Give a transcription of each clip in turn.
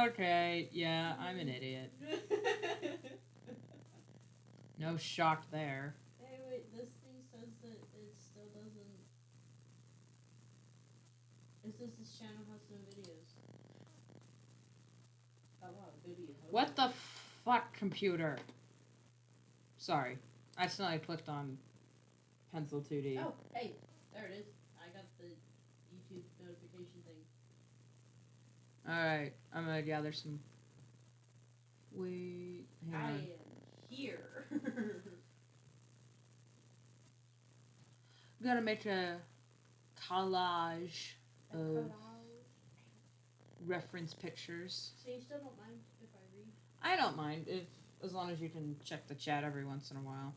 Okay, yeah, I'm an idiot. No shock there. Hey, wait, this thing says that it still doesn't. It says this channel has no videos. A lot of videos. What the fuck, computer? Sorry. I accidentally clicked on Pencil 2D. Oh, hey, there it is. I got the YouTube notification thing. Alright, I'm gonna gather some. Wait. Hang I on. am here. I'm gonna make a collage of reference pictures. So you still don't mind if I read? I don't mind if, as long as you can check the chat every once in a while,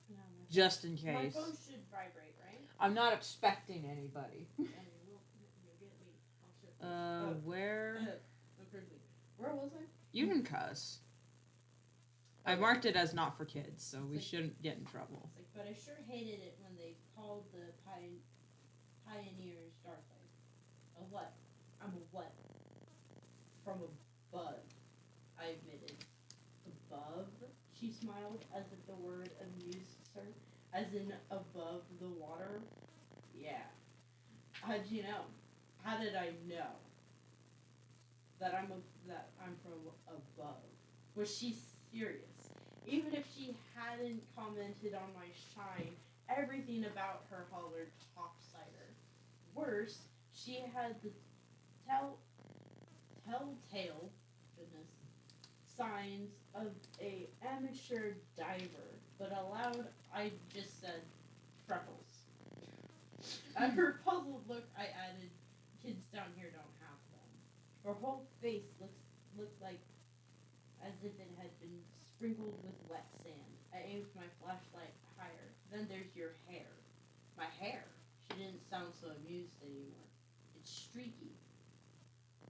No, just in my case. phone should vibrate, right? I'm not expecting anybody. And you'll get me. Where? Where was I? You can cuss. I marked it as not for kids, so we shouldn't get in trouble. It's like, but I sure hated it when they called the pioneers Darklight. A what? I'm a what? From above, I admitted. Above? She smiled as if the word amused her. As in above the water? Yeah. How'd you know? How did I know that I'm from above? Was she serious? Even if she hadn't commented on my shine, everything about her hollered topsider. Worse, she had the telltale signs of a amateur diver, but aloud I just said freckles. At her puzzled look, I added, kids down here don't have them. Her whole face looked like as if it had been sprinkled with wet sand. I aimed my flashlight higher. Then there's your hair. My hair? She didn't sound so amused anymore. It's streaky.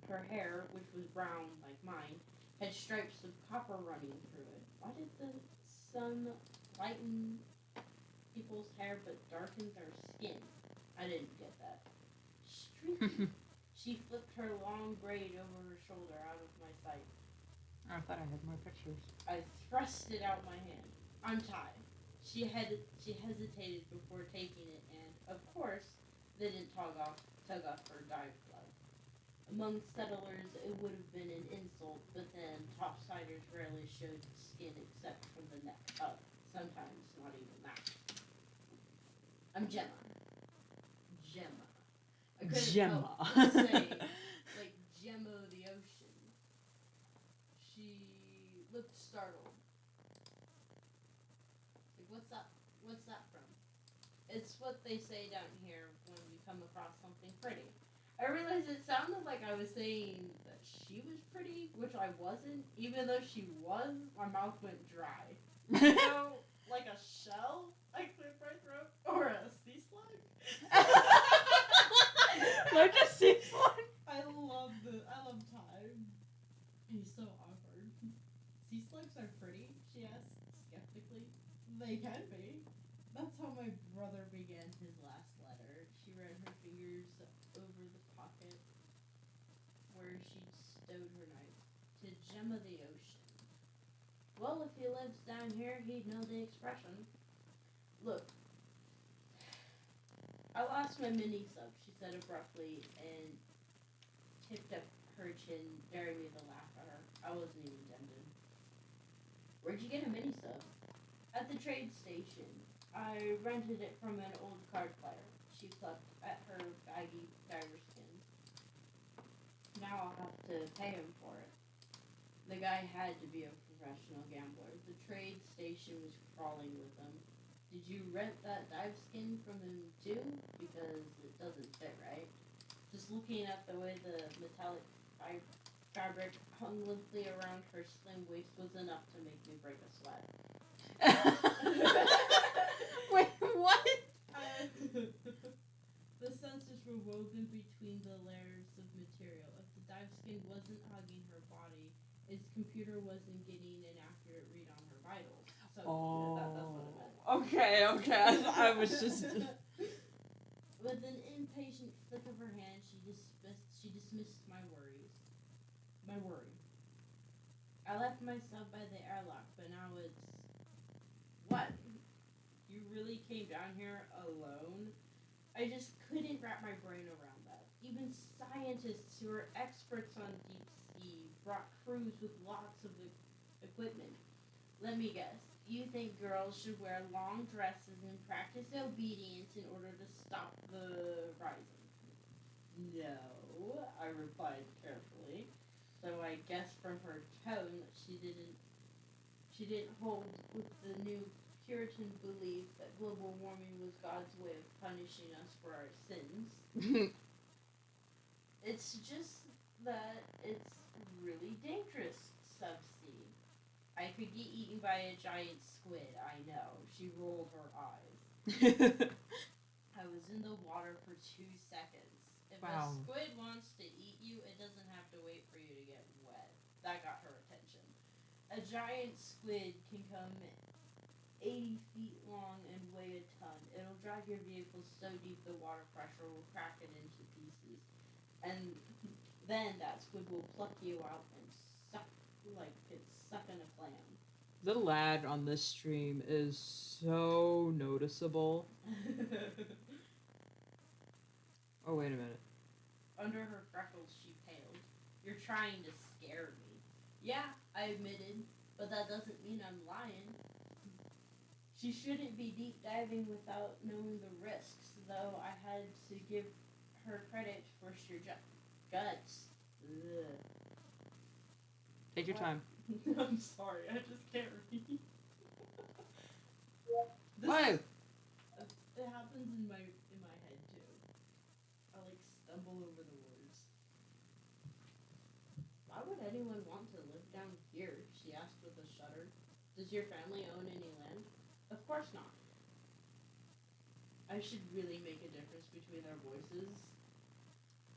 Her hair, which was brown like mine, had stripes of copper running through it. Why did the sun lighten people's hair but darken their skin? I didn't get that. Streaky. She flipped her long braid over her shoulder out of my sight. I thought I had more pictures. I thrust it out my hand. Untie. She hesitated before taking it, and, of course, they didn't tug off her dive glove. Among settlers, it would have been an insult, but then topsiders rarely showed skin except from the neck up. Sometimes not even that. I'm Gemma. I couldn't Gemma. help but say, like Gemma the ocean. She looked startled. Like, what's up? What's that from? It's what they say down here when we come across something pretty. I realized it sounded like I was saying that she was pretty, which I wasn't. Even though she was, my mouth went dry. You know, like a shell I cleared my throat? Or a sea slug? Like a sea slug? I love time. He's so awkward. Sea slugs are pretty, she asked skeptically. They can be. That's how my brother began his last letter. She ran her fingers over the pocket where she'd stowed her knife. To Gemma the ocean. Well, if he lives down here, he'd know the expression. Look, I lost my mini sub, she said abruptly, and tipped up her chin, daring me to laugh at her. I wasn't even tempted. Where'd you get a mini sub? At the trade station. I rented it from an old card player. She plucked at her baggy diver skin. Now I'll have to pay him for it. The guy had to be a professional gambler. The trade station was crawling with him. Did you rent that dive skin from him too? Because it doesn't fit, right? Just looking at the way the metallic fabric hung limply around her slim waist was enough to make me break a sweat. Wait, what? The sensors were woven between the layers of material. If the dive skin wasn't hugging her body, its computer wasn't getting an accurate read on her vitals. So that's what it meant. Okay. I was just. With an impatient flick of her hand, she dismissed my worries. left my sub by the airlock, but now it's... What? You really came down here alone? I just couldn't wrap my brain around that. Even scientists who are experts on deep sea brought crews with lots of equipment. Let me guess. You think girls should wear long dresses and practice obedience in order to stop the rising? No, I replied carefully, though I guessed from her tone that she didn't hold with the new Puritan belief that global warming was God's way of punishing us for our sins. It's just that it's really dangerous, subsea. I could get eaten by a giant squid, I know. She rolled her eyes. I was in the water for 2 seconds. If Wow. a squid wants to eat you, it doesn't have to wait for you to get wet. That got her attention. A giant squid can come 80 feet long and weigh a ton. It'll drag your vehicle so deep the water pressure will crack it into pieces. And then that squid will pluck you out and suck like it's sucking a clam. The lag on this stream is so noticeable. Oh, wait a minute. Under her freckles, she paled. You're trying to scare me. Yeah, I admitted, but that doesn't mean I'm lying. She shouldn't be deep diving without knowing the risks, though I had to give her credit for sheer guts. Ugh. Take your time. I'm sorry, I just can't read. Whoa! It happens in my head too. I like stumble over the words. Why would anyone want to live down here? She asked with a shudder. Does your family own any land? Of course not. I should really make a difference between their voices.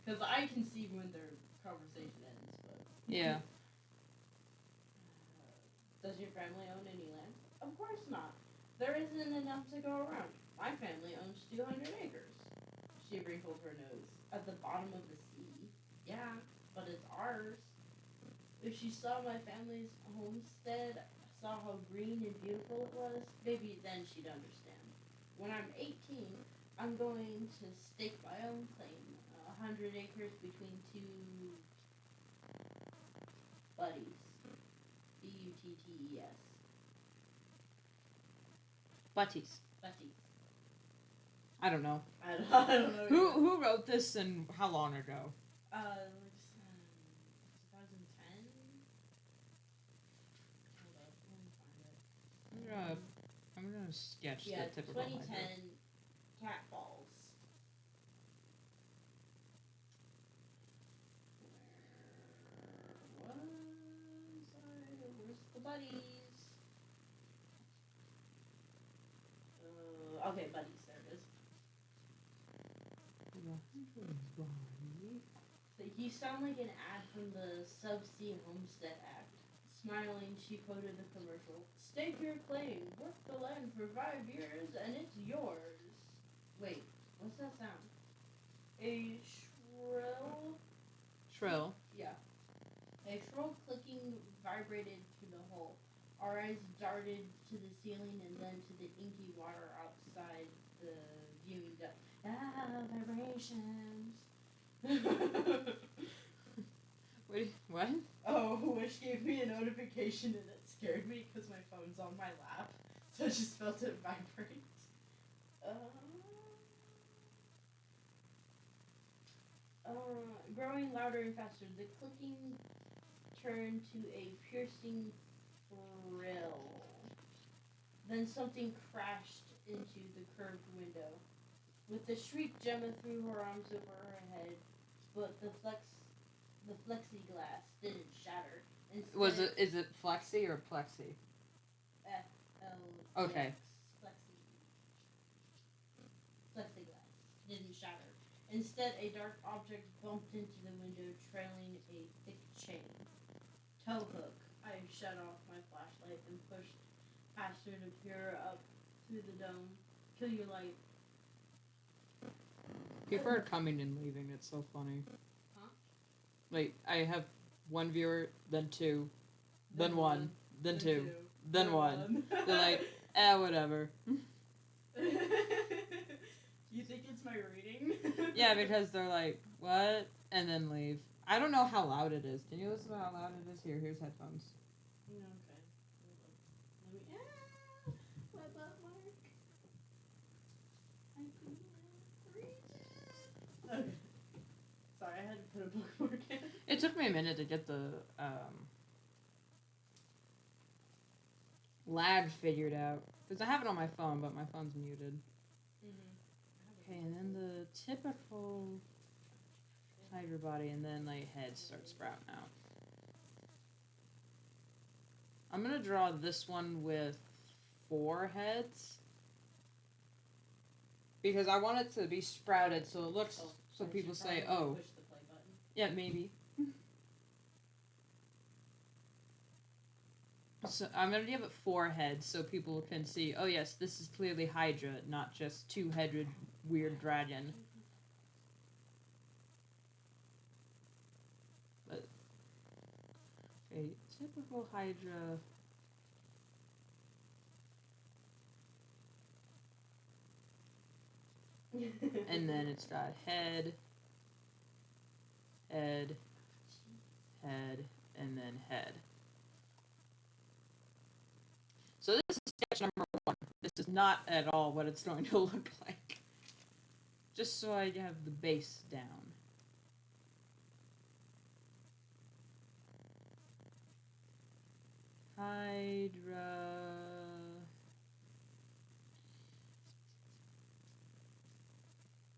Because I can see when their conversation ends, but... Yeah. Does your family own any land? Of course not. There isn't enough to go around. My family owns 200 acres. She wrinkled her nose. At the bottom of the sea? Yeah, but it's ours. If she saw my family's homestead, saw how green and beautiful it was, maybe then she'd understand. When I'm 18, I'm going to stake my own claim. 100 acres between two buddies. Buttees. Butties. Buddies. I don't know. I don't know. Who wrote this and how long ago? 2010. Hold up, let me find it. I'm gonna sketch Yeah, the typical 2010 Hydra. cat balls. Where was I? Where's the buddies? Okay, buddies, there it is. So you sound like an ad from the Subsea Homestead Act. Smiling, she quoted the commercial. Stake your claim, work the land for 5 years, and it's yours. Wait, what's that sound? A shrill... Shrill. Yeah. A shrill clicking vibrated through the hole. Our eyes darted to the ceiling and then to the inky water outside the viewing depth. Vibrations. Wait, what? Oh, Wish gave me a notification and it scared me because my phone's on my lap, so I just felt it vibrate. Growing louder and faster, the clicking turned to a piercing thrill. Then something crashed into the curved window. With a shriek, Gemma threw her arms over her head, but the plexiglass didn't shatter. Instead, Is it flexi or plexi? FL. Okay. Plexiglass didn't shatter. Instead, a dark object bumped into the window, trailing a thick chain. Tow hook. I shut off my flashlight and pushed past her to peer up through the dome. Kill your light. People are coming and leaving. It's so funny. Huh? Like, I have one viewer, then two, then one, then two, then then one. They're like, whatever. You think it's my reading? Yeah, because they're like, what? And then leave. I don't know how loud it is. Can you listen to how loud it is? Here's headphones. Okay. Let me. My butt mark. I couldn't read it. Okay. Sorry, I had to put a bookmark in. It took me a minute to get the lag figured out. Because I have it on my phone, but my phone's muted. Okay, and then the typical Hydra body, and then like heads start sprouting out. I'm gonna draw this one with 4 heads because I want it to be sprouted so it looks so people say, "Oh, push the play button." Yeah, maybe." So I'm gonna give it 4 heads so people can see. Oh yes, this is clearly Hydra, not just 2-headed weird dragon. But okay, typical Hydra. And then it's got head, head, head, and then head. So this is sketch number 1. This is not at all what it's going to look like. Just so I have the base down. Hydra.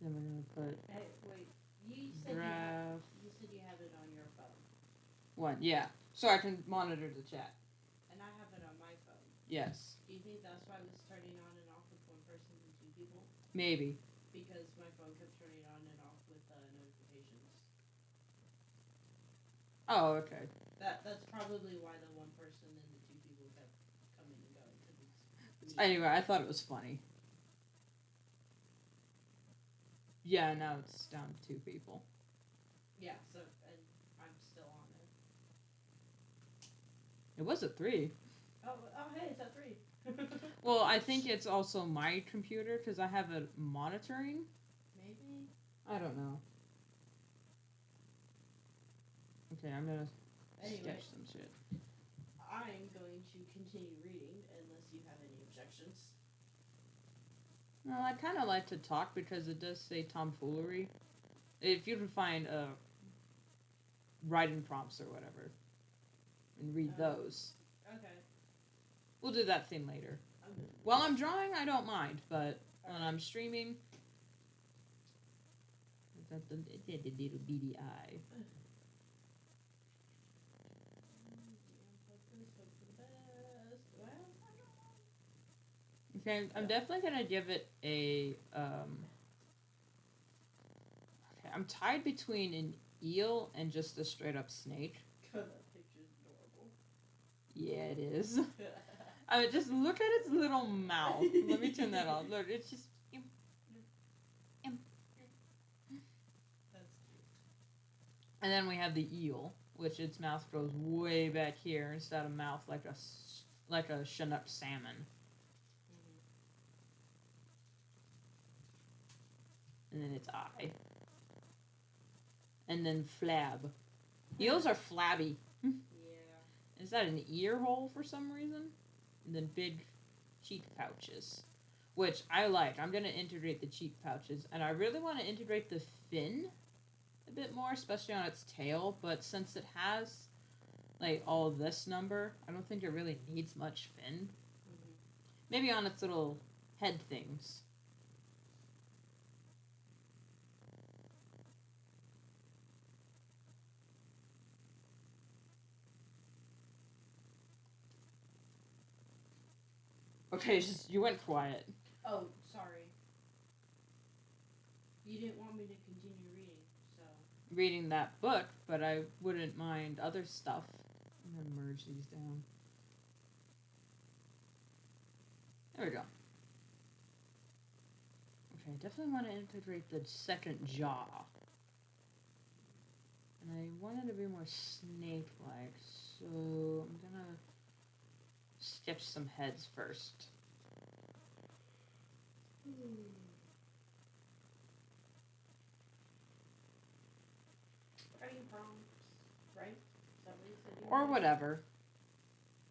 Then we're gonna put. Hey, wait. You said Draft. you said you have it on your phone. One, yeah. So I can monitor the chat. And I have it on my phone. Yes. Do you think that's why it was turning on and off with 1 person and 2 people? Maybe. Because my phone kept turning on and off with notifications. Oh, okay. That's probably why the 1 person and the 2 people kept coming and going. Anyway, I thought it was funny. Yeah, now it's down to 2 people. Yeah, so, and I'm still on it. It was at 3. Oh, hey, it's at 3. Well, I think it's also my computer because I have it monitoring. Maybe. I don't know. Okay, I'm gonna sketch some shit. I'm going to continue reading unless you have any objections. Well, I kind of like to talk because it does say tomfoolery. If you can find writing prompts or whatever and read those. Okay. We'll do that thing later. While I'm drawing, I don't mind, but when I'm streaming, it's the little beady eye. Okay, I'm definitely gonna give it a. Okay, I'm tied between an eel and just a straight up snake. God, that picture's adorable. Yeah, it is. Just look at its little mouth. Let me turn that off. Look, it's just. That's cute. And then we have the eel, which its mouth goes way back here instead of mouth like a Chinook salmon. And then its eye. And then flab. Eels are flabby. Yeah. Is that an ear hole for some reason? And then big cheek pouches, which I like. I'm going to integrate the cheek pouches. And I really want to integrate the fin a bit more, especially on its tail. But since it has, like, all of this number, I don't think it really needs much fin. Maybe on its little head things. Okay, you went quiet. Oh, sorry. You didn't want me to continue reading, so. Reading that book, but I wouldn't mind other stuff. I'm gonna merge these down. There we go. Okay, definitely want to integrate the second jaw. And I want it to be more snake-like, so I'm gonna sketch some heads first. Writing prompts, right? Is that what you said? Or whatever.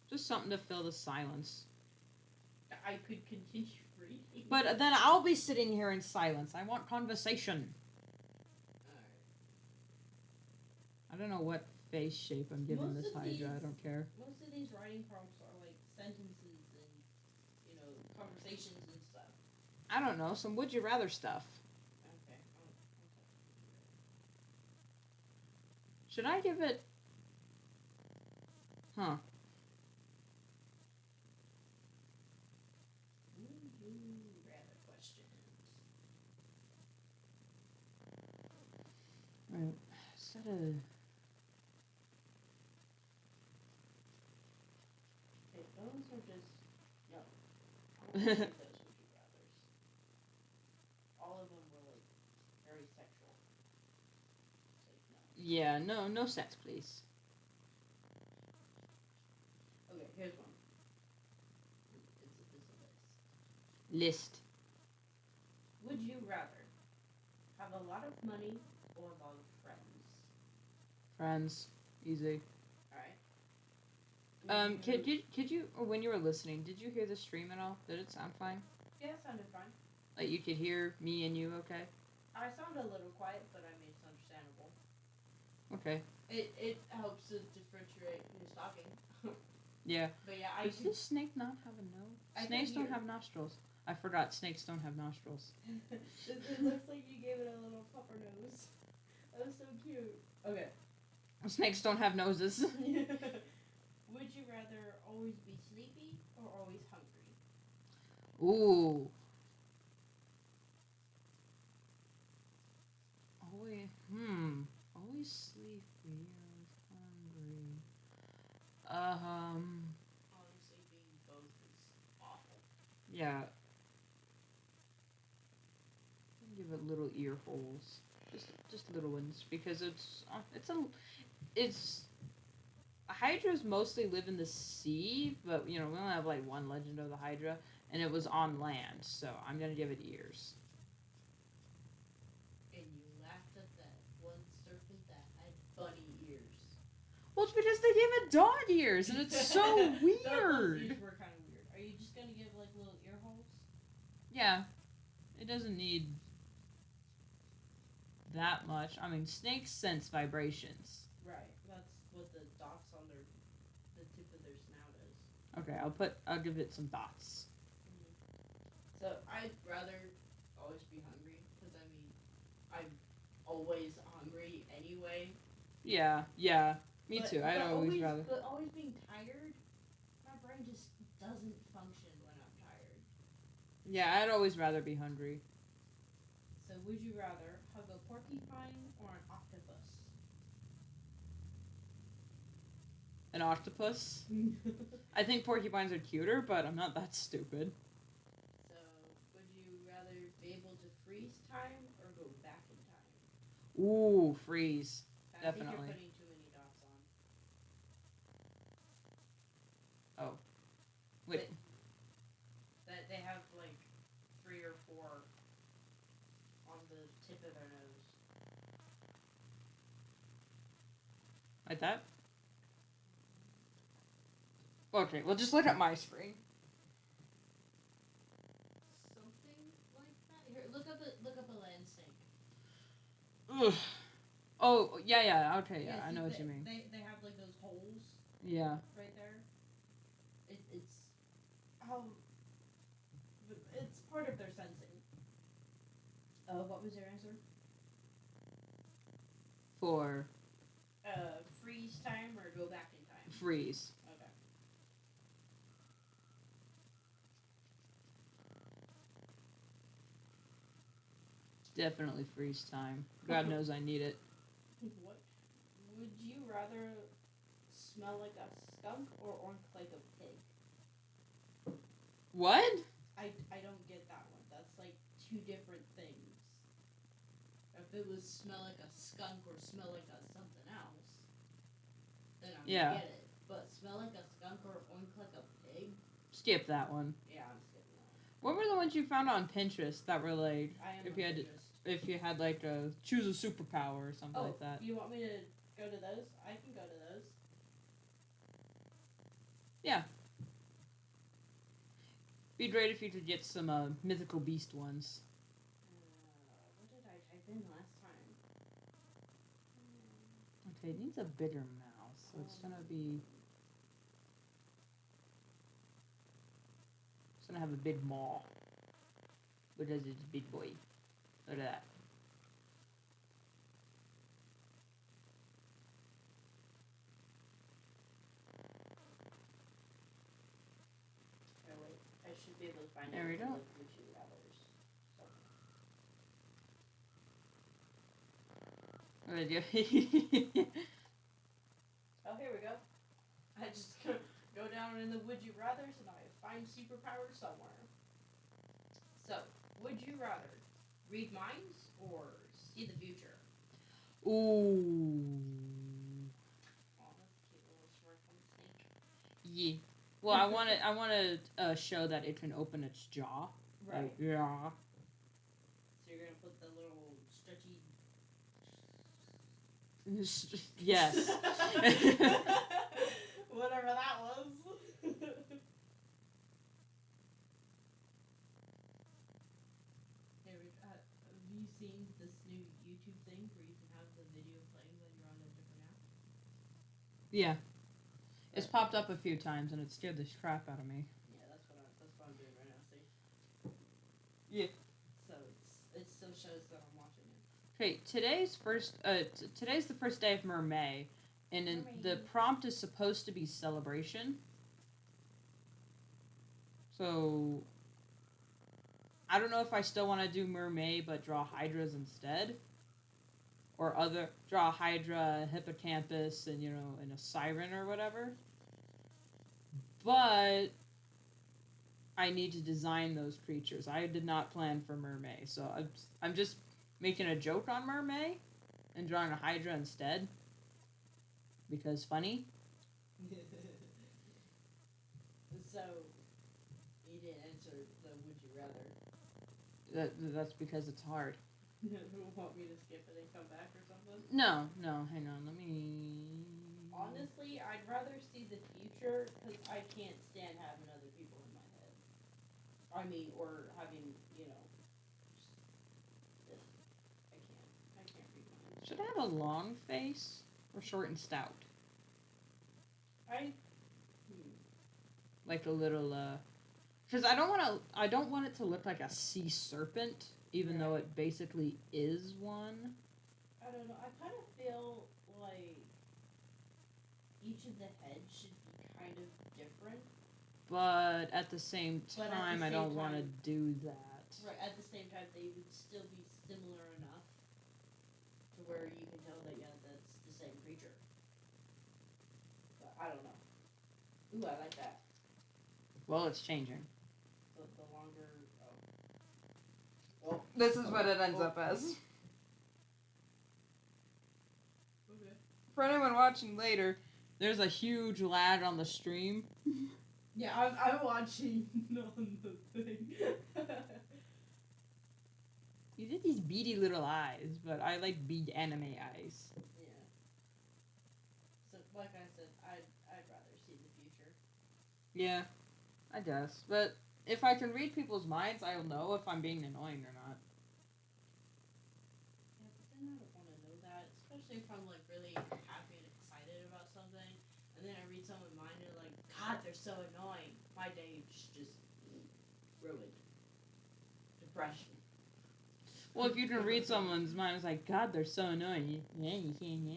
Just something to fill the silence. I could continue reading. But then I'll be sitting here in silence. I want conversation. Alright. I don't know what face shape I'm giving this Hydra. I don't care. Most of these writing prompts are like sentences and, you know, conversations and stuff. I don't know. Some would you rather stuff. Okay. Should I give it... Huh. Would you rather questions? Right. Set a... Okay, those are just no. I don't like those would you rather's. All of them were like very sexual. It's like no. Yeah, no sex, please. Okay, here's one. It's a list. List. Would you rather have a lot of money or a lot of friends? Friends. Easy. Alright. Could you, or when you were listening, did you hear the stream at all? Did it sound fine? Yeah, it sounded fine. Like you could hear me and you okay? I sound a little quiet, but I mean it's understandable. Okay. It helps to differentiate who's talking. Yeah. But yeah, Does this snake not have a nose? Snakes don't have nostrils. I forgot snakes don't have nostrils. It looks like you gave it a little pupper nose. That was so cute. Okay. Snakes don't have noses. Would you rather always be sleepy or always hungry? Ooh. Always sleepy, always hungry. Honestly, being both is awful. Yeah. Give it little ear holes, just little ones, because it's Hydras mostly live in the sea, but you know we only have like one legend of the Hydra, and it was on land, so I'm gonna give it ears. And you laughed at that one serpent that had bunny ears. Well, it's because they gave it dog ears, and it's so Those weird. ears were kind of weird. Are you just gonna give like little ear holes? Yeah, it doesn't need that much. I mean, snakes sense vibrations. Right. That's what the dots on the tip of their snout is. Okay, I'll give it some dots. So I'd rather always be hungry because I mean I'm always hungry anyway. Yeah, me too. I'd always rather. But always being tired, my brain just doesn't function when I'm tired. Yeah, I'd always rather be hungry. So would you rather hug a porcupine or an octopus? An octopus? I think porcupines are cuter, but I'm not that stupid. So would you rather be able to freeze time or go back in time? Ooh, freeze. I think Definitely. you're putting too many dots on. Oh. Wait. That they have like 3 or 4 on the tip of their nose. Like that? Okay, well just look at my screen. Something like that. Here, look up a land snake. Ugh. Oh, yeah, okay, yeah, I see, know what you mean. They have like those holes Yeah. right there. It's how it's part of their sensing. What was your answer? For Freeze time or go back in time? freeze. Okay. Definitely freeze time. God knows I need it. What would you rather smell like a skunk or oink like a pig? What? I don't get that one. That's like 2 different things. If it was smell like a skunk or smell like a something else, then I would get it. But smell like a skunk or oink like a pig? Skip that one. Yeah, I'm skipping that one. What were the ones you found on Pinterest that were like, I am if on you had to, Pinterest. if you had like a choose a superpower or something Oh, like that? you want me to go to those? I can go to those. Yeah. Be great if you could get some mythical beast ones. What did I type in last time? Okay, it needs a bigger mouth, so it's gonna be. It's gonna have a big maw because it's a big boy. Look at that. Oh wait, I should be able to find There we it. go. Would you rather's. What did you? Oh, here we go. I just go down in the would you rather's and I find superpower somewhere. So, would you rather read minds or see the future? Ooh. Oh, that's a cute little smirk on the snake. Yeah. Well, I want to show that it can open its jaw. Right. Like, yeah. So you're gonna put the little stretchy. Yes. Whatever that was. Have you seen this new YouTube thing where you can have the video playing when you're on a different app? Yeah. It's popped up a few times and it scared the crap out of me. Yeah, that's what I'm doing right now. See. Yeah. So it still shows that I'm watching it. Okay, today's the first day of MerMaybe, and the prompt is supposed to be celebration. So I don't know if I still want to do MerMaybe but draw hydras instead, or draw a hydra, hippocampus, and and a siren or whatever. But I need to design those creatures. I did not plan for MerMaybe, so I'm just making a joke on MerMaybe and drawing a hydra instead because funny. So you didn't answer the would you rather. That's because it's hard. Want me to skip it and come back or something? No, hang on, let me. Honestly, I'd rather see the future because I can't stand having other people in my head. I mean, or having, I can't read minds. Should I have a long face or short and stout? Like a little because I don't want it to look like a sea serpent, even though it basically is one. I don't know. I kind of feel like each of the heads should be kind of different. But at the same time, I don't want to do that. Right, at the same time, they would still be similar enough to where you can tell that, yeah, that's the same creature. But I don't know. Ooh, I like that. Well, it's changing. The longer. Well, this is what it ends up as. Okay. For anyone watching later, there's a huge lag on the stream. Yeah, I'm watching on the thing. You did these beady little eyes, but I like bead anime eyes. Yeah. So, like I said, I'd rather see the future. Yeah, I guess. But if I can read people's minds, I'll know if I'm being annoying or not. Yeah, but then I don't want to know that, especially if I'm like really happy and excited about something, and then I read someone's mind and they're like, God, they're so annoying. My day is just ruined. Depression. Well, if you can read someone's mind, it's like, God, they're so annoying. Yeah, you can't.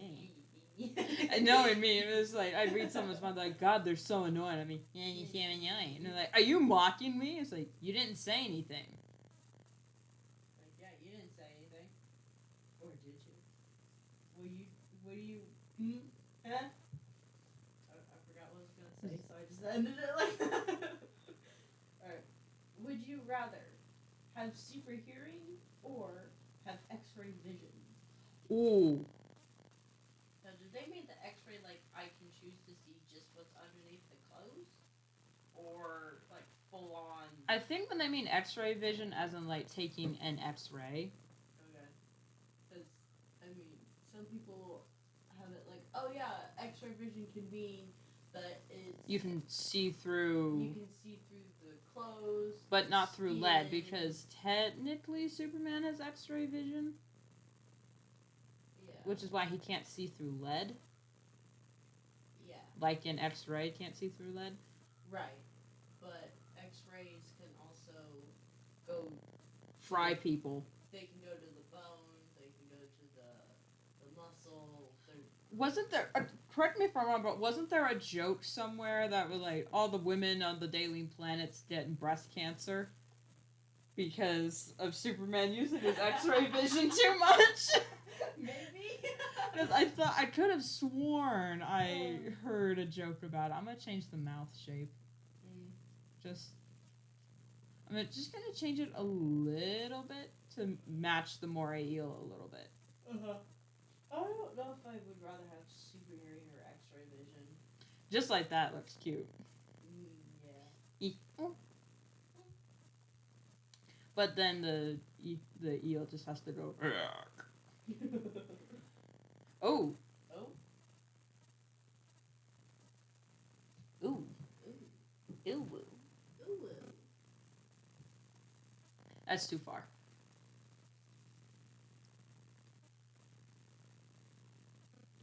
I know what I mean. It's like, I'd read someone's mind, like, God, they're so annoying. I mean, yeah, you can't annoying. And they're like, are you mocking me? It's like, you didn't say anything. Like, yeah, you didn't say anything. Or did you? Will you, huh? I forgot what I was going to say, so I just ended it like that. Alright. Would you rather have super hearing or have x-ray vision? Ooh. Now, did they make the x-ray like I can choose to see just what's underneath the clothes? Or like full on. I think when they mean X-ray vision, as in like taking an X-ray. Okay. Because I mean, some people have it like, oh yeah, X-ray vision can mean that it's You can see through. You can see through the clothes, but not through lead, skin. because technically Superman has X-ray vision. Yeah. Which is why he can't see through lead. Yeah. Like in X-ray can't see through lead. Right. But X-rays can also go... Fry people. They can go to the bones, they can go to the muscle. Wasn't there... correct me if I'm wrong, but wasn't there a joke somewhere that was like, all the women on the Daily Planet's getting breast cancer? Because of Superman using his X-ray vision too much? Maybe? Because I thought... I could have sworn I heard a joke about it. I'm gonna change the mouth shape. I'm just gonna change it a little bit to match the Moray eel a little bit. I don't know if I would rather have super hearing or X-ray vision. Just like that looks cute. Yeah. But then the eel just has to go. Oh. Oh. Ooh. Ew. That's too far.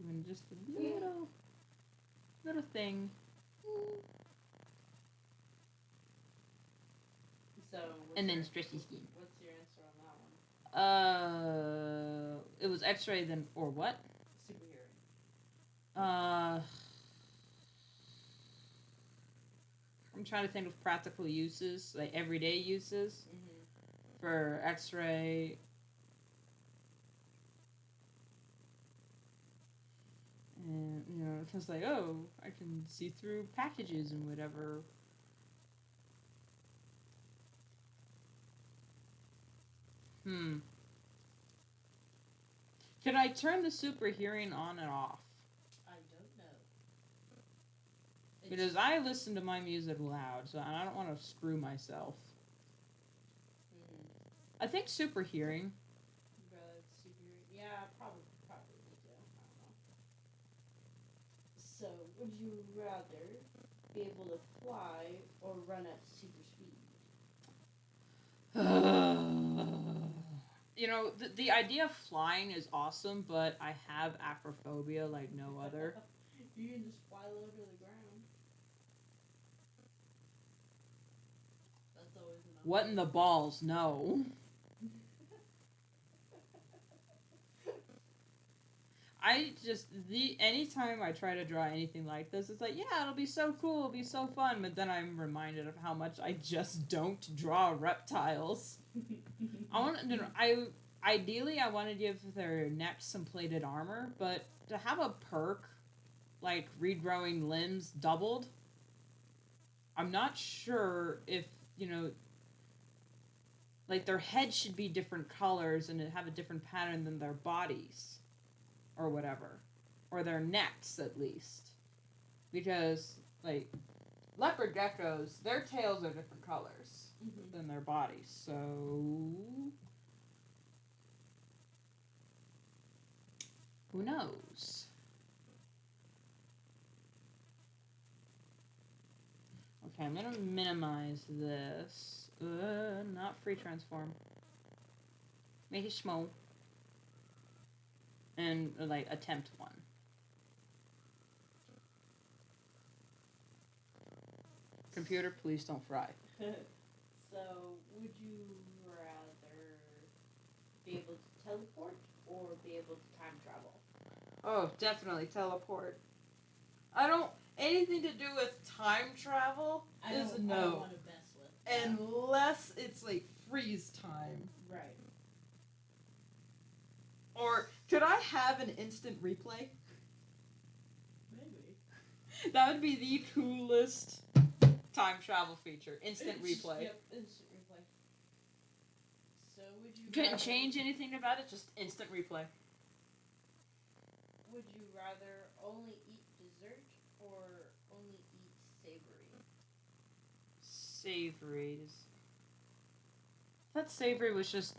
Doing just a little thing. So. And then stretchy skin. What's your answer on that one? It was X-ray then, or what? Super hearing. I'm trying to think of practical uses, like everyday uses. Mm-hmm. For X-ray, and it's like, oh, I can see through packages and whatever. Can I turn the super hearing on and off? I don't know. Because I listen to my music loud, so I don't want to screw myself. I think super hearing. Super hearing. Yeah, probably me too. I don't know. So, would you rather be able to fly or run at super speed? The idea of flying is awesome, but I have acrophobia like no other. You can just fly low to the ground. That's always enough. What in the balls? No. Anytime I try to draw anything like this, it's like, yeah, it'll be so cool, it'll be so fun, but then I'm reminded of how much I just don't draw reptiles. Ideally, I want to give their necks some plated armor, but to have a perk, like regrowing limbs doubled, I'm not sure if, like their heads should be different colors and have a different pattern than their bodies. Or whatever. Or their necks, at least. Because, like, leopard geckos, their tails are different colors than their bodies. So... who knows? Okay, I'm gonna minimize this. Not free transform. Make it small. And, like, attempt one. Computer, please don't fry. So, would you rather be able to teleport or be able to time travel? Oh, definitely teleport. Anything to do with time travel is no. I don't want to mess with. Yeah. Unless it's, like, freeze time. Right. Or, could I have an instant replay? Maybe. That would be the coolest time travel feature. Instant replay. Yep, instant replay. So, would you Couldn't change anything about it, just instant replay. Would you rather only eat dessert or only eat savory? savory. I thought savory was just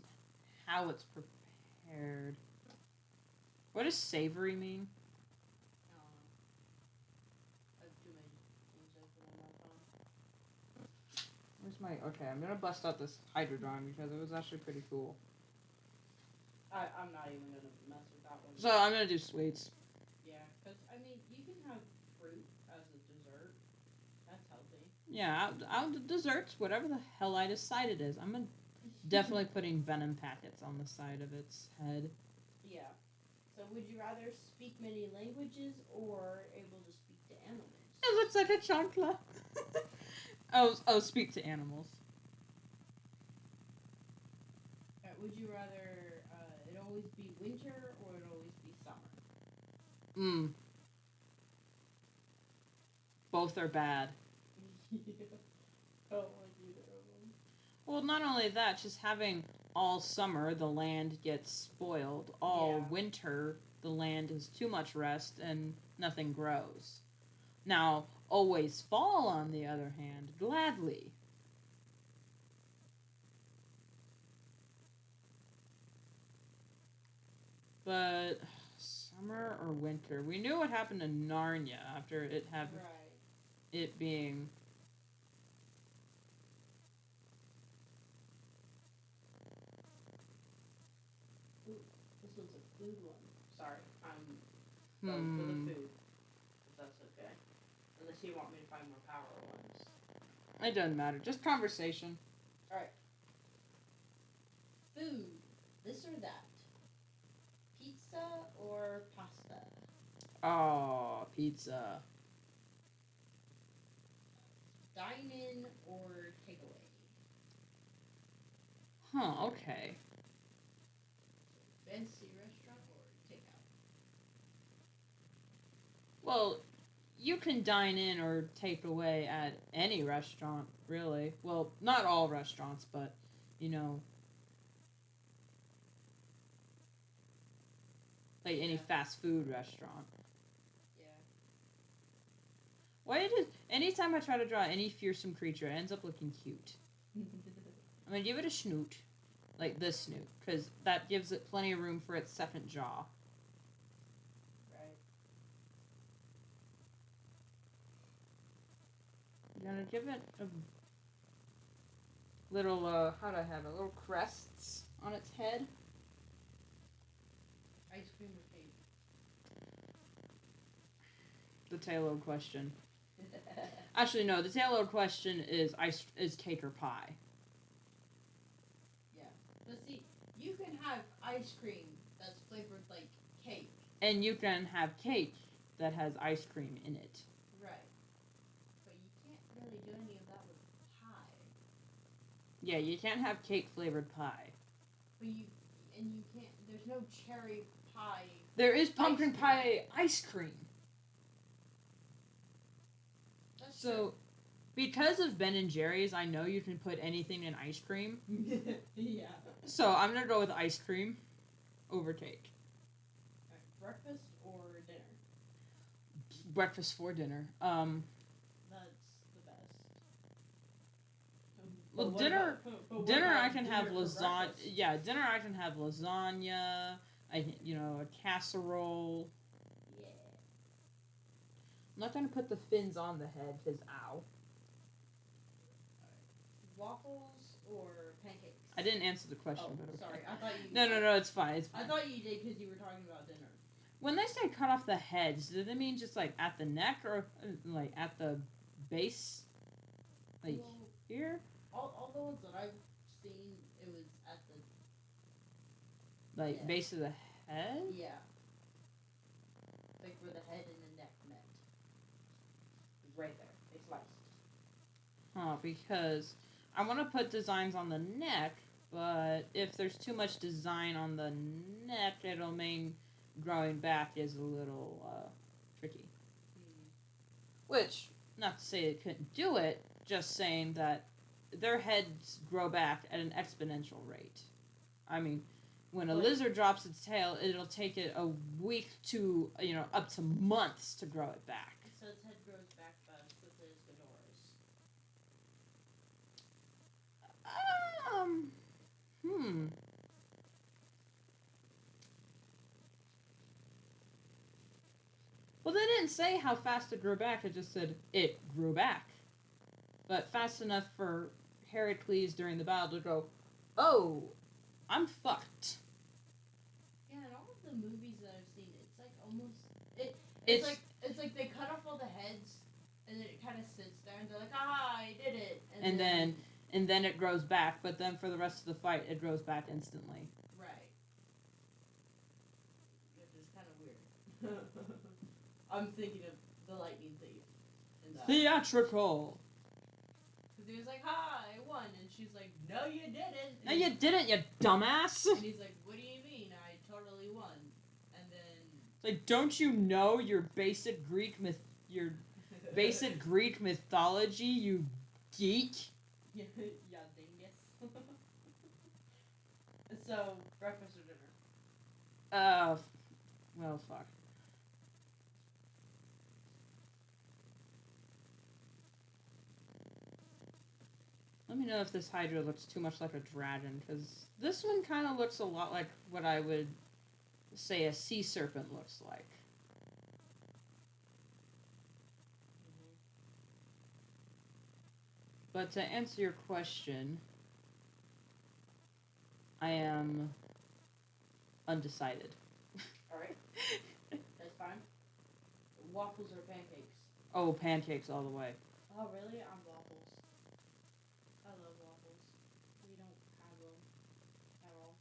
how it's prepared. What does savory mean? I have too many things open on my phone. Where's my... Okay, I'm gonna bust out this Hydra drawing because it was actually pretty cool. I'm not even gonna mess with that one. So I'm gonna do sweets. Yeah, because, I mean, you can have fruit as a dessert. That's healthy. Yeah, I'll do desserts, whatever the hell I decide it is. I'm definitely putting venom packets on the side of its head. Yeah. So would you rather speak many languages or able to speak to animals? It looks like a chancla. Oh, speak to animals. Would you rather it always be winter or it always be summer? Both are bad. Yeah. I don't like either of them. Well, not only that, just having all summer the land gets spoiled. All Yeah. winter the land is too much rest and nothing grows. Now, always fall, on the other hand, gladly. But summer or winter? We knew what happened to Narnia after it had Right. it being. Ooh, this one's a food one. Sorry, I'm going for the food. If that's okay. Unless you want me to find more power ones. It doesn't matter. Just conversation. Alright. Food. This or that. Pizza or pasta? Oh, pizza. Dine in or takeaway? Huh, okay. Fancy restaurant or takeout? Well, you can dine in or take away at any restaurant, really. Well, not all restaurants, but, you know, like any fast food restaurant. Yeah. Why does anytime I try to draw any fearsome creature, it ends up looking cute. I'm gonna give it a snoot, like this snoot, because that gives it plenty of room for its second jaw. Right. I'm gonna give it a little, how do I have it? Little crests on its head. Ice cream or cake? The tail-o question. Actually, no. The tail-o question is cake or pie. Yeah. But see, you can have ice cream that's flavored like cake. And you can have cake that has ice cream in it. Right. But you can't really do any of that with pie. Yeah, you can't have cake-flavored pie. But you can't, there's no cherry pie. There is pumpkin pie ice cream. That's so, true. Because of Ben and Jerry's, I know you can put anything in ice cream. Yeah. So, I'm gonna go with ice cream over cake. Right, breakfast or dinner? Breakfast for dinner. That's the best. Well, dinner I can have lasagna. Yeah, dinner I can have lasagna. A casserole. Yeah. I'm not gonna put the fins on the head because ow. Waffles or pancakes? I didn't answer the question, Oh, but okay. sorry. I thought you. No, it's fine. It's fine. I thought you did because you were talking about dinner. When they say cut off the heads, do they mean just like at the neck or like at the base? Like here? All the ones that I've seen, it was at the Like base of the head? yeah. Like where the head and the neck met. Right there. They sliced. Huh, because I want to put designs on the neck, but if there's too much design on the neck, it'll mean growing back is a little tricky. Which, not to say it couldn't do it, just saying that their heads grow back at an exponential rate. I mean, when a lizard drops its tail, it'll take it a week to, up to months to grow it back. So its head grows back fast with his fedoras. Well, they didn't say how fast it grew back. It just said it grew back. But fast enough for Heracles during the battle to go, oh, I'm fucked. Yeah, in all of the movies that I've seen, it's like almost it's like they cut off all the heads, and then it kind of sits there, and they're like, "Ah, I did it," and then it grows back. But then for the rest of the fight, it grows back instantly. Right. Which is kind of weird. I'm thinking of the lightning thief. In that. Theatrical. Because he was like, "Hi, I won," and she's like, "No, you didn't." No, you didn't, you dumbass. And he's like, "What do you mean? I totally won." And then It's like, don't you know your basic Greek mythology, you geek? Yeah, dingus. So, breakfast or dinner? Well, fuck. Let me know if this Hydra looks too much like a dragon, because this one kind of looks a lot like what I would say a sea serpent looks like. Mm-hmm. But to answer your question, I am undecided. Alright. That's fine. Waffles or pancakes? Oh, pancakes all the way. Oh, really? I'm waffles. I love waffles. We don't have them at all.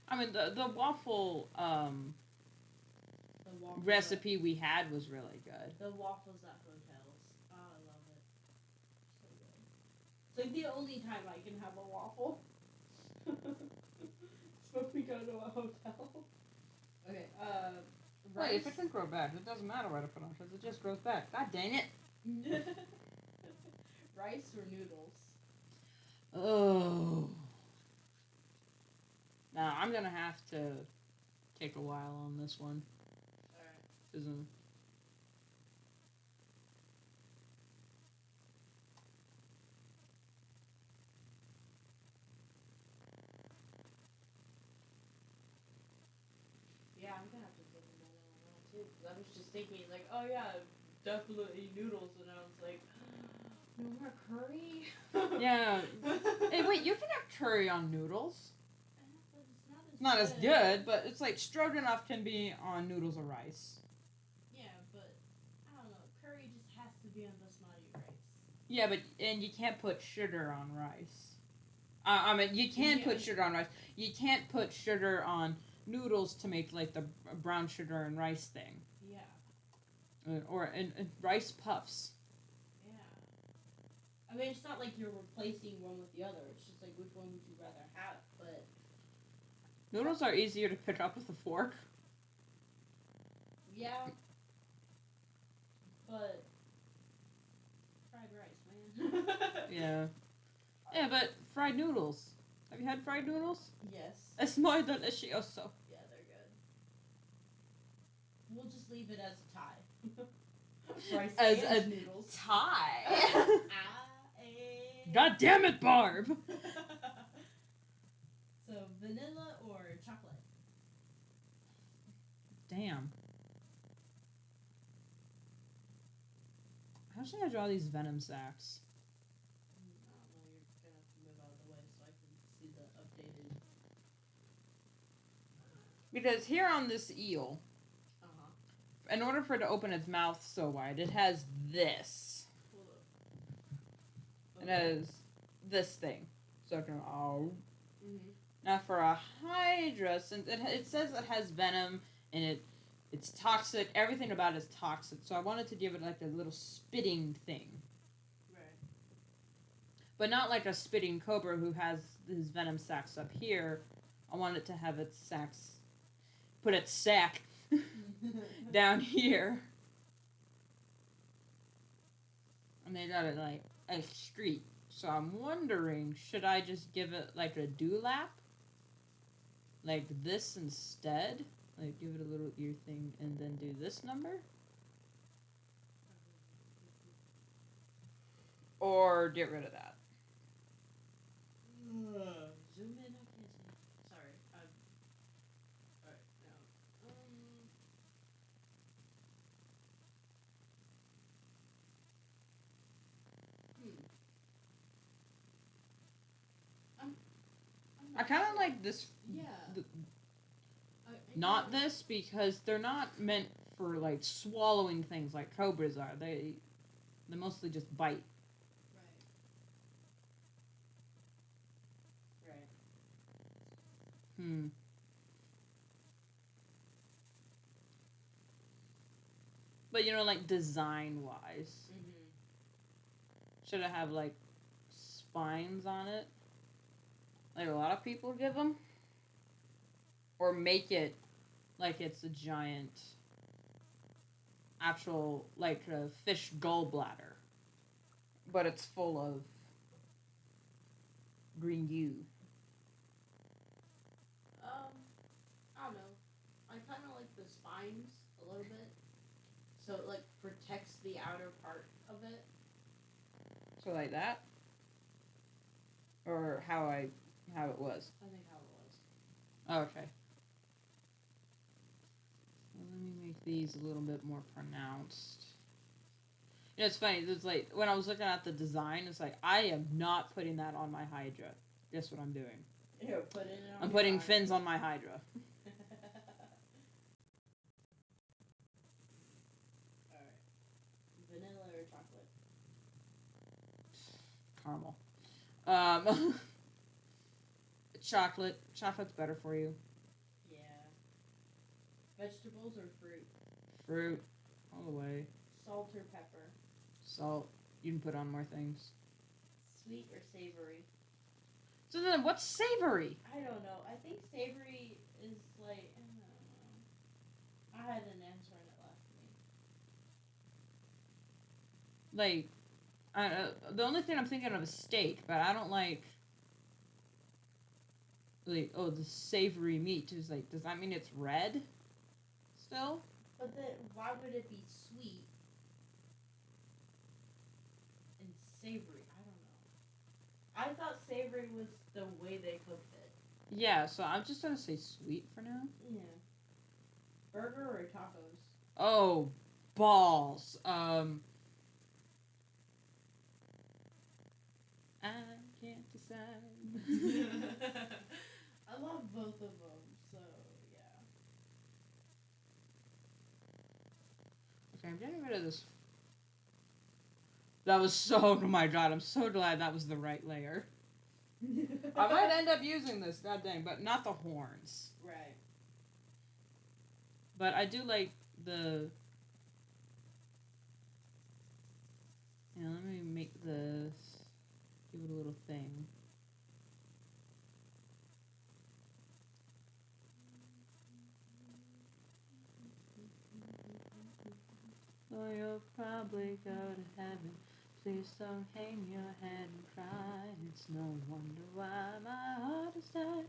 I mean, the waffle The waffles recipe we had was really good. The waffles at hotels. Oh, I love it. So good. It's like the only time I can have a waffle. It's when we go to a hotel. Okay, rice. Wait, if it can grow back, it doesn't matter what I put on because it just grows back. God dang it. Rice or noodles? Oh. Now, I'm going to have to take a while on this one. Alright. Isn't. Yeah, I'm gonna have to think about that too. Because I was just thinking, like, oh yeah, definitely noodles, and I was like, no more curry? Yeah. Hey, wait, you can have curry on noodles. But it's Not as good, but it's like stroganoff can be on noodles or rice. Yeah, but I don't know. Curry just has to be on basmati rice. Yeah, and you can't put sugar on rice. I mean, you can put sugar on rice. You can't put sugar on noodles to make like the brown sugar and rice thing. Yeah. Or rice puffs. Yeah. I mean, it's not like you're replacing one with the other. It's just like which one would you rather have? But noodles are easier to pick up with a fork. yeah. But fried rice, man. Yeah. Yeah, but fried noodles. Have you had fried noodles? Yes. Es muy delicioso. Yeah, they're good. We'll just leave it as a tie. Rice As and a noodles. tie. Eh. God damn it, Barb! So, vanilla or chocolate? Damn. How should I draw these venom sacs? I don't know, you're gonna have to move out of the way so I can see the updated. Because here on this eel, in order for it to open its mouth so wide, it has this. Hold up. It has this thing. So it can, Mm-hmm. Now for a Hydra, since it says it has venom and it's toxic, everything about it is toxic. So I wanted to give it like a little spitting thing. Right. But not like a spitting cobra who has his venom sacs up here. I want it to have its sacs, put its sac down here. And they got it like a street. So I'm wondering, should I just give it like a dewlap? Like this instead? Like give it a little ear thing and then do this number? Or get rid of that? like this. Yeah. Not this, because they're not meant for like swallowing things like cobras are. They mostly just bite. Right. But like design wise, should it have like spines on it, like a lot of people give them, or make it like it's a giant, actual like a fish gallbladder, but it's full of green goo. I don't know. I kind of like the spines a little bit, so it like protects the outer part of it. So like that, or how it was. I think how it was. Oh, okay. Well, let me make these a little bit more pronounced. It's funny. It's like when I was looking at the design, it's like I am not putting that on my Hydra. Guess what I'm doing? You're putting it on. I'm putting fins on my Hydra. Alright. Vanilla or chocolate? Caramel. Chocolate. Chocolate's better for you. Yeah. Vegetables or fruit? Fruit. All the way. Salt or pepper? Salt. You can put on more things. Sweet or savory? So then, what's savory? I don't know. I think savory is like, I don't know. I had an answer and it left me. Like, the only thing I'm thinking of is steak, but I don't like the savory meat. Is like, does that mean it's red? Still? But then, why would it be sweet and savory? I don't know. I thought savory was the way they cooked it. Yeah, so I'm just gonna say sweet for now. Yeah. Burger or tacos? Oh, balls. I can't decide. I love both of them, so yeah. Okay, I'm getting rid of this. That was so, oh my god, I'm so glad that was the right layer. I might end up using this, god dang, but not the horns. Right. But I do like the... Yeah, let me make this... Give it a little thing. Oh, you'll probably go to heaven. Please don't hang your head and cry. It's no wonder why my heart is tired,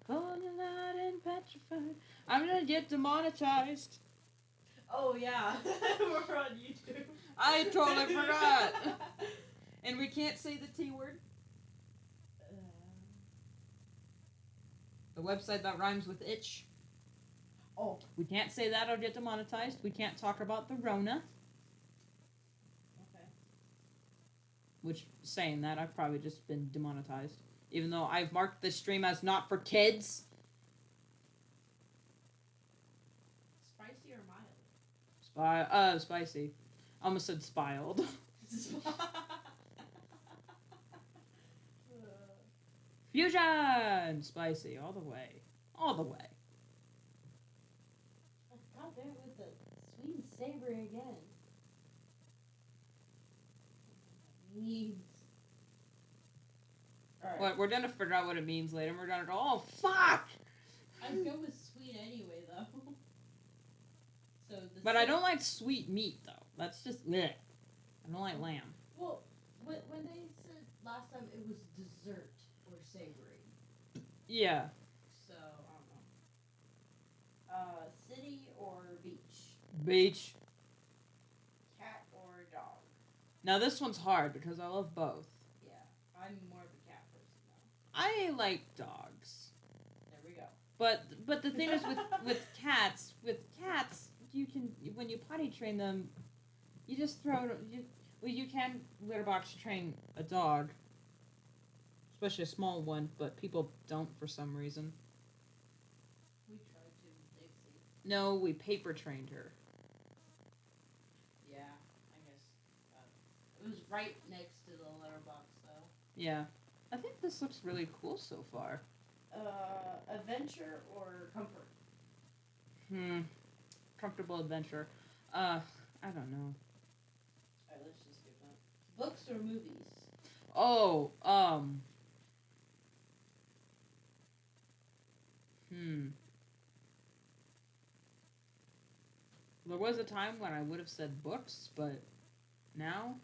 cold and loud and petrified. I'm gonna get demonetized. Oh yeah, we're on YouTube. I totally forgot. And we can't say the T word. The website that rhymes with itch. Oh. We can't say that or get demonetized. We can't talk about the Rona. Okay. Which, saying that, I've probably just been demonetized. Even though I've marked this stream as not for kids. Spicy or mild? Spicy. I almost said spiled. Fusion! Spicy, all the way. All the way. God damn it with the sweet and savory again. Means. Alright. What, we're gonna figure out what it means later, and we're gonna go, oh, fuck! I'd go with sweet anyway, though. But I don't like sweet meat, though. That's just, bleh. I don't like lamb. Well, when they said last time it was dessert or savory. Yeah. So, I don't know. City or beach? Beach. Cat or dog? Now this one's hard because I love both. Yeah, I'm more of a cat person though. I like dogs. There we go. But the thing is with cats, you can, when you potty train them, you just throw it. You can litter box train a dog. especially a small one, but people don't for some reason. We tried to with Dixie. No, we paper trained her. Yeah, I guess. It was right next to the letterbox, though. Yeah. I think this looks really cool so far. Adventure or comfort? Comfortable adventure. I don't know. Alright, let's just skip that. Books or movies? Oh, hmm. There was a time when I would have said books, but now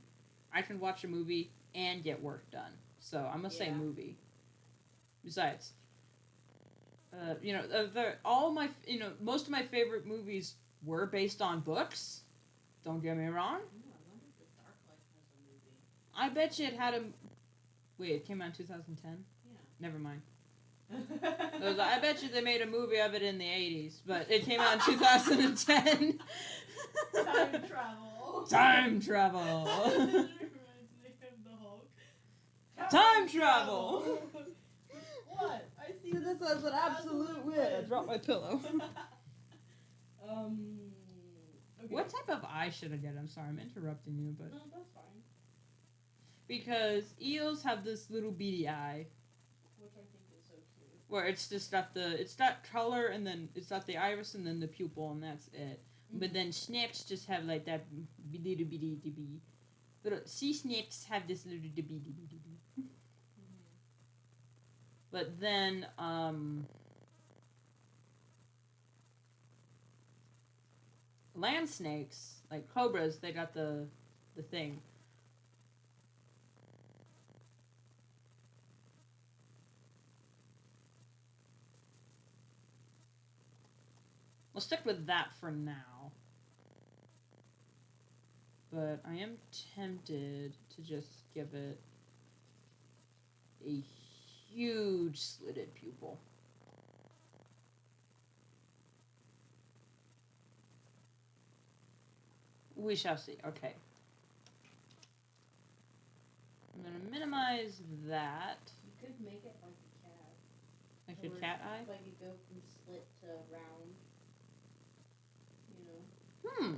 I can watch a movie and get work done. So I'm gonna say Yeah. movie. Besides, all my, most of my favorite movies were based on books. Don't get me wrong. Ooh, I wonder if The Dark Life has a movie. I bet you it had a. Wait, it came out in 2010. Yeah. Never mind. I bet you they made a movie of it in the 80s, but it came out in 2010. Time travel. Time travel. That reminds me of the Hulk. Time travel. What? I see This is an absolute win. I dropped my pillow. Okay. What type of eye should I get? I'm sorry, I'm interrupting you, but No, that's fine. because eels have this little beady eye Which I think is so cute. where it's just got color and then it's got the iris and then the pupil and that's it. But then snakes just have like that little bitty. Little sea snakes have this little bitty. But then land snakes like cobras, they got the thing. We'll stick with that for now. But I am tempted to just give it a huge slitted pupil. We shall see. Okay. I'm going to minimize that. You could make it like a cat. Like a cat eye? Like you go from slit to round. You know.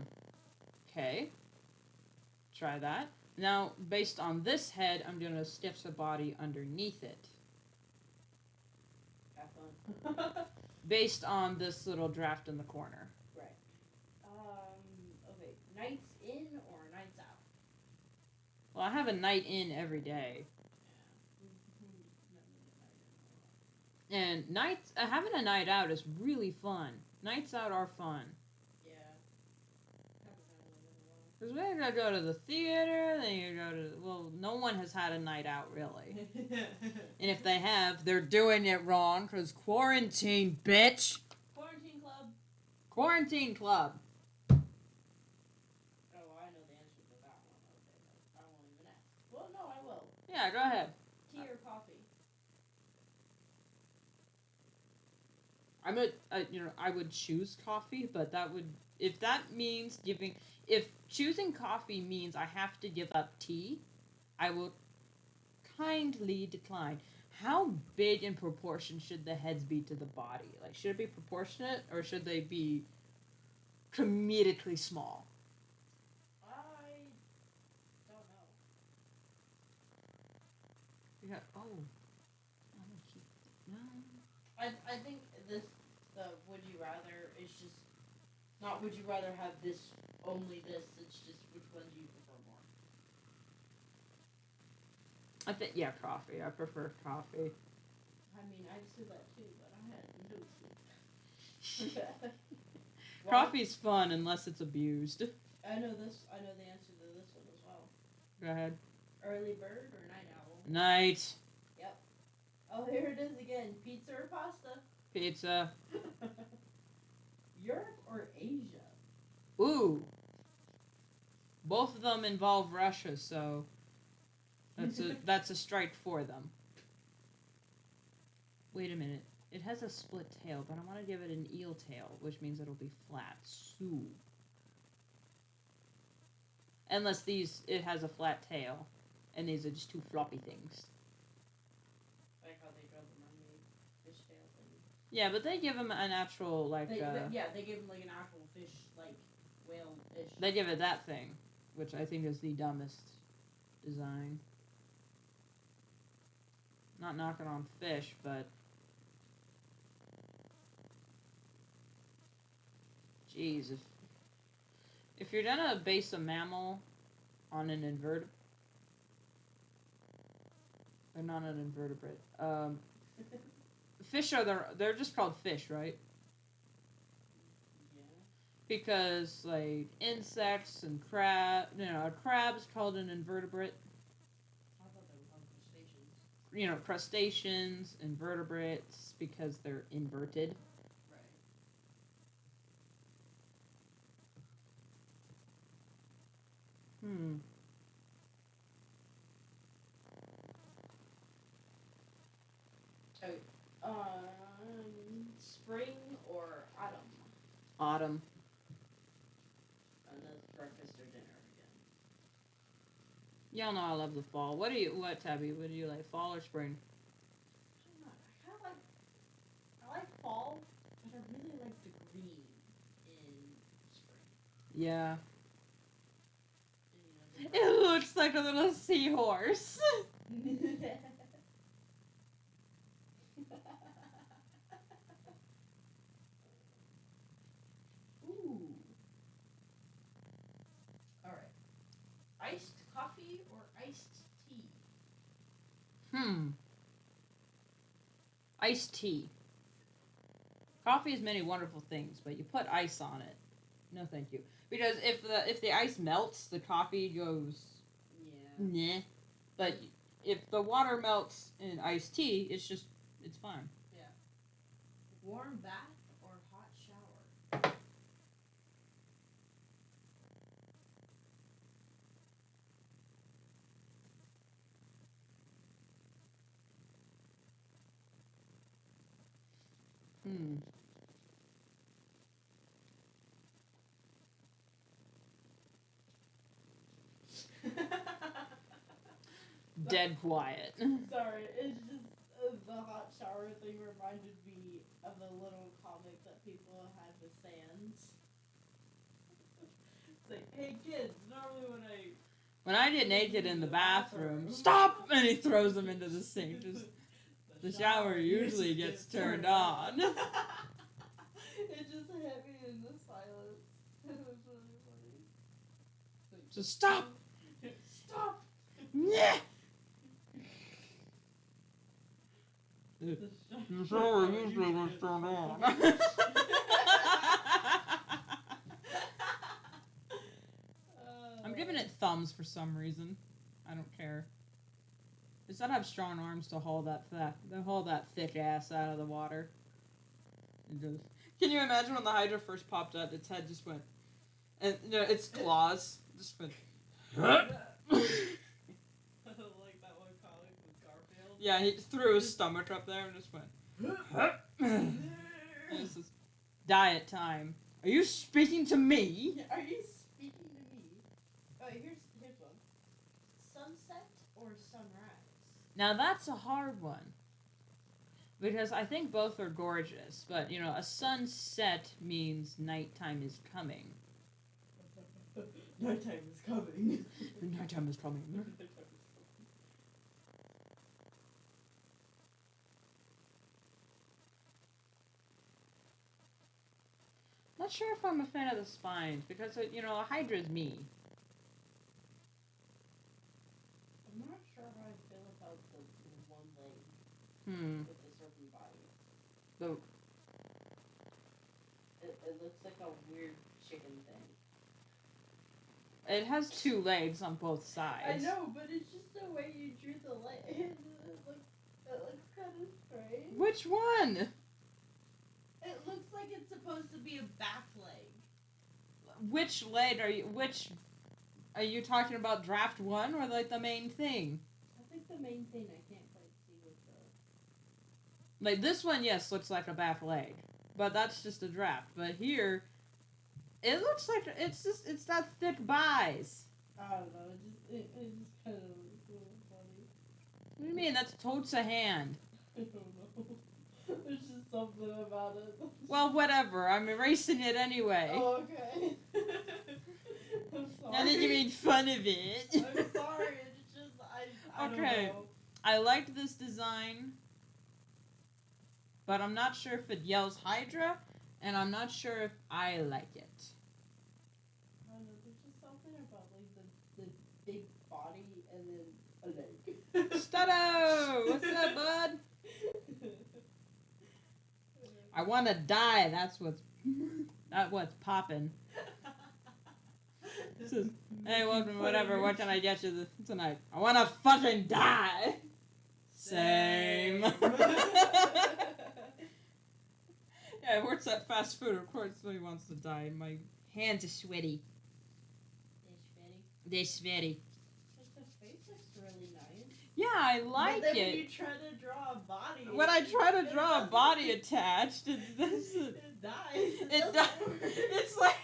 Okay. Try that. Now, based on this head, I'm going to stitch the body underneath it. Have fun. Based on this little draft in the corner. Right. Okay. Nights in or nights out? Well, I have a night in every day. Yeah. And having a night out is really fun. Nights out are fun. Yeah. Because we're going to go to the theater, then you go to... Well, no one has had a night out, really. And if they have, they're doing it wrong, because quarantine, bitch! Quarantine club. Quarantine club. Oh, I know the answer to that one. Okay, but I won't even ask. Well, no, I will. Yeah, go ahead. Tea or coffee? I would choose coffee, but that would... If that means giving... If choosing coffee means I have to give up tea, I will kindly decline. How big in proportion should the heads be to the body? Like, should it be proportionate, or should they be comedically small? I don't know. You got, I'm gonna keep... No. I think the would you rather is just not would you rather have this only this, it's just which one do you prefer more? I think, yeah, coffee. I prefer coffee. I mean, I said that too, but I had no sleep. Coffee's fun unless it's abused. I know the answer to this one as well. Go ahead. Early bird or night owl? Night. Yep. Oh, here it is again. Pizza or pasta? Pizza. Europe or Asia? Ooh. Both of them involve Russia, so that's a strike for them. Wait a minute. It has a split tail, but I want to give it an eel tail, which means it'll be flat. So. Unless it has a flat tail, and these are just two floppy things. Yeah, but they give him an actual like. They give him like an actual fish, like whale fish. They give it that thing, which I think is the dumbest design. Not knocking on fish, but jeez, if you're gonna base a mammal on an invertebrate, or not an invertebrate, fish they're just called fish, right? Yeah. Because like insects and a crab's called an invertebrate. I thought they were called crustaceans. Crustaceans, invertebrates, because they're inverted. Right. Hmm. Okay. Spring or autumn? Autumn. And that's breakfast or dinner again. Y'all know I love the fall. What, Tabby? What do you like, fall or spring? I don't know. I like fall, but I really like the green in spring. Yeah. And, It looks like a little seahorse. Ooh. All right. Iced coffee or iced tea? Iced tea. Coffee is many wonderful things, but you put ice on it. No, thank you. Because if the ice melts, the coffee goes Yeah. nah. But if the water melts in iced tea, it's fine. Yeah. Warm bath or hot shower? Hmm. Dead quiet. Sorry, it's just the hot shower thing reminded me of the little comic that people had with Sans. It's like, hey kids, normally When I get naked in the bathroom, stop! And he throws them into the sink. The shower usually gets turned on. It just hit me in the silence. It was really funny. Just stop! Stop! Yeah! The shower usually gets turned on. I'm giving it thumbs for some reason. I don't care. It's not have strong arms to haul that thick ass out of the water. It does. Can you imagine when the Hydra first popped up? Its head just went, and its claws just went. Like that one comic with Garfield. Yeah, he threw his stomach up there and just went. This is diet time. Are you speaking to me? Are you speaking to me? Oh, here's one. Sunset or sunrise? Now that's a hard one. Because I think both are gorgeous, but a sunset means nighttime is coming. Nighttime is coming. Nighttime is coming. Not sure if I'm a fan of the spines because a Hydra's me. I'm not sure how I feel about the one leg with the serpent body. It looks like a weird chicken thing. It has two legs on both sides. I know, but it's just the way you drew the leg. It looks kind of strange. Which one? It looks like it's supposed to be a back leg. Which leg are you talking about? Draft 1 or like the main thing? I think the main thing. I can't quite see what the. Like this one, yes, looks like a back leg, but that's just a draft. But here, it looks like it's that thick buys. I don't know. It just kind of looks a little funny. What do you mean? That's totes a hand. I don't know. There's just something about it. Well, whatever. I'm erasing it anyway. Oh, okay. I'm sorry. Now that you made fun of it. I'm sorry. It's just I Okay. don't know. I liked this design, but I'm not sure if it yells Hydra, and I'm not sure if I like it. I don't know. There's just something about like the big body and then a leg. Stutto! What's up, bud? I want to die. That's what's popping. Hey, welcome, whatever. What can I get you tonight? I want to fucking die. Same. Yeah, works at fast food. Of course, he wants to die. My hands are sweaty. They're sweaty. Like the face looks really nice. Yeah, I like but then it. When you try to draw a body. When I try to draw a body attached, it doesn't. It dies. It does. It's like.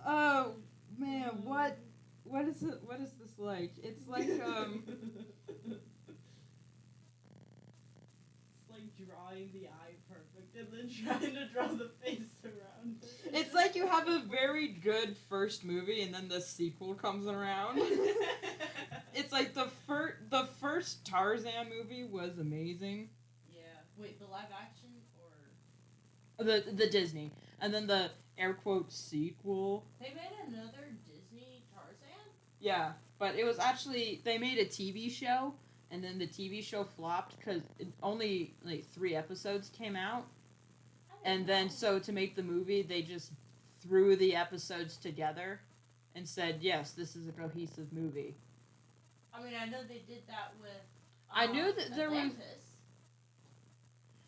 Oh man, what is it? What is this like? It's like It's like drawing the eye perfect and then trying to draw the face around it. It's like you have a very good first movie and then the sequel comes around. It's like the first Tarzan movie was amazing. Yeah. Wait, the live action or the Disney, and then the air quote sequel. they made another Disney Tarzan? Yeah, but it was actually they made a TV show, and then the TV show flopped because only like 3 episodes came out, and then so to make the movie they just threw the episodes together, and said yes, this is a cohesive movie. I mean, I know they did that with. I knew that there Atlantis. was.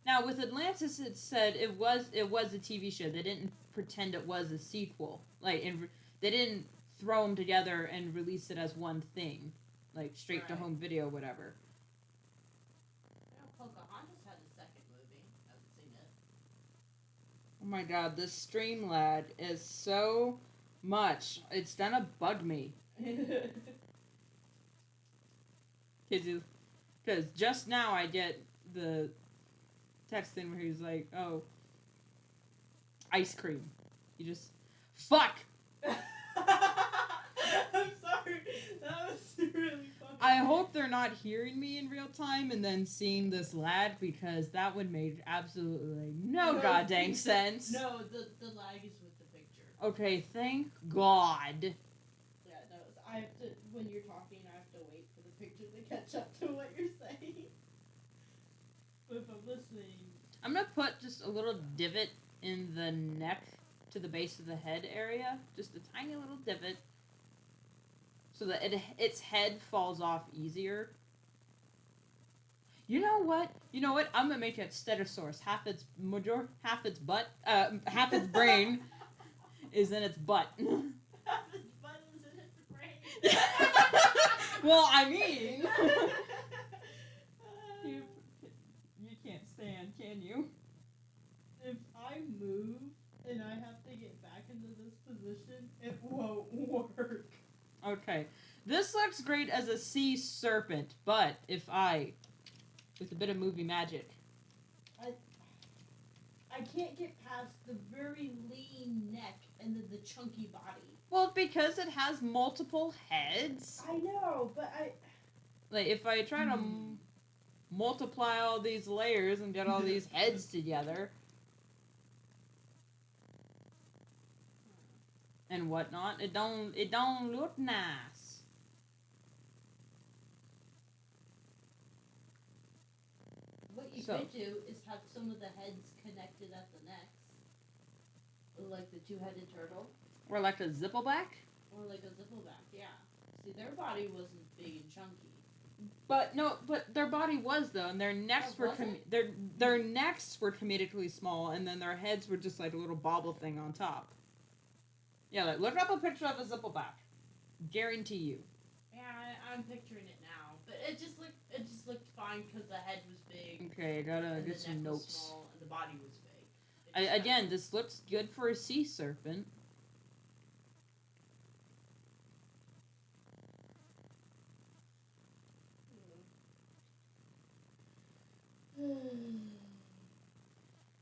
Now with Atlantis, it said it was a TV show. They didn't pretend it was a sequel. Like, and they didn't throw them together and release it as one thing, like straight to home video, whatever. Yeah, Pocahontas had a second movie. I haven't seen it. Oh my god, this stream lag is so much. It's gonna bug me. Because just now I get the text in where he's like, oh, ice cream. You just, fuck! I'm sorry. That was really funny. I hope they're not hearing me in real time and then seeing this lag, because that would make absolutely no goddamn sense. No, the lag is with the picture. Okay, thank God. Yeah, no, I have to, when you're talking, I have to wait for the picture to catch up to what you're saying. But if I'm listening... I'm gonna put just a little divot in the neck to the base of the head area. Just a tiny little divot. So that its head falls off easier. You know what? I'm gonna make it Stegosaurus. Half its butt, half its brain is in its butt. Half its butt is in its brain. Well, I mean, you can't stand, can you? If I move and I have to get back into this position, it won't work. Okay, this looks great as a sea serpent, but if with a bit of movie magic. I can't get past the very lean neck and the chunky body. Well, because it has multiple heads. I know, but Like, if I try to multiply all these layers and get all these heads together and whatnot, it don't look nice. What you could do is have some of the heads connected at the necks. Like the two-headed turtle. Or like a zippleback. Or like a zippleback, yeah. See, their body wasn't big and chunky. But their body was though, and their necks were their necks were comedically small, and then their heads were just like a little bobble thing on top. Yeah, like look up a picture of a zippleback. Guarantee you. Yeah, I'm picturing it now, but it just looked fine because the head was big. Okay, I gotta get some notes. Was small and the body was big. Again, this looks good for a sea serpent.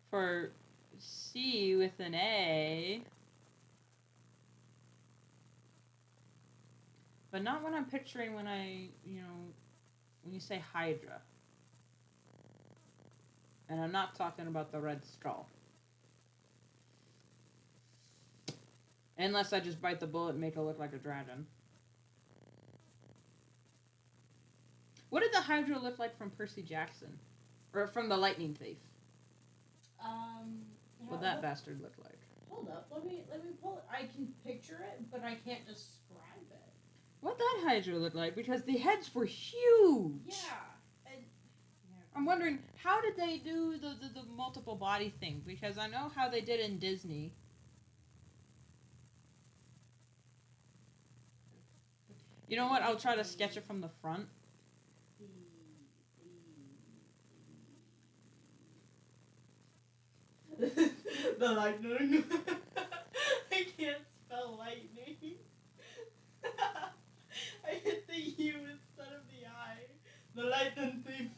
For C with an A. But not what I'm picturing when when you say Hydra. And I'm not talking about the red skull. Unless I just bite the bullet and make it look like a dragon. What did the Hydra look like from Percy Jackson? Or from the Lightning Thief? What that bastard look like? Hold up, let me pull it. I can picture it, but I can't describe it. What that Hydra look like? Because the heads were huge. Yeah. I'm wondering, how did they do the multiple body thing? Because I know how they did in Disney. You know what? I'll try to sketch it from the front. The lightning. I can't spell lightning. I hit the U instead of the I. The lightning thief.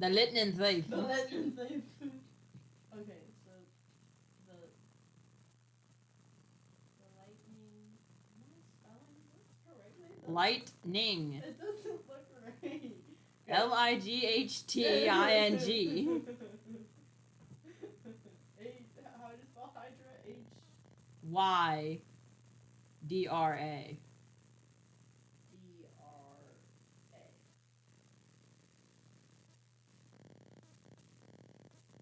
The lightning thief. The lightning thief. Okay, so the lightning. Am I spelling this correctly? Lightning. It doesn't look right. Lightning. How do you spell Hydra? Ydra. D-R-A.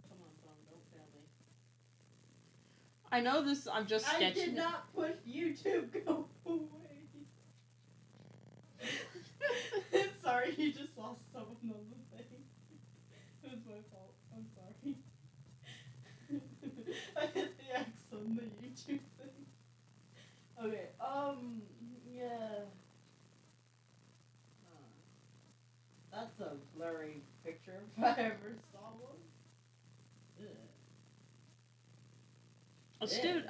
Come on, phone, don't fail me. I know this. I'm just sketching. I did not push YouTube. Go away. Sorry, you just lost someone on the thing. It was my fault. I'm sorry. I hit the X on the YouTube thing. Okay, yeah. That's a blurry picture if I ever saw one.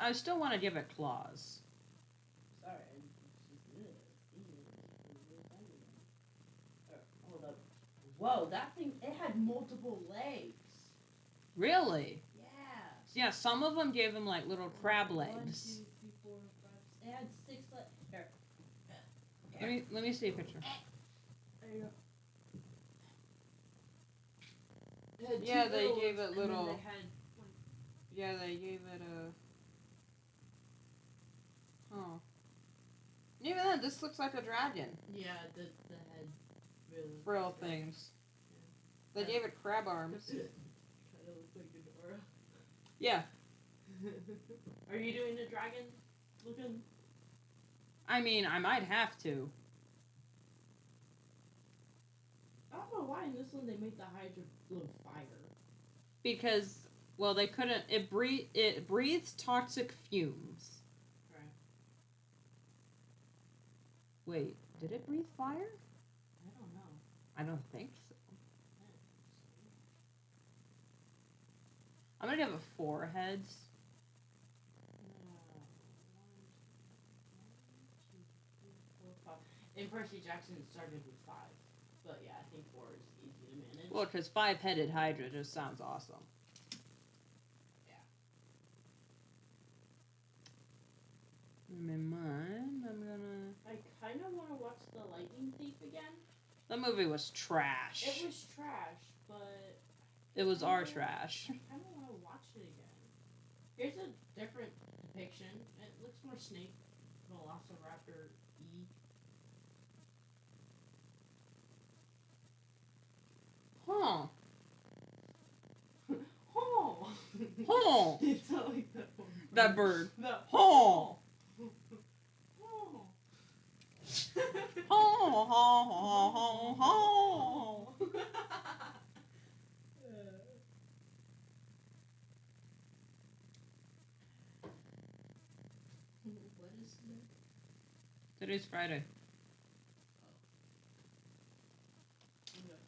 I still want to give it claws. Sorry, hold up. Whoa, that thing, it had multiple legs. Really? Yeah. Yeah, some of them gave him like little crab legs. 1, 2, 3, 4, 5. It had 6 legs. Here. Let me see a picture. There you go. Yeah, they gave it little. They had, yeah, they gave it a. Oh. Even then, this looks like a dragon. yeah, the head really Frill things. Yeah. They gave it crab arms. Kind of looks like Ghidorah. Yeah. Are you doing the dragon looking? I mean, I might have to. I don't know why in this one they make the Hydra blow fire. Because, well, they couldn't. It breathes toxic fumes. Right. Wait, did it breathe fire? I don't know. I don't think so. I'm gonna give it 4 heads. In Percy Jackson, it started with 5. But yeah, I think 4 is easy to manage. Well, because 5-headed Hydra just sounds awesome. Yeah. In mind, I'm gonna. I kind of want to watch The Lightning Thief again. The movie was trash. It was trash, but. It was our trash. I kind of want to watch it again. Here's a different depiction. It looks more Snake Velociraptor E. Huh. Oh! Huh. It's not like that one. That bird. The Huh. oh. Huh. Huh. Huh. Huh. What is today? Today's Friday. Okay.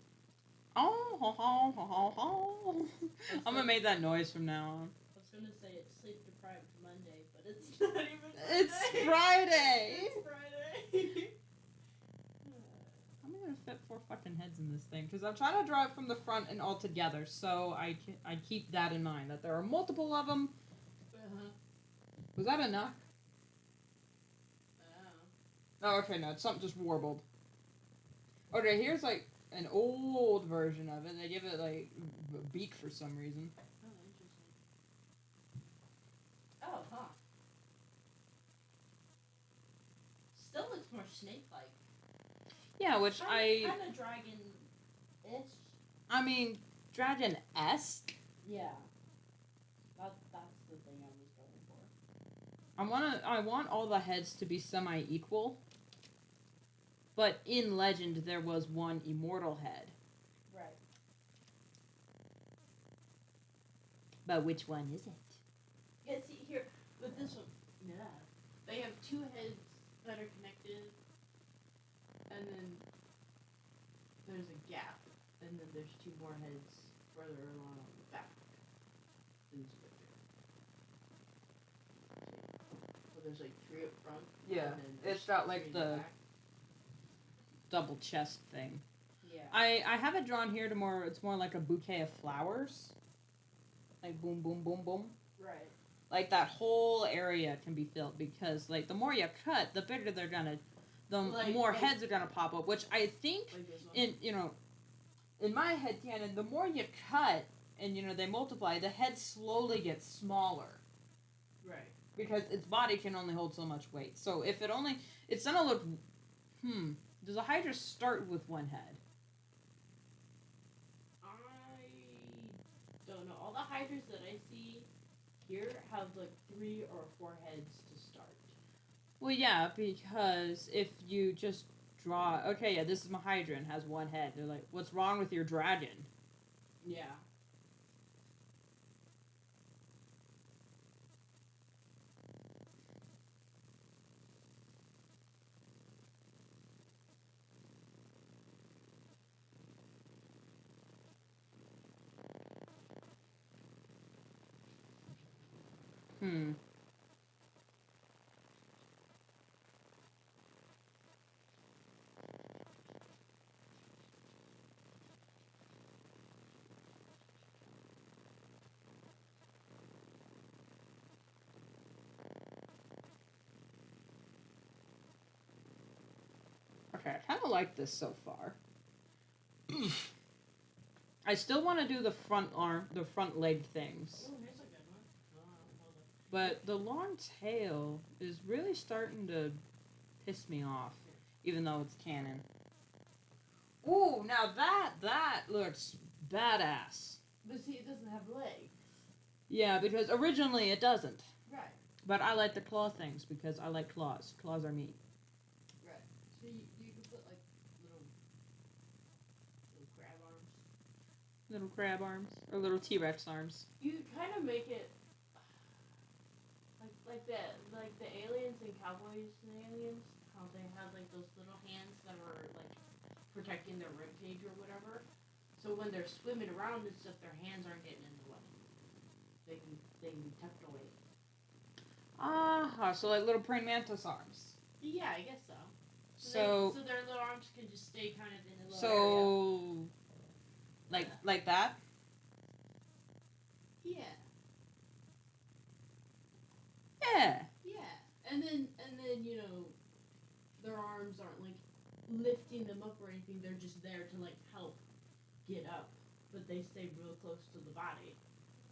Oh. Huh. Huh. Huh. Huh. I'm gonna make that noise from now on. I was gonna say it's sleep deprived Monday, but it's not even Monday. It's Friday. It's Friday. How am I gonna fit 4 fucking fucking heads in this thing because I'm trying to draw it from the front and all together. So I keep that in mind that there are multiple of them. Was that a knock? Oh, okay, no, it's something just warbled. Okay, here's like an old version of it. They give it like a beak for some reason. Oh, interesting. Oh, huh. Still looks more snake-like. Yeah, which kind of dragon-ish. I mean, dragon-esque. Yeah. That's the thing I was going for. I want all the heads to be semi-equal. But in Legend, there was one immortal head. Right. But which one is it? Yeah, see, here, with this one, yeah, they have two heads that are connected, and then there's a gap, and then there's two more heads further along on the back. In this picture. So there's like three up front. Yeah, and then it's got like three in the back. double chest thing. Yeah. I have it drawn here to more. It's more like a bouquet of flowers. Like boom, boom, boom, boom. Right. Like that whole area can be filled because like the more you cut, the bigger they're gonna, more heads are gonna pop up. Which I think in my head canon, the more you cut and they multiply, the head slowly gets smaller. Right. Because its body can only hold so much weight. So if it's gonna look. Does a Hydra start with one head? I don't know. All the Hydras that I see here have like 3 or 4 heads to start. Well, yeah, because if you just draw, okay, yeah, this is my Hydra and has one head. They're like, what's wrong with your dragon? Yeah. Okay, I kind of like this so far. I still want to do the front arm, the front leg things. Oh, here's a good one. But the long tail is really starting to piss me off, even though it's canon. Ooh, now that looks badass. But see, it doesn't have legs. Yeah, because originally it doesn't. Right. But I like the claw things because I like claws. Claws are meat. Right. So you can put like little crab arms. Little crab arms or little T-Rex arms. You kind of make it like the aliens and cowboys and aliens, how they have like those little hands that are like protecting their rib cage or whatever. So when they're swimming around and stuff, their hands aren't getting in the way. They can be tucked away. So like little praying mantis arms. Yeah, I guess so. So their little arms can just stay kind of in a little area. Like that? Yeah. Yeah. Yeah. And then their arms aren't like lifting them up or anything. They're just there to like help get up, but they stay real close to the body.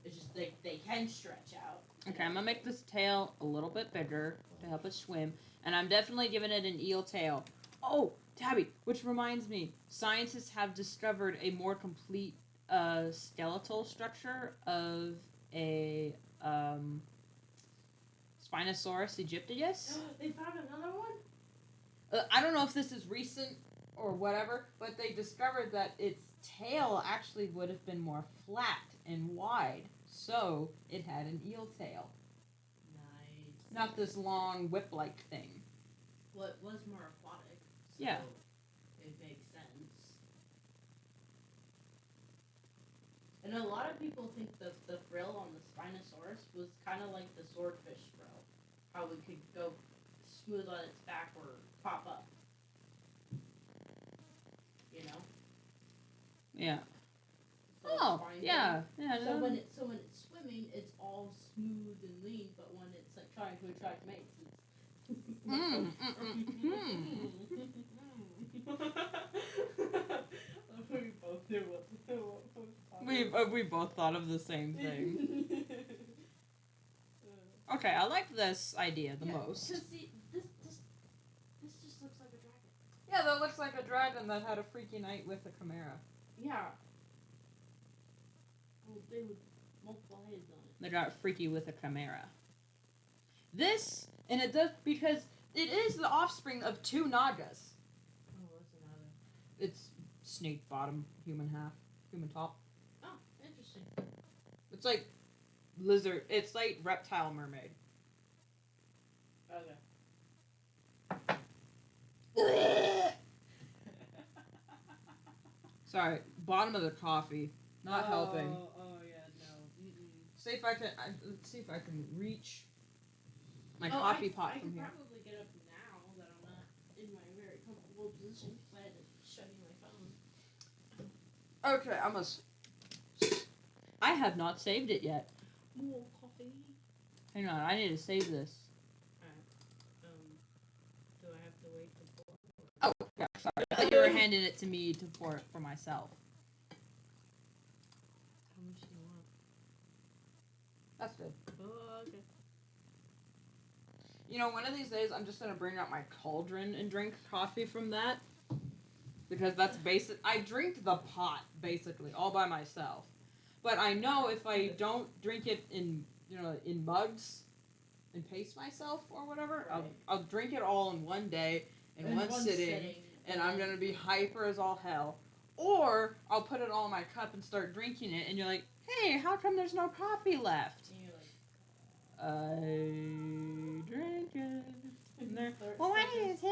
It's just they can stretch out. Okay, I'm gonna make this tail a little bit bigger to help it swim, and I'm definitely giving it an eel tail. Oh, Tabby, which reminds me, scientists have discovered a more complete skeletal structure of a Spinosaurus aegyptius. They found another one? I don't know if this is recent or whatever, but they discovered that its tail actually would have been more flat and wide, so it had an eel tail. Nice. Not this long whip-like thing. Well, it was more aquatic. So yeah. It makes sense. And a lot of people think that the frill on the Spinosaurus was kind of like the swordfish frill. How it could go smooth on its back or pop up. You know? Yeah. So it's Oh, fine yeah. thing. Yeah. So no. when it's swimming, it's all smooth and lean. But when it's like trying to attract mates, it's We both knew what We both thought of the same thing. Okay, I like this idea the most. Cause see, this just looks like a dragon. Yeah, that looks like a dragon that had a freaky night with a chimera. Yeah. Well, they with multiple heads on it. They got freaky with a chimera. This, and it does, because it is the offspring of 2 Nagas. Oh, what's another? It's snake bottom, human half, human top. Oh, interesting. It's like lizard, it's like reptile mermaid. Okay. Sorry, bottom of the coffee, not helping. Oh yeah, no. See if I can. Let's see if I can reach my coffee pot from here. I can probably get up now that I'm not in my very comfortable position because I had to shut in my phone. Okay, I must. I have not saved it yet. More coffee. Hang on, I need to save this. Do I have to wait to pour? Oh, yeah, sorry. I thought you were handing it to me to pour it for myself. How much do you want? That's good. Oh, okay. You know, one of these days I'm just gonna bring out my cauldron and drink coffee from that. Because that's basic. I drink the pot, basically, all by myself. But I know if I don't drink it in, in mugs and pace myself or whatever, Right. I'll drink it all in one day, in one sitting, and I'm gonna be hyper as all hell. Or I'll put it all in my cup and start drinking it, and you're like, hey, how come there's no coffee left? And you're like, I drink it. And they're, Start well, why singing. is it?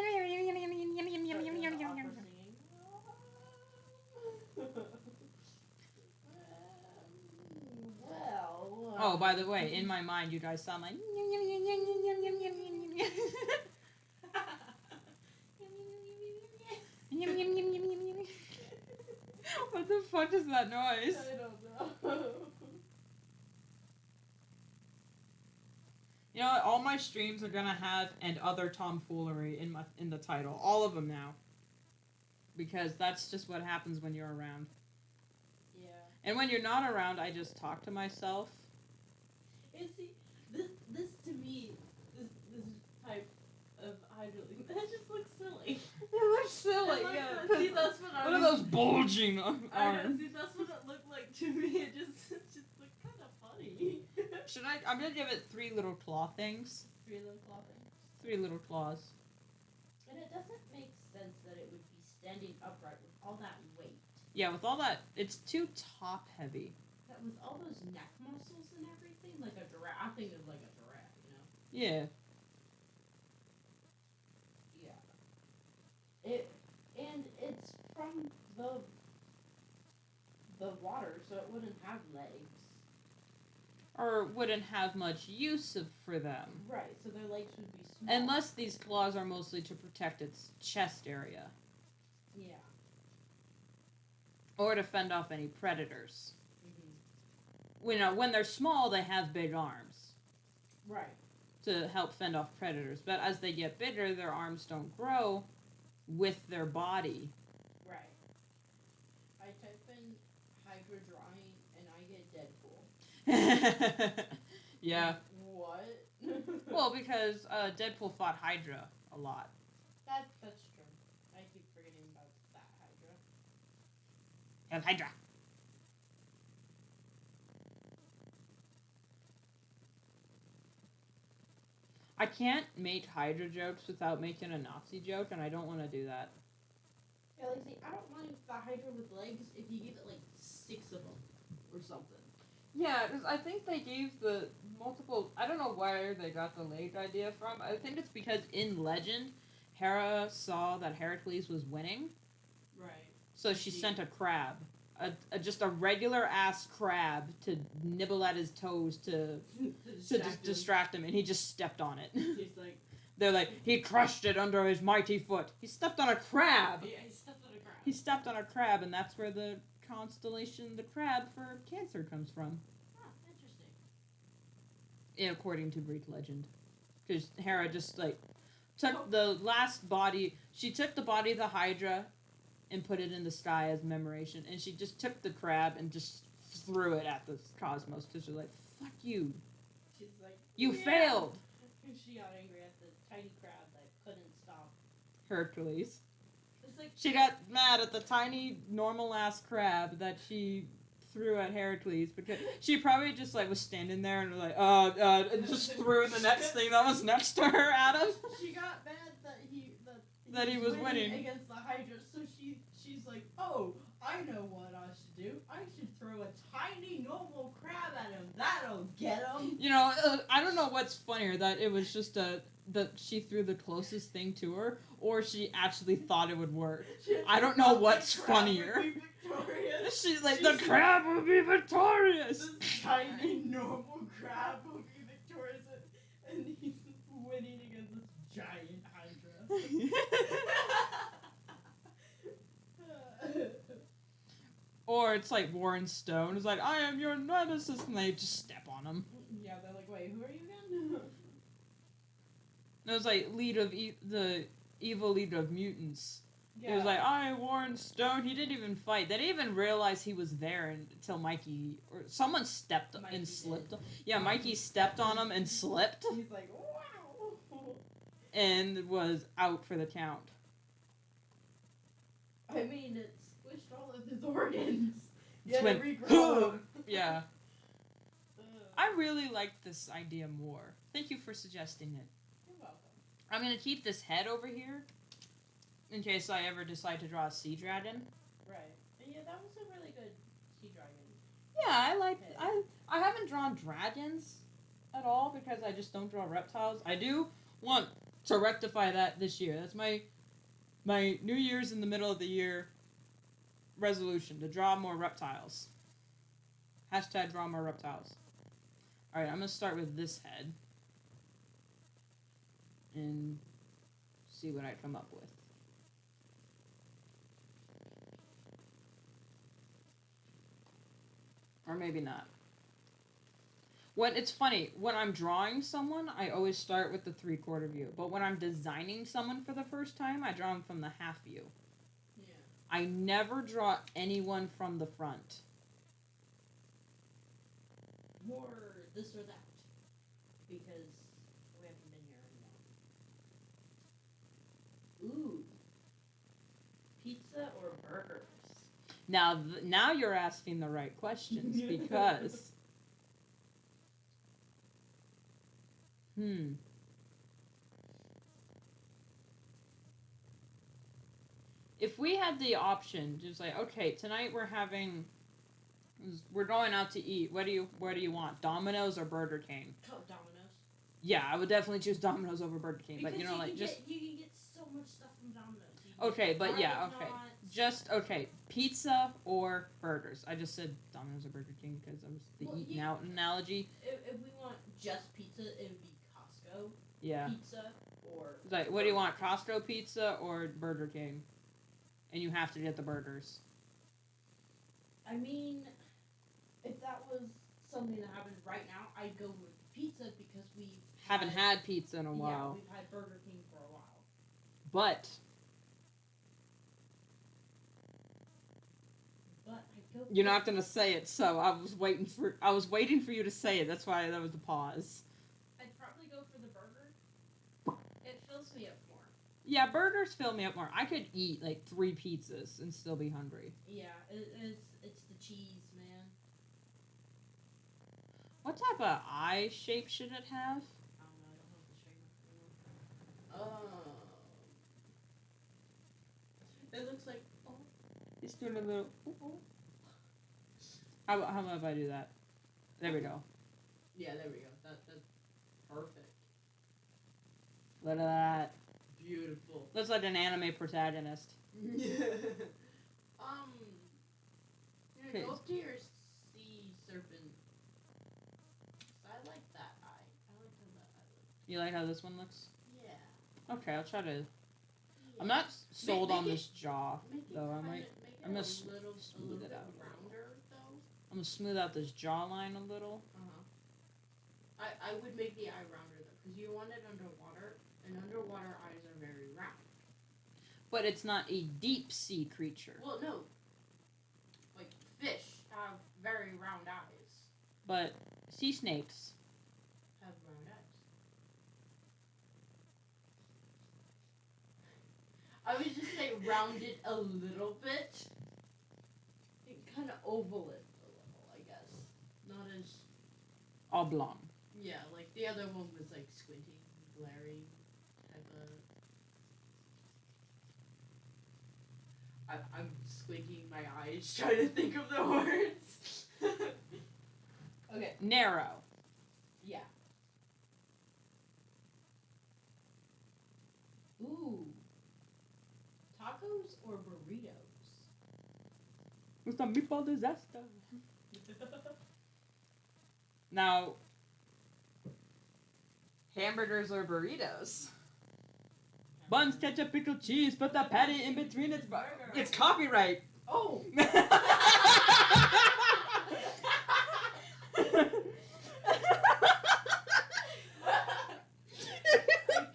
Well. Oh, by the way, in my mind, you guys sound like. What the fuck is that noise? I don't know. You know what? All my streams are gonna have "and other tomfoolery" in the title. All of them now. Because that's just what happens when you're around. Yeah. And when you're not around, I just talk to myself. And see, this to me, this type of Hydra, that just looks silly. It looks silly, Like, yeah. see, that's what What are those bulging I know, arms? see, that's what it looked like to me. It just looked kind of funny. I'm gonna give it 3 little claw things. 3 little claw things. 3 little claws. And it doesn't make sense that it would be standing upright with all that weight. Yeah, with all that, it's too top heavy. That with all those neck muscles and everything, like a giraffe. I think of like a giraffe, Yeah. Yeah. It's from the water, so it wouldn't have legs. Or wouldn't have much use for them. Right, so their legs would be small. Unless these claws are mostly to protect its chest area. Yeah. Or to fend off any predators. Mm-hmm. When they're small, they have big arms. Right. To help fend off predators. But as they get bigger, their arms don't grow with their body. Right. I type in Hydra drawing and I get Deadpool. Yeah. What? Well, because Deadpool fought Hydra a lot. That's true. I keep forgetting about that Hydra. And Hydra. I can't make Hydra jokes without making a Nazi joke, and I don't want to do that. Yeah, like, see, I don't mind the Hydra with legs if you give it like 6 of them or something. Yeah, because I think they gave the multiple. I don't know where they got the leg idea from. I think it's because in Legend, Hera saw that Heracles was winning, Right. so she sent a crab. Just a regular ass crab to nibble at his toes to distract him, and he just stepped on it. He's like, They're like, he crushed it under his mighty foot. He stepped on a crab. yeah, he stepped on a crab. He stepped on a crab, and that's where the constellation the crab for Cancer comes from. Huh, interesting. Yeah, according to Greek legend. Because Hera just, like, took the last body... She took the body of the Hydra and put it in the sky as commemoration. And she just took the crab and just threw it at the cosmos. Because she's like, fuck you. She's like, You failed! And she got angry at the tiny crab that couldn't stop. Hercules. It's like... She got mad at the tiny, normal-ass crab that she threw at Heracles because she probably just, like, was standing there and was like, and just threw the next thing that was next to her at him. She got mad that he was winning against the Hydra, so she's like, oh, I know what I should do. I should throw a tiny, normal crab at him. That'll get him. You know, I don't know what's funnier, that it was just that she threw the closest thing to her, or she actually thought it would work. I don't know what's funnier. She's like, the crab will be victorious! This tiny, normal crab will be victorious, and he's winning against this giant Hydra. Or it's like Warren Stone is like, I am your nemesis, and they just step on him. Yeah, they're like, wait, who are you again? It was like the evil leader of mutants. Yeah. He was like, I, Warren Stone. He didn't even fight. They didn't even realize he was there until Mikey, or someone stepped Mikey and slipped. did. Yeah, Mikey stepped on him and slipped. He's like, wow. And was out for the count. I mean, it squished all of his organs. It's Yeah, regrow. Yeah. I really like this idea more. Thank you for suggesting it. You're welcome. I'm going to keep this head over here in case I ever decide to draw a sea dragon. Right. Yeah, that was a really good sea dragon. Yeah, I like... I haven't drawn dragons at all because I just don't draw reptiles. I do want to rectify that this year. That's my New Year's in the middle of the year resolution, to draw more reptiles. Hashtag draw more reptiles. Alright, I'm going to start with this head. And see what I come up with. Or maybe not. It's funny, when I'm drawing someone, I always start with the 3/4 view. But when I'm designing someone for the first time, I draw them from the half view. Yeah. I never draw anyone from the front. More this or that. Because we haven't been here anymore. Ooh. Pizza or burgers? Now you're asking the right questions, because... If we had the option, just like, okay, tonight we're going out to eat. What do you want? Domino's or Burger King? Oh, Domino's. Yeah, I would definitely choose Domino's over Burger King. Because but you know, like, you can get so much stuff from Domino's. Okay, but yeah, okay. Knots. Just, okay, pizza or burgers. I just said Domino's or Burger King because that was the eating out analogy. If we want just pizza, it would be Costco. Yeah. Pizza or... It's like, what do you want, Costco pizza or Burger King? And you have to get the burgers. I mean, if that was something that happened right now, I'd go with pizza because we haven't had pizza in a while. Yeah, we've had Burger King for a while. But I'd go. You're not gonna say it, so I was waiting for you to say it. That's why that was the pause. I'd probably go for the burger. It fills me up more. Yeah, burgers fill me up more. I could eat like 3 pizzas and still be hungry. Yeah, it's the cheese, man. What type of eye shape should it have? I don't know. I don't know the shape anymore. It looks like. Oh. He's doing a little. How about if I do that? There we go. Yeah, there we go. That's perfect. Look at that. Beautiful. Looks like an anime protagonist. Here, go up to your sea serpent. I like that eye. I like how that eye looks. You like how this one looks? Yeah. Okay, I'll try to. Yeah. I'm not sold on Make this jaw, Make it though. make it I'm gonna a little smooth it bit out a little. rounder though. I'm gonna smooth out this jawline a little. I would make the eye rounder though, because you want it underwater, and underwater eyes are very round. But it's not a deep sea creature. Well, no. Like fish have very round eyes. But sea snakes Have round eyes. I would just say round it a little bit. Kind of oval it a little, I guess. Not as oblong. yeah, like the other one was like squinting, glaring type of. I'm squinting my eyes trying to think of the words. Okay. Narrow. Yeah. Ooh. Tacos or burritos? It's a meatball disaster. Now, hamburgers or burritos? Buns, ketchup, pickle, cheese. Put the patty in between its burger. It's copyright. Oh.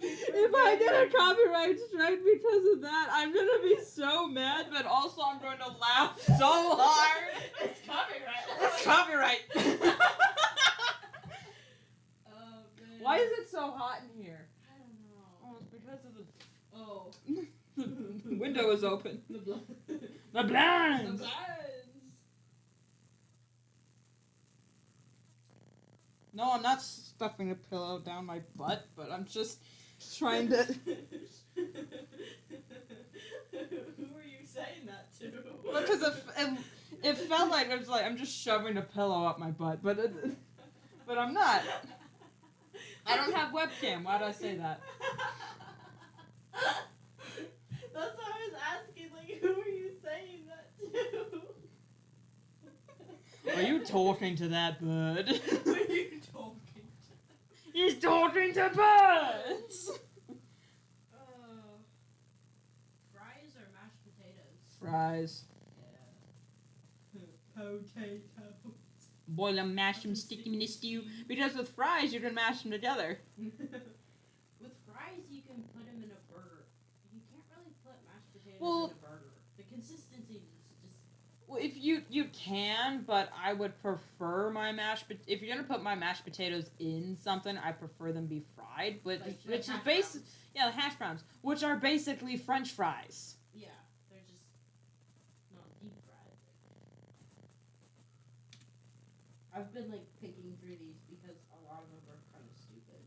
If I get a copyright strike because of that, I'm gonna be so mad, but also I'm going to laugh so hard. It's copyright. It's copyright. Oh, man. Why is it so hot in here? I don't know. Oh, it's because of Oh. the window is open. The blinds. The blinds. The blinds. No, I'm not stuffing a pillow down my butt, but I'm just trying to. Who are you saying that to? Because it felt like it was like I'm just shoving a pillow up my butt, but I'm not. I don't have webcam. Why'd I say that? That's why I was asking, like, who are you saying that to? Are you talking to that bird? Who are you talking to? He's talking to birds! Fries or mashed potatoes? Fries. Yeah. Potatoes. Boil them, mash them, stick them in the stew. Because with fries, you can mash them together. With fries, you can put them in a burger. You can't really put mashed potatoes in a burger. The consistency is just... Well, if you can, but I would prefer my if you're gonna put my mashed potatoes in something, I prefer them be fried, which is basically the hash browns, which are basically French fries. Yeah, they're just not deep fried. I've been like picking through these because a lot of them are kind of stupid.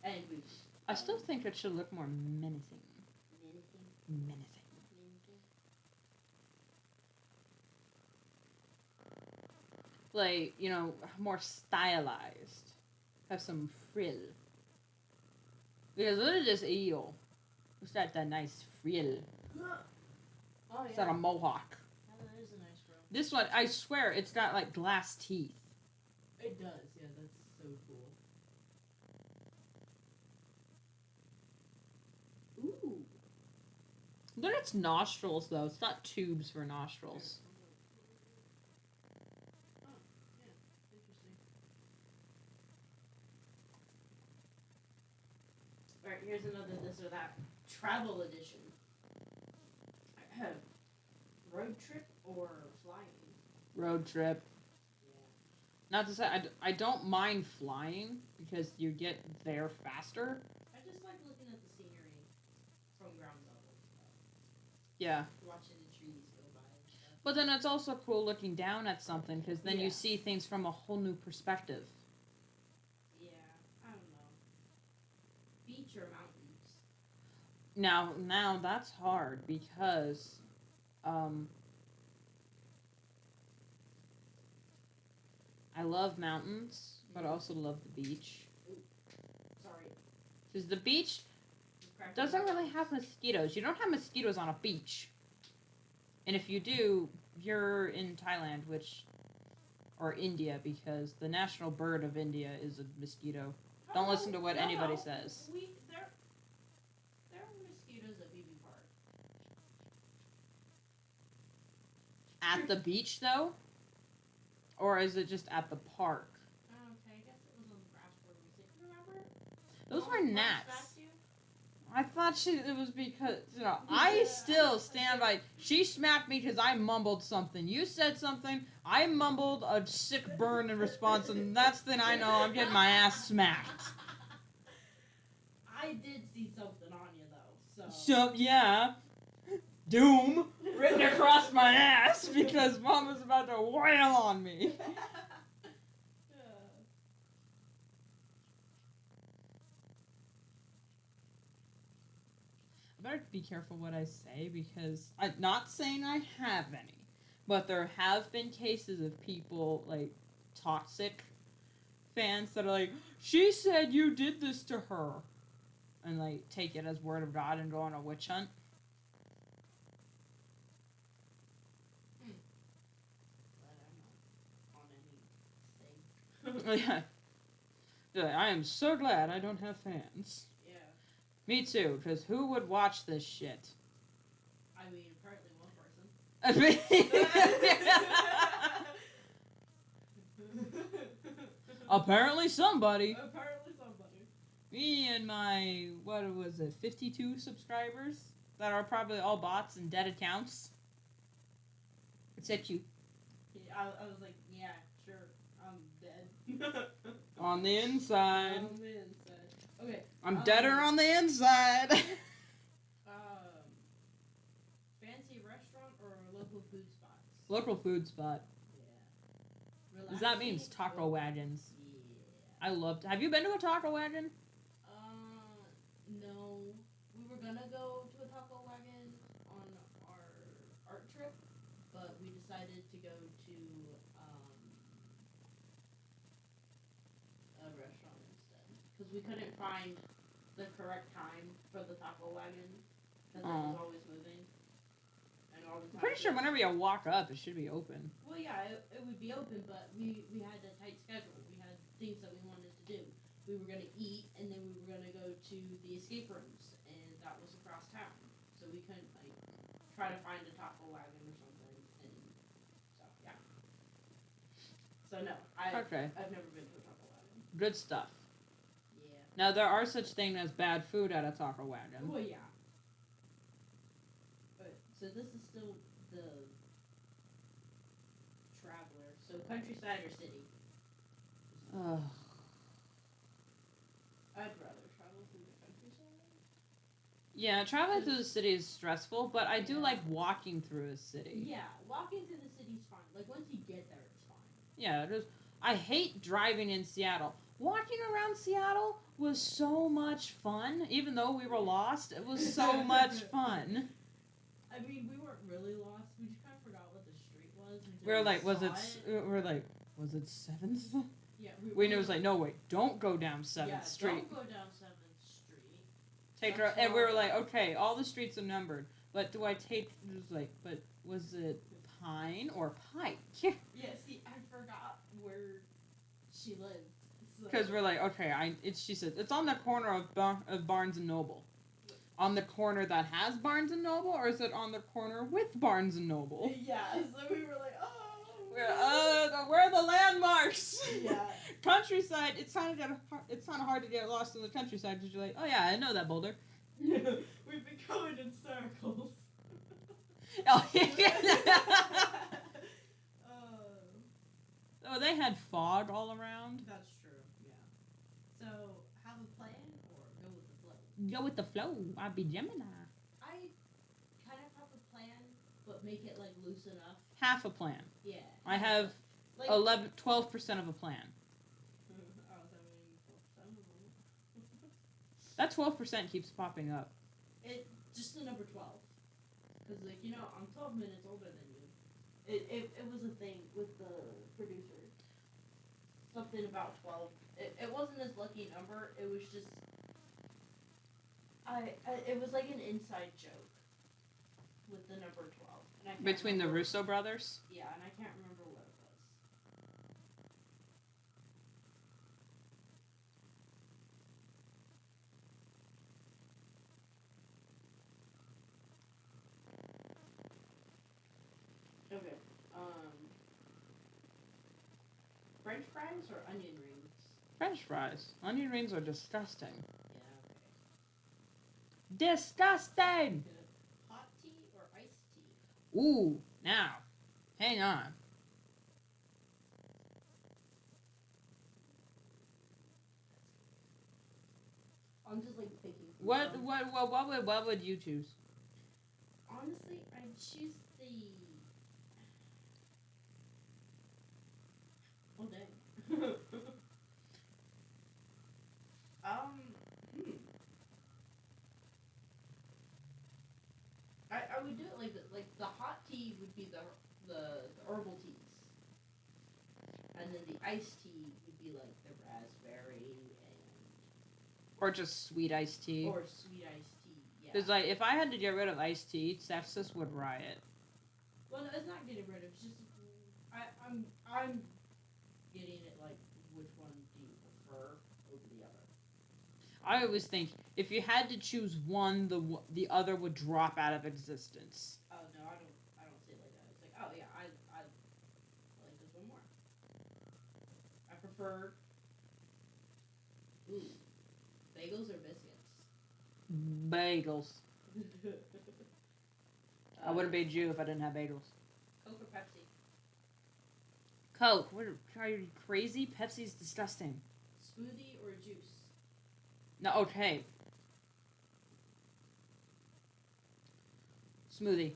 And I still think it should look more menacing. Menacing. Like, more stylized. Have some frill. Because look at this eel. It's got that nice frill. Oh, It's got a mohawk. Oh, that is a nice frill. This one, I swear, it's got like glass teeth. It does, yeah, that's so cool. Ooh. Look at its nostrils, though. It's not tubes for nostrils. Alright, here's another this or that travel edition. Road trip or flying? Road trip. Yeah. Not to say, I don't mind flying because you get there faster. I just like looking at the scenery from ground level. Yeah. Watching the trees go by and stuff. But then it's also cool looking down at something because then Yeah. you see things from a whole new perspective. Yeah, I don't know. Beach or mountains? Now that's hard because, I love mountains, but I also love the beach. Ooh, sorry. Because the beach doesn't really have mosquitoes. You don't have mosquitoes on a beach. And if you do, you're in Thailand, or India, because the national bird of India is a mosquito. Don't listen to what No, anybody no. says. There are mosquitoes at BB Park. At the beach, though? Or is it just at the park? Okay, I guess it was on the grass where we sit. Remember? Those Mom were punch gnats. smacked you? I thought it was because, I still stand by, she smacked me because I mumbled something. You said something, I mumbled a sick burn in response, and that's then I know I'm getting my ass smacked. I did see something on you, though, so... So, yeah. Doom written across my ass because Mom was about to wail on me. I better be careful what I say because I'm not saying I have any, but there have been cases of people, like, toxic fans that are like, she said you did this to her, and, like, take it as word of God and go on a witch hunt. But I'm not on anything. Yeah. I am so glad I don't have fans. Yeah. Me too, because who would watch this shit? I mean, apparently one person. Apparently somebody. Apparently somebody. Me and my, 52 subscribers that are probably all bots and dead accounts. Except you. Yeah, I was like, yeah, sure, I'm dead. On the inside. On the inside. Okay. I'm deader on the inside. Fancy restaurant or local food spots? Local food spot. Yeah. Because that means taco wagons. Yeah. I loved. Have you been to a taco wagon? No. We were gonna go to a taco wagon on our art trip, but we decided to go to a restaurant instead because we couldn't find the correct time for the taco wagon because it was always moving. And all the time. Pretty sure whenever you walk up, it should be open. Well, yeah, it would be open, but we had a tight schedule. We had things that we wanted to do. We were going to eat, and then we were going to go to the escape rooms, and that was across town. So we couldn't, like, try to find a taco wagon or something, and so, yeah. So, no, I've never been to a taco wagon. Good stuff. Yeah. Now, there are such things as bad food at a taco wagon. Well, yeah. But, so this is still the traveler. So, countryside or city? Ugh. I'd rather travel through the countryside. Yeah, traveling through the city is stressful, but I do like walking through a city. Yeah, walking through the city's fine. Like, once you get there, it's fine. Yeah, it is. I hate driving in Seattle. Walking around Seattle was so much fun. Even though we were lost, it was so much fun. I mean, we weren't really lost. We just kind of forgot what the street was. We were like, was it 7th? Yeah. We knew it was like, no, wait, don't go down 7th Street. Don't go down 7th Street. Take her, and we were like, okay, all the streets are numbered, but do I take? It was like, but was it Pine or Pike? Yeah, see, I forgot where she lived. Because we're like, okay, she said it's on the corner of Barnes and Noble. On the corner that has Barnes and Noble, or is it on the corner with Barnes and Noble? Yeah, so we were like, oh. Where are the landmarks? Yeah. Countryside. It's kind of hard to get lost in the countryside because you're like, oh yeah, I know that boulder. We've been going in circles. Oh yeah. Oh, they had fog all around. That's true. Yeah. So have a plan or go with the flow. Go with the flow. I'll be Gemini. I kind of have a plan, but make it like loose enough. Half a plan. Yeah. I have like 12% of a plan. That 12% keeps popping up. Just the number 12. Because, like, you know, I'm 12 minutes older than you. It was a thing with the producer. Something about 12. It wasn't his lucky number. It was just... it was like an inside joke with the number 12. And Between the Russo brothers? Yeah, and I can't remember what it was. French fries or onion rings? French fries. Onion rings are disgusting. Yeah, okay. Disgusting! Good. Hot tea or iced tea? Ooh, now. Hang on. I'm just like thinking. What would you choose? Honestly, I'd choose the. Oh dang. Hmm. I would do it like the hot tea would be the herbal teas, and then the iced tea would be like the raspberry Or just sweet iced tea? or sweet iced tea. Yeah. Because like, if I had to get rid of iced tea, sepsis would riot. Well, no, it's not getting rid of. It's just I'm getting it like which one do you prefer over the other? I always think if you had to choose one, the other would drop out of existence. Oh no, I don't say it like that. It's like, oh yeah, I like this one more. I prefer bagels or biscuits. Bagels. I wouldn't be a Jew if I didn't have bagels. Coke or Pepsi? Coke. What are you crazy? Pepsi's disgusting. Smoothie or juice? No, okay. Smoothie.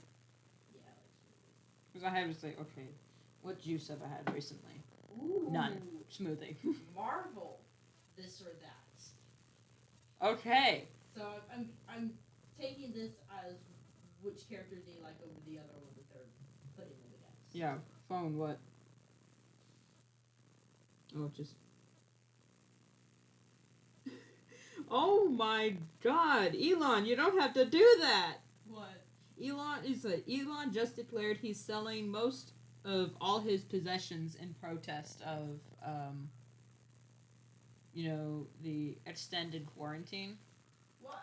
Yeah, I like smoothie. Because I have to say, okay, what juice have I had recently? Ooh. None. Smoothie. Marvel. This or that. Okay. So I'm taking this as which character do you like over the other one that they're putting them against. Yeah. Phone. What? Oh, just. Oh my God, Elon! You don't have to do that. What? Elon just declared he's selling most of all his possessions in protest of the extended quarantine. What?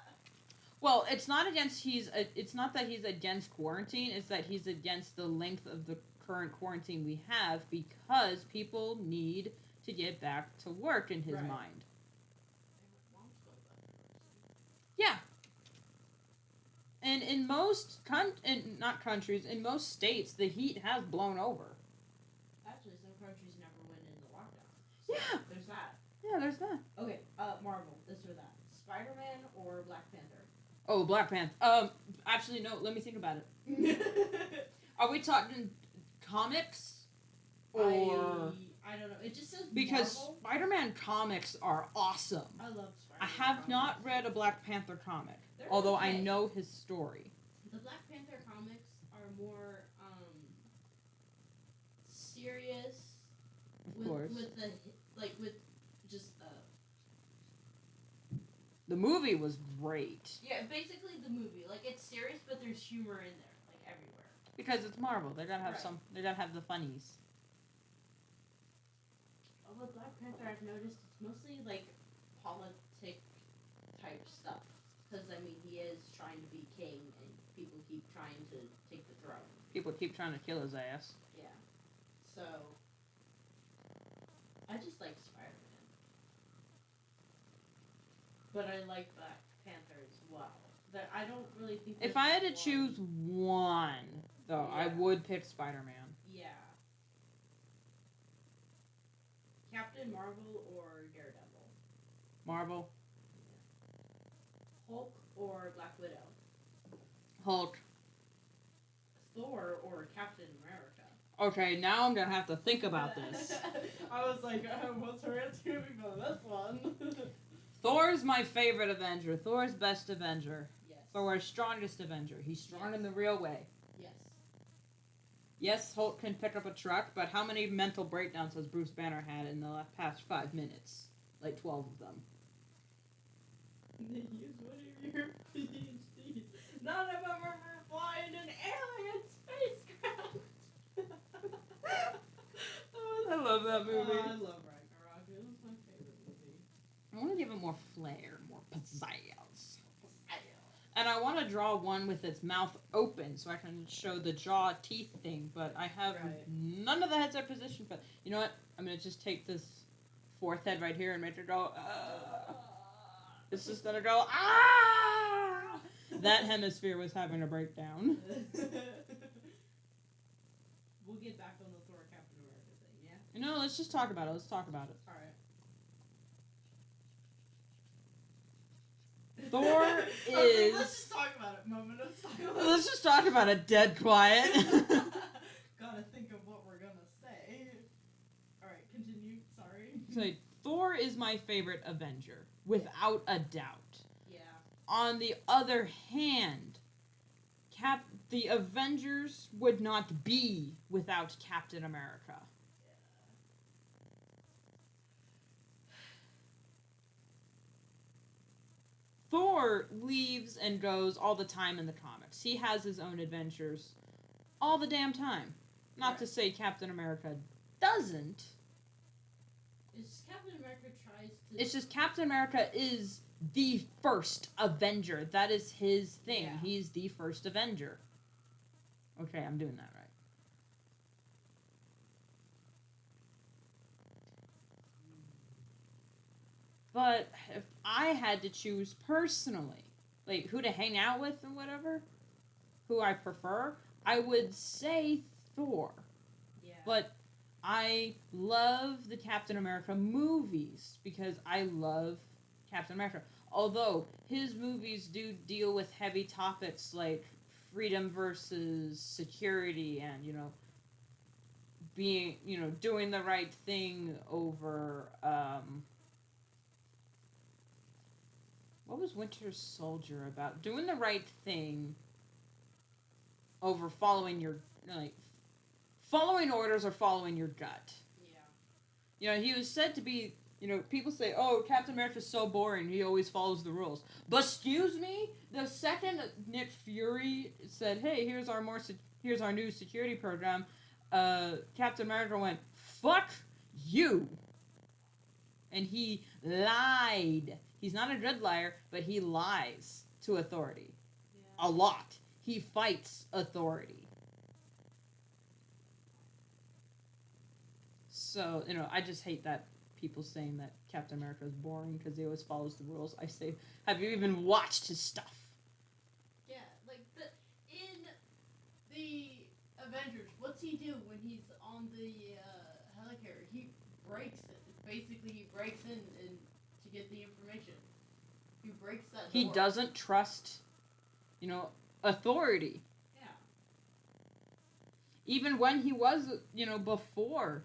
Well, it's not that he's against quarantine, it's that he's against the length of the current quarantine we have because people need to get back to work in his Right. mind. Yeah. And in most not countries, in most states, the heat has blown over. Actually, some countries never went into lockdown. So yeah. There's that. Yeah, there's that. Okay, Marvel, this or that. Spider-Man or Black Panther? Oh, Black Panther. Actually, no, let me think about it. Are we talking comics? Or... I don't know. It just says because Marvel. Spider-Man comics are awesome. I love Spider-Man I have comics. not read a Black Panther comic, They're although okay. I know his story. The Black Panther comics are more serious. Of course. With just the movie was great. Yeah, basically the movie. Like, it's serious, but there's humor in there, like everywhere. Because it's Marvel, they gotta have Right. they gotta have the funnies. Oh, with Black Panther, I've noticed it's mostly like politic type stuff. Because I mean, he is trying to be king, and people keep trying to take the throne. People keep trying to kill his ass. Yeah. So I just like Spider-Man, but I like Black Panther as well. That I don't really think. If I had to choose one, though, I Yeah. would pick Spider-Man. Yeah. Captain Marvel or Daredevil? Marvel. Hulk or Black Widow? Hulk. Thor or Captain America? Okay, now I'm gonna have to think about this. I was like, what's her answer gonna be for this one? Thor's my favorite Avenger. Thor's best Avenger. Yes. Thor's strongest Avenger. He's strong Yes. in the real way. Yes. Yes, Hulk can pick up a truck, but how many mental breakdowns has Bruce Banner had in the past 5 minutes? Like 12 of them. Use one of your PhDs. None of them are flying an alien spacecraft. I love that movie. I love Ragnarok. It was my favorite movie. I want to give it more flair, more pizzazz. And I want to draw one with its mouth open so I can show the jaw teeth thing, but I have Right. none of the heads are positioned for. You know what? I'm gonna just take this fourth head right here and make it go. It's just gonna go. Ah! That hemisphere was having a breakdown. We'll get back on the Thor Captain America thing, yeah? No, let's just talk about it. Let's talk about it. Alright. Thor is. is. Let's just talk about it. Moment of silence. Let's just talk about it. Dead quiet. Gotta think of what we're gonna say. Alright, continue. Sorry. So, Thor is my favorite Avenger, without a doubt. Yeah. On the other hand, the Avengers would not be without Captain America. Thor leaves and goes all the time in the comics. He has his own adventures all the damn time. Not to say Captain America doesn't. It's Captain America tries to... It's just Captain America is the first Avenger. That is his thing. Yeah. He's the first Avenger. Okay, I'm doing that right. But if I had to choose personally, like who to hang out with and whatever, who I prefer, I would say Thor. Yeah. But I love the Captain America movies because I love Captain America. Although his movies do deal with heavy topics like freedom versus security and, being, doing the right thing over, what was Winter Soldier about? Doing the right thing over following following orders or following your gut. Yeah. He was said to be, people say, oh, Captain America's so boring, he always follows the rules. But excuse me, the second Nick Fury said, hey, here's our new security program, Captain America went, fuck you. And he lied. He's not a good liar, but he lies to authority. Yeah. A lot. He fights authority. So, I just hate that people saying that Captain America is boring because he always follows the rules. I say, have you even watched his stuff? Yeah, like in the Avengers, what's he do when he's on the helicarrier? He breaks it. Basically, he breaks in to get the information. He breaks that door. He doesn't trust, authority. Yeah. Even when he was, before.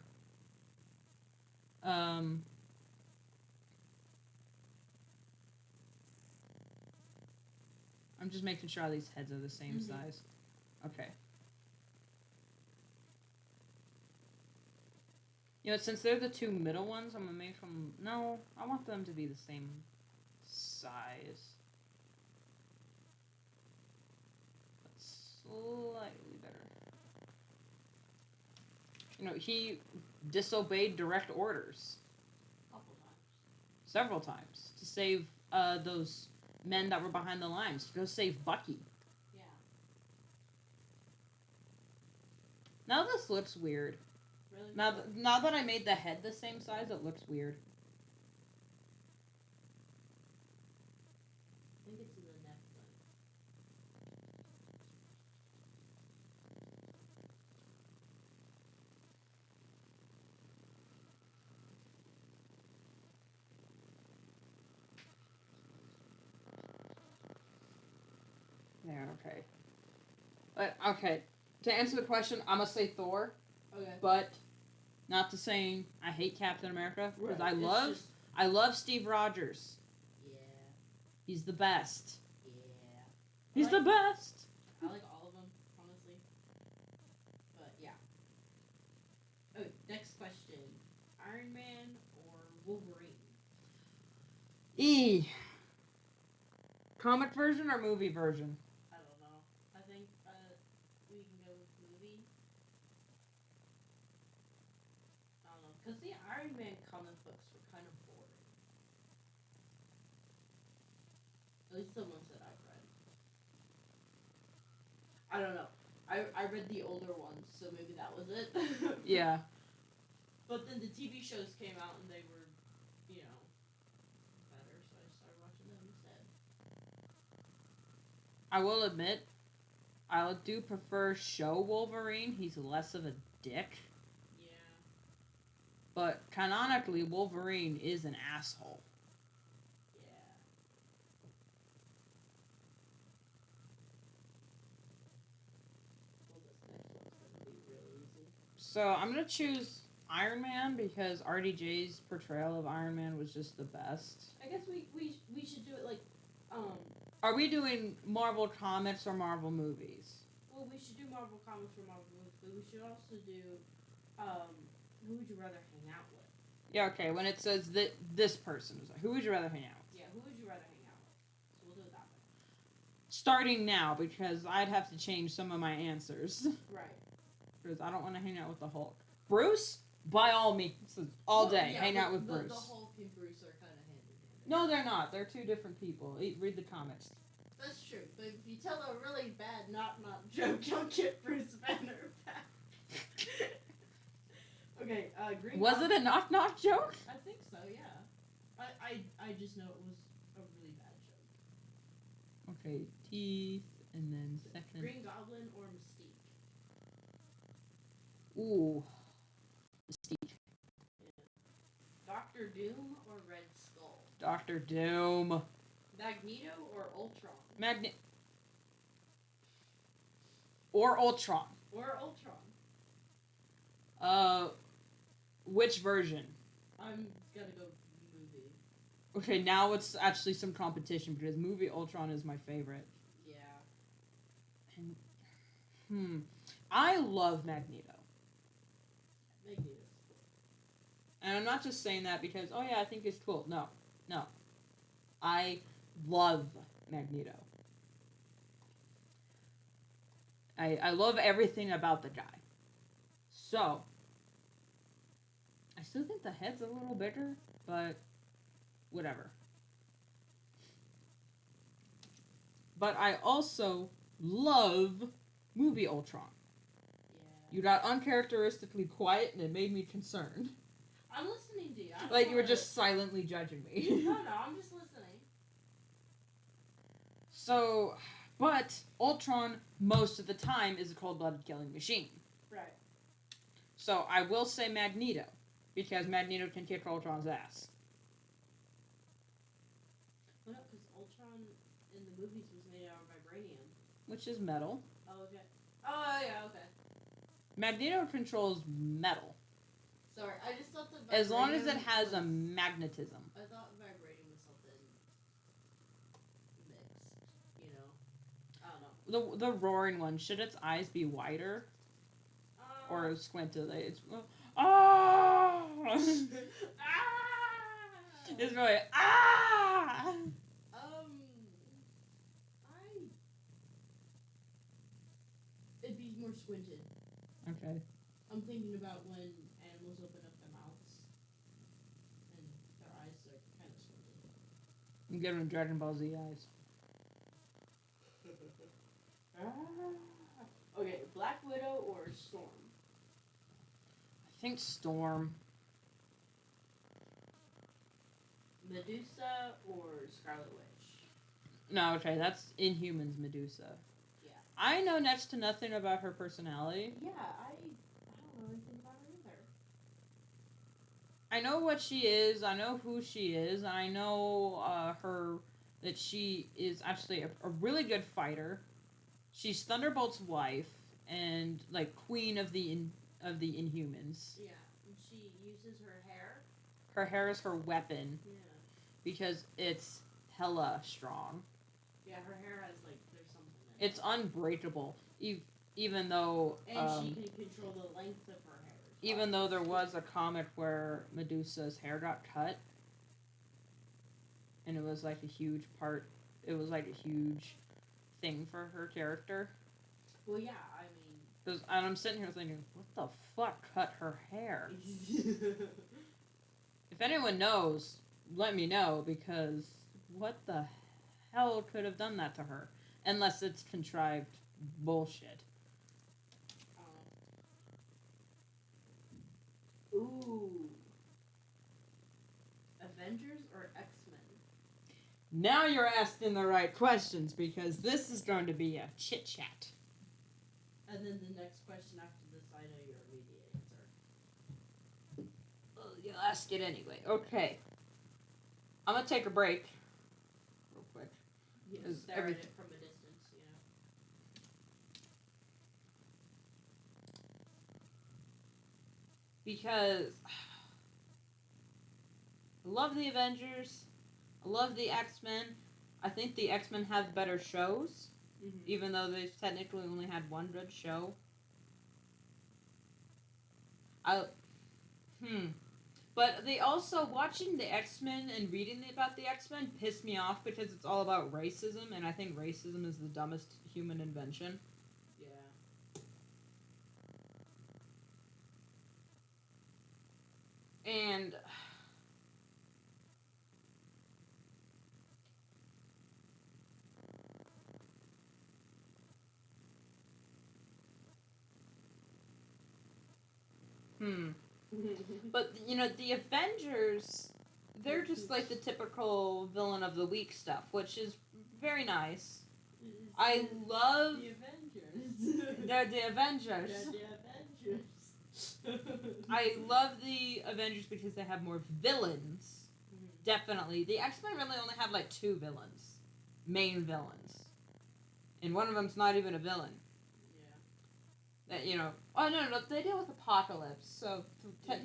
I'm just making sure all these heads are the same size. Okay. Since they're the two middle ones, I'm gonna make them... No, I want them to be the same size. That's slightly better. He disobeyed direct orders. Couple times. Several times. To save those men that were behind the lines. To go save Bucky. Yeah. Now this looks weird. Really? Now that I made the head the same size, it looks weird. I think it's in the neck There, okay. But, okay. To answer the question, I'm gonna say Thor. Okay. But, not to saying I hate Captain America, because Right. I love Steve Rogers. Yeah. He's the best. Yeah. He's the best! I like all of them, honestly. But, yeah. Okay, next question. Iron Man or Wolverine? Comic version or movie version? I don't know. I think we can go with movie. I don't know. Because the Iron Man comic books were kind of boring. At least the ones that I've read. I don't know. I read the older ones, so maybe that was it. Yeah. But then the TV shows came out and they were, you know, better, so I started watching them instead. I will admit, I do prefer show Wolverine. He's less of a dick. Yeah. But canonically, Wolverine is an asshole. Yeah. Well, this next one's gonna be real easy. So I'm gonna choose Iron Man because RDJ's portrayal of Iron Man was just the best. I guess we should do it like, Are we doing Marvel comics or Marvel movies? well, we should do Marvel comics or Marvel movies, but we should also do, who would you rather hang out with? Yeah, okay. When it says that this person is like, who would you rather hang out with? Yeah, who would you rather hang out with? So we'll do it that way. Starting now because I'd have to change some of my answers Right. because I don't want to hang out with the Hulk. Bruce, by all means, all day, yeah, hang out with the Bruce. The Hulk and Bruce are kind of hand in hand. No, they're not. They're two different people. Read the comics. That's true, but if you tell a really bad knock joke, you'll get Bruce Banner back. Okay, Green. Was it a knock joke? I think so. Yeah. I just know it was a really bad joke. Okay, teeth, and then second. Green Goblin or Mystique? Ooh, Mystique. Yeah. Doctor Doom or Red Skull? Doctor Doom. Magneto or Ultron? Or Ultron. Or Ultron. Which version? I'm gonna go movie. Okay, now it's actually some competition because movie Ultron is my favorite. Yeah. And I love Magneto. Magneto's cool. And I'm not just saying that because, oh yeah, I think it's cool. No. I love Magneto. I love everything about the guy. So, I still think the head's a little bigger, but whatever. But I also love movie Ultron. Yeah. You got uncharacteristically quiet and it made me concerned. I'm listening to you. Like you were just silently judging me. No, I'm just listening. So, but Ultron most of the time is a cold-blooded killing machine. Right. So I will say Magneto, because Magneto can kick Ultron's ass. Well, no, because Ultron in the movies was made out of vibranium. Which is metal. Oh, okay. Oh, yeah, okay. Magneto controls metal. Sorry, I just thought the As long as it has was, a magnetism. I thought vibranium was something mixed, you know? I don't know. The roaring one, should its eyes be wider? Or squinted? It's... Ah! Ah! It's really... Ah! It'd be more squinted. Okay. I'm thinking about when animals open up their mouths and their eyes are kind of squinted. I'm giving Dragon Ball Z eyes. Okay, Black Widow or Storm? I think Storm. Medusa or Scarlet Witch? No, okay, that's Inhumans Medusa. Yeah. I know next to nothing about her personality. Yeah, I don't know anything about her either. I know what she is, I know who she is, I know that she is actually a really good fighter. She's Thunderbolt's wife and like queen of the Inhumans. Yeah, and she uses her hair. Her hair is her weapon. Yeah. Because it's hella strong. Yeah, her hair has like there's something in It's unbreakable, even though. And she can control the length of her hair. Even though there was a comic where Medusa's hair got cut, and it was like a huge part. It was like a huge thing for her character. Well, yeah, I mean. And I'm sitting here thinking, what the fuck cut her hair? If anyone knows, let me know, because what the hell could have done that to her? Unless it's contrived bullshit. Ooh. Avengers or X-Men? Now you're asking the right questions because this is going to be a chit chat. And then the next question after this, I know your immediate answer. Well, you'll ask it anyway. Okay. I'm gonna take a break. Real quick. You Is stare at it from a distance, you know. Because I love the Avengers. I love the X-Men. I think the X-Men have better shows, even though they've technically only had one good show. But they also, watching the X-Men and reading about the X-Men pissed me off because it's all about racism, and I think racism is the dumbest human invention. Yeah. And but you know, the Avengers, they're just like the typical villain of the week stuff, which is very nice. I love the Avengers. they're the Avengers. They're the Avengers. I love the Avengers because they have more villains. Definitely. The X-Men really only have like 2 villains. Main villains. And one of them's not even a villain. Yeah. That, you know. Oh, no, they deal with Apocalypse. So, Yeah.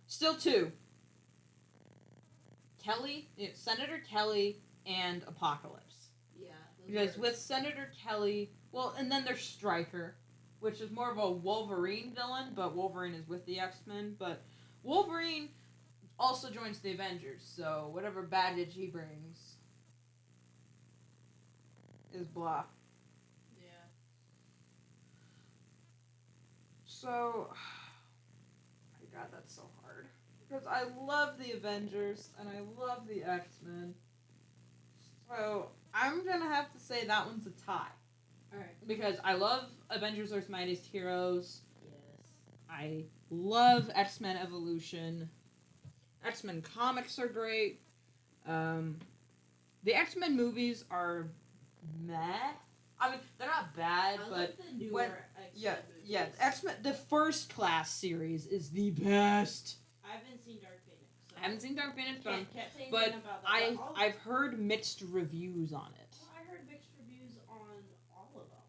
still 2. Kelly, Senator Kelly, and Apocalypse. Yeah. Because with Senator Kelly, well, and then there's Stryker, which is more of a Wolverine villain, but Wolverine is with the X-Men. But Wolverine also joins the Avengers, so whatever baggage he brings is blah. Yeah. So, my God, that's so hard. Because I love the Avengers, and I love the X-Men. So, I'm gonna have to say that one's a tie. Alright. Because I love Avengers Earth's Mightiest Heroes. Yes. I love X-Men Evolution. X-Men comics are great. The X-Men movies are meh. I mean, they're not bad, I but like the newer when, X-Men movies. yeah, X-Men. The First Class series is the best. I haven't seen Dark Phoenix. So I haven't seen Dark Phoenix, can't say anything but about that. I've heard mixed reviews on it. Well, I heard mixed reviews on all of them.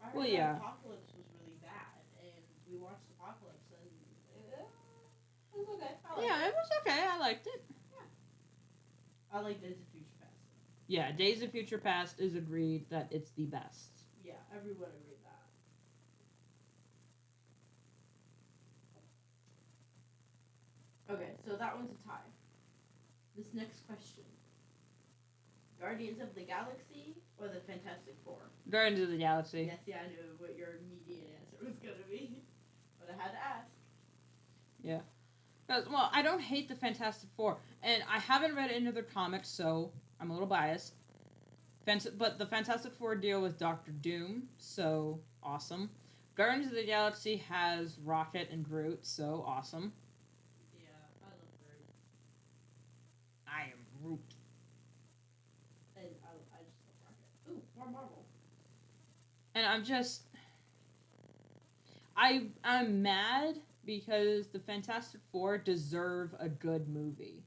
I heard Well, yeah. Apocalypse was really bad, and we watched Apocalypse, and it was okay. It was okay. I liked it. I like Days of Future Past. Yeah, Days of Future Past is agreed that it's the best. Yeah, everyone agreed that. Okay, so that one's a tie. This next question. Guardians of the Galaxy or the Fantastic Four? Guardians of the Galaxy. Yes, yeah, I knew what your immediate answer was going to be. But I had to ask. Yeah. Well, I don't hate the Fantastic Four. And I haven't read any of their comics, so I'm a little biased. But the Fantastic Four deal with Doctor Doom, so awesome. Guardians of the Galaxy has Rocket and Groot, so awesome. Yeah, I love Groot. I am Groot. And I just love Rocket. Ooh, more Marvel. And I'm mad because the Fantastic Four deserve a good movie.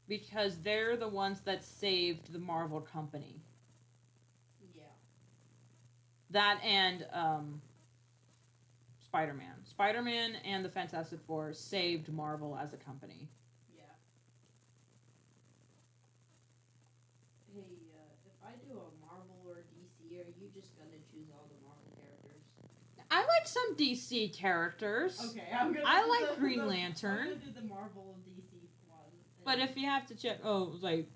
Because they're the ones that saved the Marvel company. Yeah. That and Spider-Man. Spider-Man and the Fantastic Four saved Marvel as a company. Yeah. Hey, if I do a Marvel or DC, are you just gonna choose all the Marvel characters? I like some DC characters. Okay, I'm gonna. I like Green Lantern. I'm gonna do the Marvel DC one. But if you have to check, like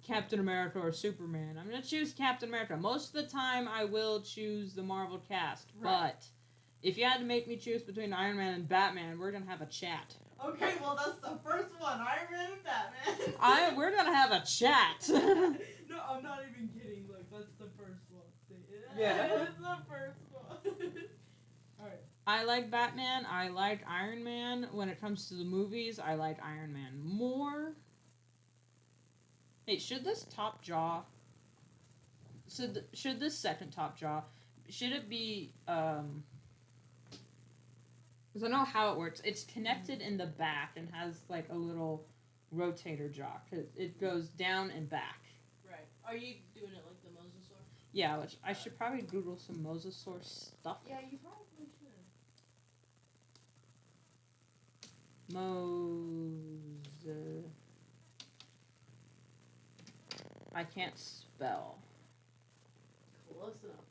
Captain America or Superman, I'm gonna choose Captain America. Most of the time, I will choose the Marvel cast. Right. But if you had to make me choose between Iron Man and Batman, we're gonna have a chat. Okay, well that's the first one, Iron Man and Batman. We're gonna have a chat. No, I'm not even kidding. Look, that's the first one. Yeah. It's the first one. Alright. I like Batman. I like Iron Man. When it comes to the movies, I like Iron Man more. Hey, should this top jaw... should this second top jaw... Should it be... Because I know how it works. It's connected in the back and has, like, a little rotator jaw. Because it goes down and back. Right. Are you doing it like the mosasaur? Yeah, which I should probably Google some mosasaur stuff. Yeah, you probably should. I can't spell. Close enough.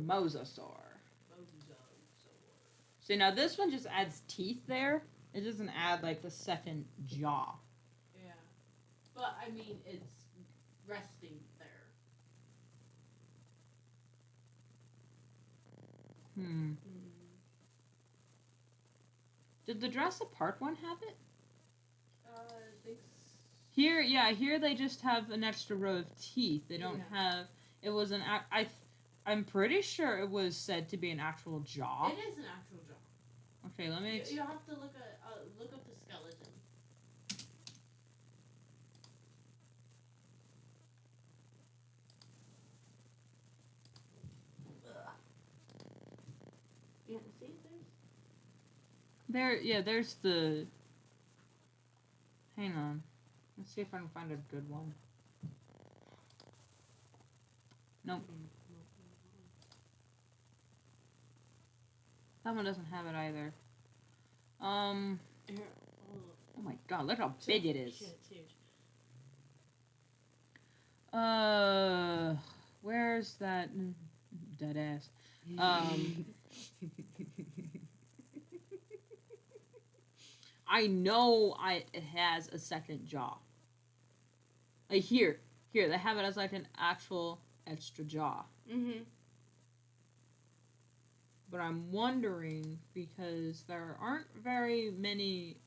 Mosasaur. See, now this one just adds teeth there. It doesn't add, like, the second jaw. Yeah. But, I mean, it's resting there. Did the Jurassic Park one have it? I think Here they just have an extra row of teeth. They don't have... It was an... I'm pretty sure it was said to be an actual jaw. It is an actual jaw. Okay, let me... You have to look up the skeleton. Yeah, see there's the... Hang on. Let's see if I can find a good one. Nope. That one doesn't have it either. Oh my god, look how big it is. Shit, it's huge. Where's that dead ass? I know it has a second jaw. Like here, they have it as like an actual extra jaw. But I'm wondering, because there aren't very many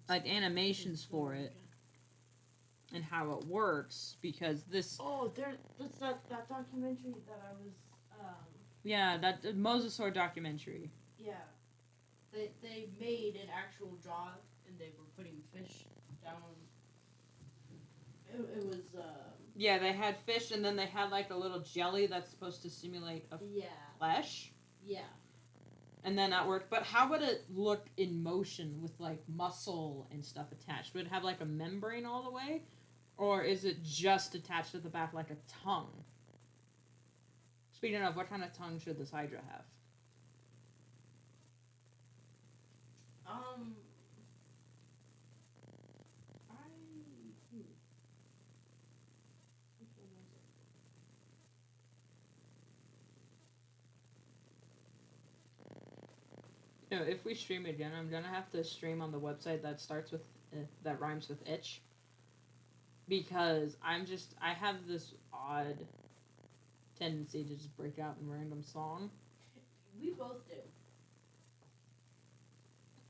like animations for it and how it works, because this... Oh, that's that documentary that I was Yeah, that Mosasaur documentary. Yeah. They made an actual jaw and they were putting fish down. It was Yeah, they had fish and then they had like a little jelly that's supposed to simulate a flesh. Yeah. And then that worked. But how would it look in motion with like muscle and stuff attached? Would it have like a membrane all the way? Or is it just attached to the back like a tongue? Speaking of, what kind of tongue should this Hydra have? You know, if we stream again, I'm gonna have to stream on the website that starts with that rhymes with itch, because I have this odd tendency to just break out in random song. We both do.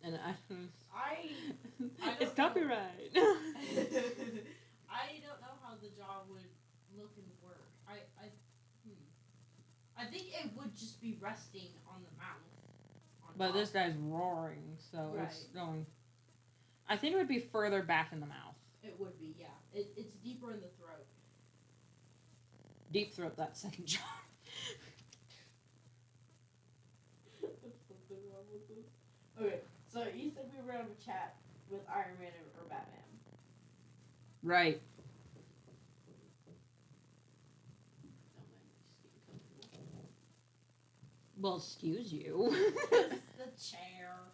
And I it's copyright. I don't know how the jaw would look and work. I think it would just be resting on the mouth. But this guy's roaring, so it's going... I think it would be further back in the mouth. It would be, yeah. It's deeper in the throat. Deep throat that second jaw. There's something wrong with this. Okay, so you said we were going to have a chat with Iron Man or Batman. Right. Well, excuse you. The chair.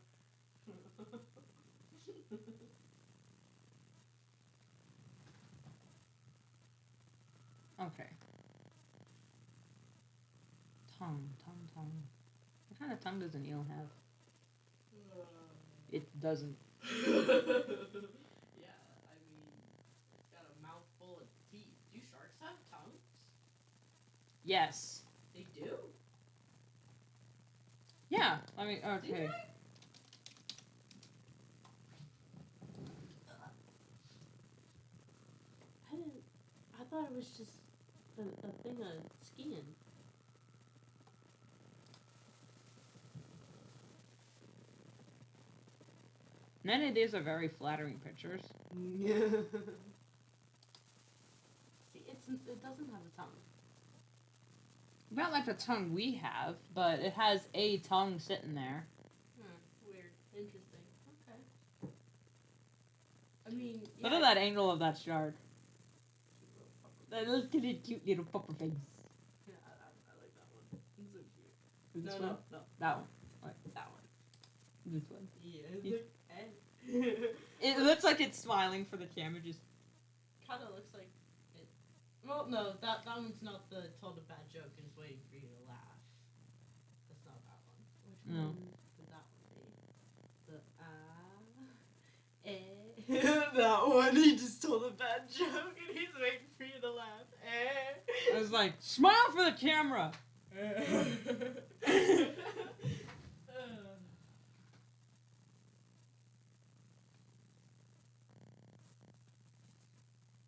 Okay. Tongue. What kind of tongue does an eel have? It doesn't. Yeah, I mean, it's got a mouthful of teeth. Do sharks have tongues? Yes. They do? Yeah, I mean, okay. I thought it was just a thing of skin. Many of these are very flattering pictures. See, it doesn't have a tongue. Not like the tongue we have, but it has a tongue sitting there. Weird. Interesting. Okay. I mean, yeah. Look at that angle of that shark. That little cute little pupper face. Yeah, I like that one. It's so cute. This No. That one. What? That one. This one. Yeah. It looks like it's smiling for the camera. Just kind of looks like it. Well, no, that one's not the told a bad joke and is waiting for you to laugh. That's not that one. Which one would that one be? That one. He just told a bad joke and he's waiting for you to laugh. I was like, smile for the camera.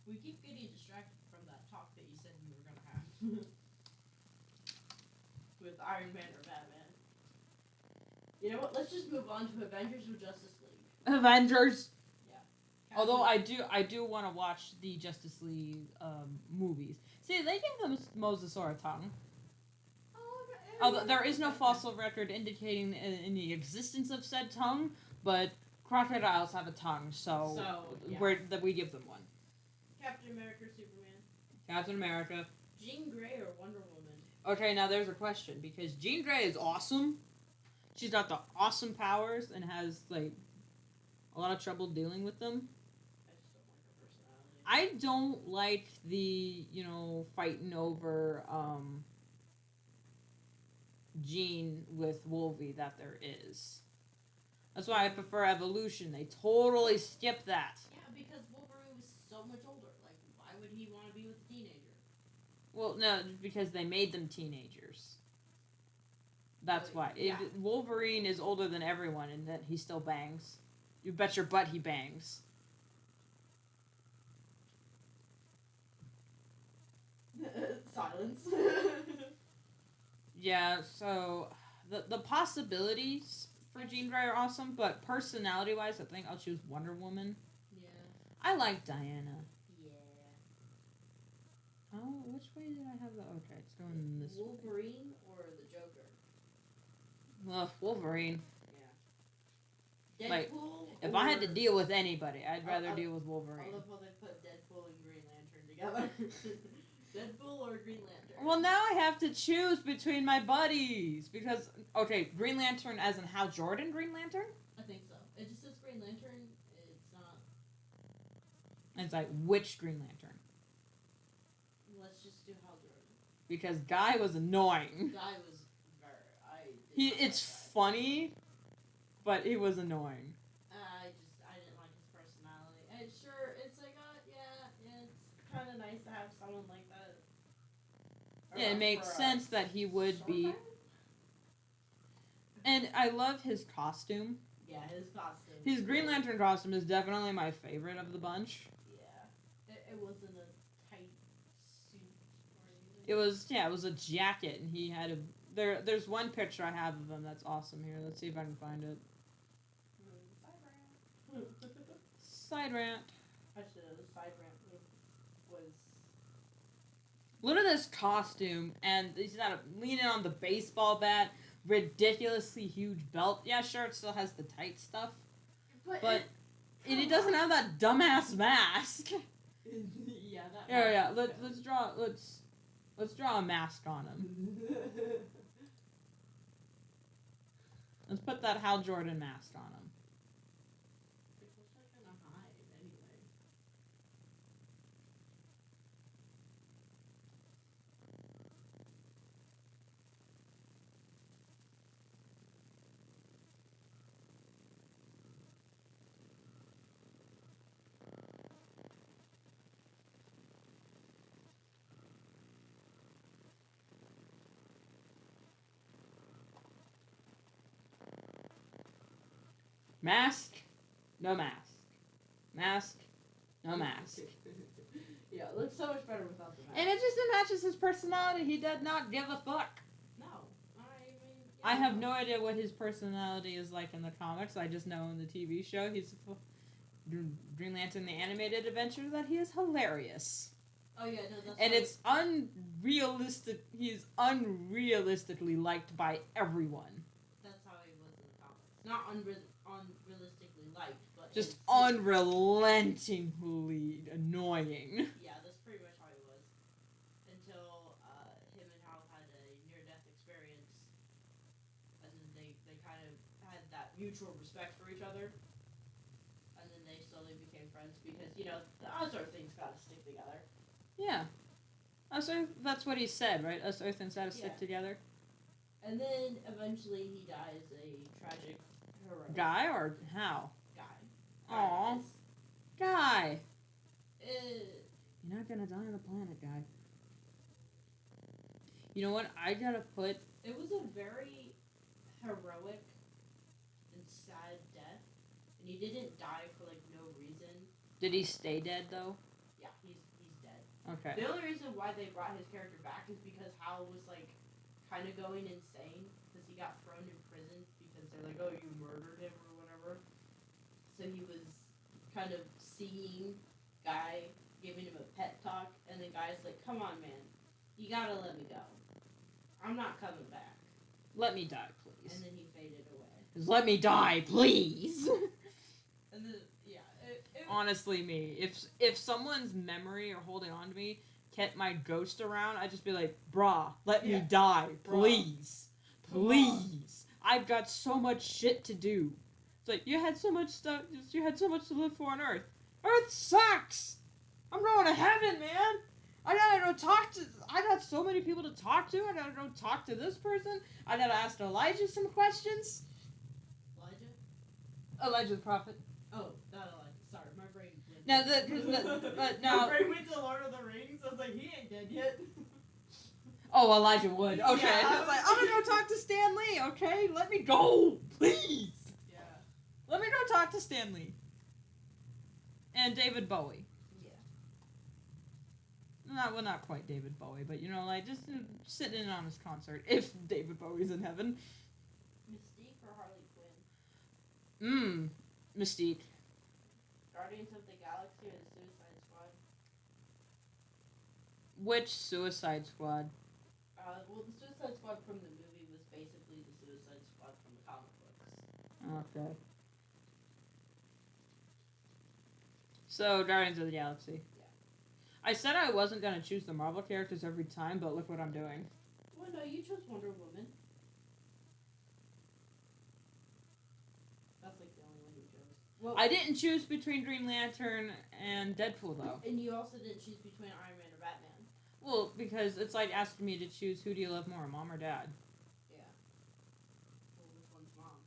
We keep getting distracted from that talk that you said we were gonna have with Iron Man or Batman. You know what? Let's just move on to Avengers or Justice League. Avengers. Yeah. Although I do want to watch the Justice League movies. See, they give them Mosasaur a tongue. Although there is no fossil record indicating any existence of said tongue, but crocodiles have a tongue, so yeah. we give them one. Captain America, Superman. Captain America. Jean Grey or Wonder Woman? Okay, now there's a question, because Jean Grey is awesome. She's got the awesome powers and has, like, a lot of trouble dealing with them. I just don't like her personality. I don't like the, fighting over, Jean with Wolvie that there is. That's why I prefer Evolution. They totally skip that. Yeah, because Wolverine was so much older. Like, why would he want to be with a teenager? Well, no, because they made them teenagers. That's why. Yeah. Wolverine is older than everyone, and that he still bangs. You bet your butt he bangs. Silence. Yeah, so the possibilities for Jean Grey are awesome, but personality-wise, I think I'll choose Wonder Woman. Yeah. I like Diana. Yeah. Oh, which way did I have the... Okay, it's going this way. Wolverine or the Joker? Ugh, Wolverine. Yeah. Like, Deadpool. If I had to deal with anybody, I'd rather deal with I Wolverine. love how they put Deadpool and Green Lantern together. Deadpool or Green Lantern? Well, now I have to choose between my buddies. Because, okay, Green Lantern as in Hal Jordan Green Lantern? I think so. It just says Green Lantern. It's not... And it's like, which Green Lantern? Let's just do Hal Jordan. Because Guy was annoying. Guy was very... It's funny, but he was annoying. I didn't like his personality. And sure, it's like, it's kind of nice to have someone like that. Yeah, it makes sense that he would be. Time? And I love his costume. Yeah, his costume. His Green Lantern costume is definitely my favorite of the bunch. Yeah. It wasn't a tight suit or anything. It was a jacket, and he had a... There's one picture I have of him that's awesome here. Let's see if I can find it. Side rant. Actually, the side rant was... Look at this costume, and he's got leaning on the baseball bat, ridiculously huge belt. Yeah, sure, it still has the tight stuff, but it doesn't have that dumbass mask. Yeah, that. Yeah. Let's draw a mask on him. Let's put that Hal Jordan mask on him. Mask, no mask. Mask, no mask. Yeah, it looks so much better without the mask. And it just matches his personality. He did not give a fuck. No. I mean, I have no idea what his personality is like in the comics. I just know in the TV show he's Green Lantern the Animated Adventure that he is hilarious. Oh yeah, no, that's. And it's unrealistic. He's unrealistically liked by everyone. That's how he was in the comics. Not unrealistically liked, but just unrelentingly annoying. Yeah, that's pretty much how he was. Until him and Hal had a near-death experience, and then they kind of had that mutual respect for each other, and then they slowly became friends because the odds are things gotta stick together. Yeah. That's what he said, right? Us Earthens gotta stick together. And then eventually he dies a tragic heroic. Guy or how? Guy. Aw. Guy. You're not gonna die on the planet, Guy. You know what? I gotta put. It was a very heroic and sad death, and he didn't die for no reason. Did he stay dead though? Yeah, he's dead. Okay. The only reason why they brought his character back is because Hal was kind of going insane because he got thrown in prison because they're like, oh, you murdered him or whatever. So he was kind of seeing Guy giving him a pep talk, and the Guy's like, come on, man, you gotta let me go. I'm not coming back. Let me die, please. And then he faded away. Just let me die, please. And then honestly, me, if someone's memory or holding on to me kept my ghost around, I'd just be like, brah, let me die, please. Please. I've got so much shit to do. It's like, you had so much stuff, you had so much to live for on Earth. Earth sucks! I'm going to heaven, man! I got so many people to talk to. I gotta go talk to this person. I gotta ask Elijah some questions. Elijah the prophet. Oh, not Elijah. Sorry, my brain went. My brain went to Lord of the Rings. I was like, he ain't dead yet. Oh, Elijah Wood. Okay. Yeah, I was like, I'm gonna go talk to Stan Lee, okay? Let me go, please. Yeah. Let me go talk to Stan Lee. And David Bowie. Not quite David Bowie, but just sitting in on his concert if David Bowie's in heaven. Mystique or Harley Quinn? Mystique. Guardians of the Galaxy or the Suicide Squad? Which Suicide Squad? Well, the Suicide Squad from the movie was basically the Suicide Squad from the comic books. Okay. So, Guardians of the Galaxy. I said I wasn't going to choose the Marvel characters every time, but look what I'm doing. Well, no, you chose Wonder Woman. That's the only one you chose. Well, I didn't choose between Green Lantern and Deadpool, though. And you also didn't choose between Iron Man or Batman. Well, because it's like asking me to choose who do you love more, mom or dad? Yeah. Well, which one's mom?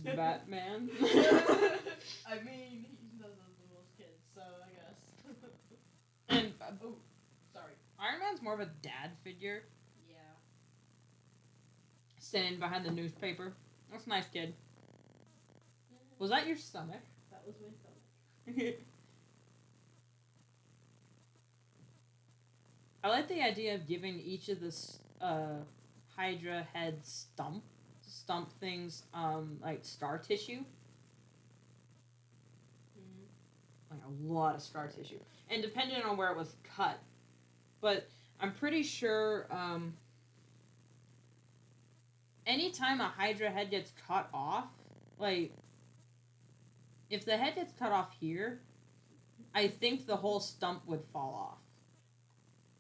Batman. I mean, he does have the most kids, so I guess. And sorry. Iron Man's more of a dad figure. Yeah. Standing behind the newspaper. That's nice, kid. Was that your stomach? That was my stomach. I like the idea of giving each of the Hydra head stump things like scar tissue. Like a lot of scar tissue, and depending on where it was cut, but I'm pretty sure anytime a Hydra head gets cut off, like if the head gets cut off here, I think the whole stump would fall off.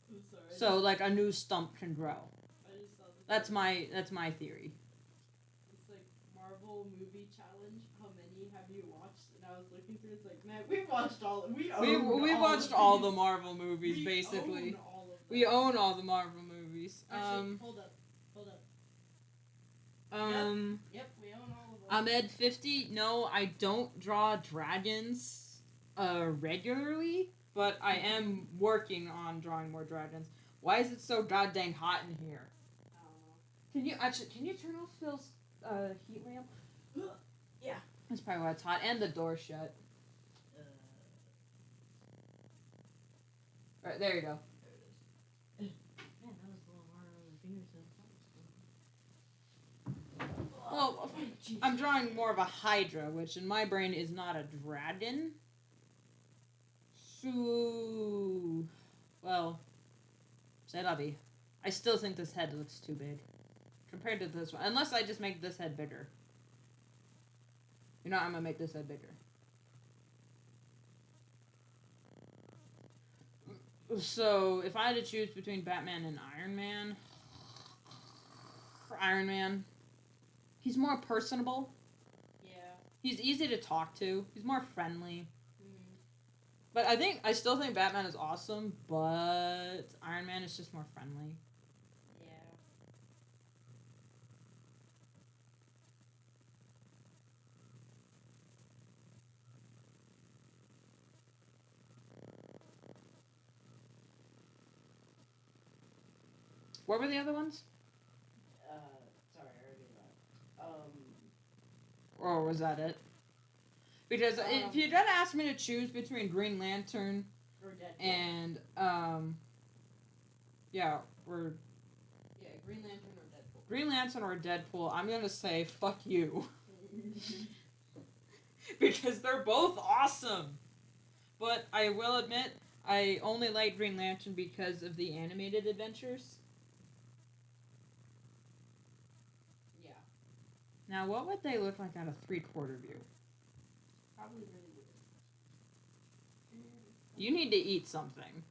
I'm sorry. So like a new stump can grow. That's my theory. Marvel movie challenge. How many have you watched? And I was looking through. It's like, man, we've watched all. We watched all the Marvel movies basically. Own all of them. We own all the Marvel movies. Actually, hold up. Yep, we own all of them. Ahmed 50. No, I don't draw dragons regularly, but I am working on drawing more dragons. Why is it so goddamn hot in here? I don't know. Can you turn off Phil's heat lamp? Yeah. That's probably why it's hot. And the door shut. Alright, there you go. There it is. Jeez. I'm drawing more of a Hydra, which in my brain is not a dragon. So, well, c'est la vie. I still think this head looks too big compared to this one. Unless I just make this head bigger. You know, I'm gonna make this head bigger. So, if I had to choose between Batman and Iron Man, Iron Man, he's more personable. Yeah. He's easy to talk to. He's more friendly. Mm. But I still think Batman is awesome, but Iron Man is just more friendly. Yeah. What were the other ones? Sorry, I already left. Or was that it? Because if you're gonna ask me to choose between Green Lantern Or Deadpool. and Green Lantern or Deadpool. Green Lantern or Deadpool, I'm gonna say fuck you. Because they're both awesome. But I will admit, I only like Green Lantern because of the animated adventures. Yeah. Now, what would they look like at a 3/4 view? Probably really weird. You need to eat something.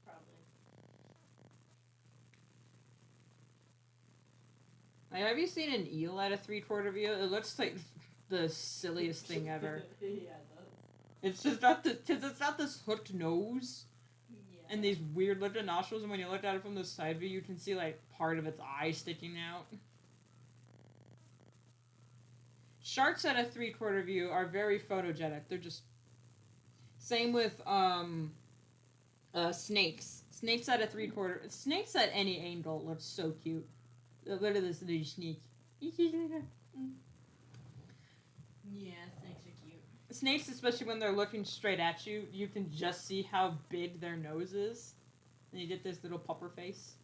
Probably. Like, have you seen an eel at a 3/4 view? It looks like the silliest thing ever. Yeah, it does. It's just not because it's not this hooked nose Yeah. and these weird looking nostrils, and when you look at it from the side view, you can see like part of its eye sticking out. Sharks at a 3/4 view are very photogenic. They're just same with snakes. Snakes at a 3/4. Snakes at any angle look so cute. Look at this little snake. Yeah, snakes are cute. Snakes, especially when they're looking straight at you, you can just see how big their nose is. And you get this little pupper face.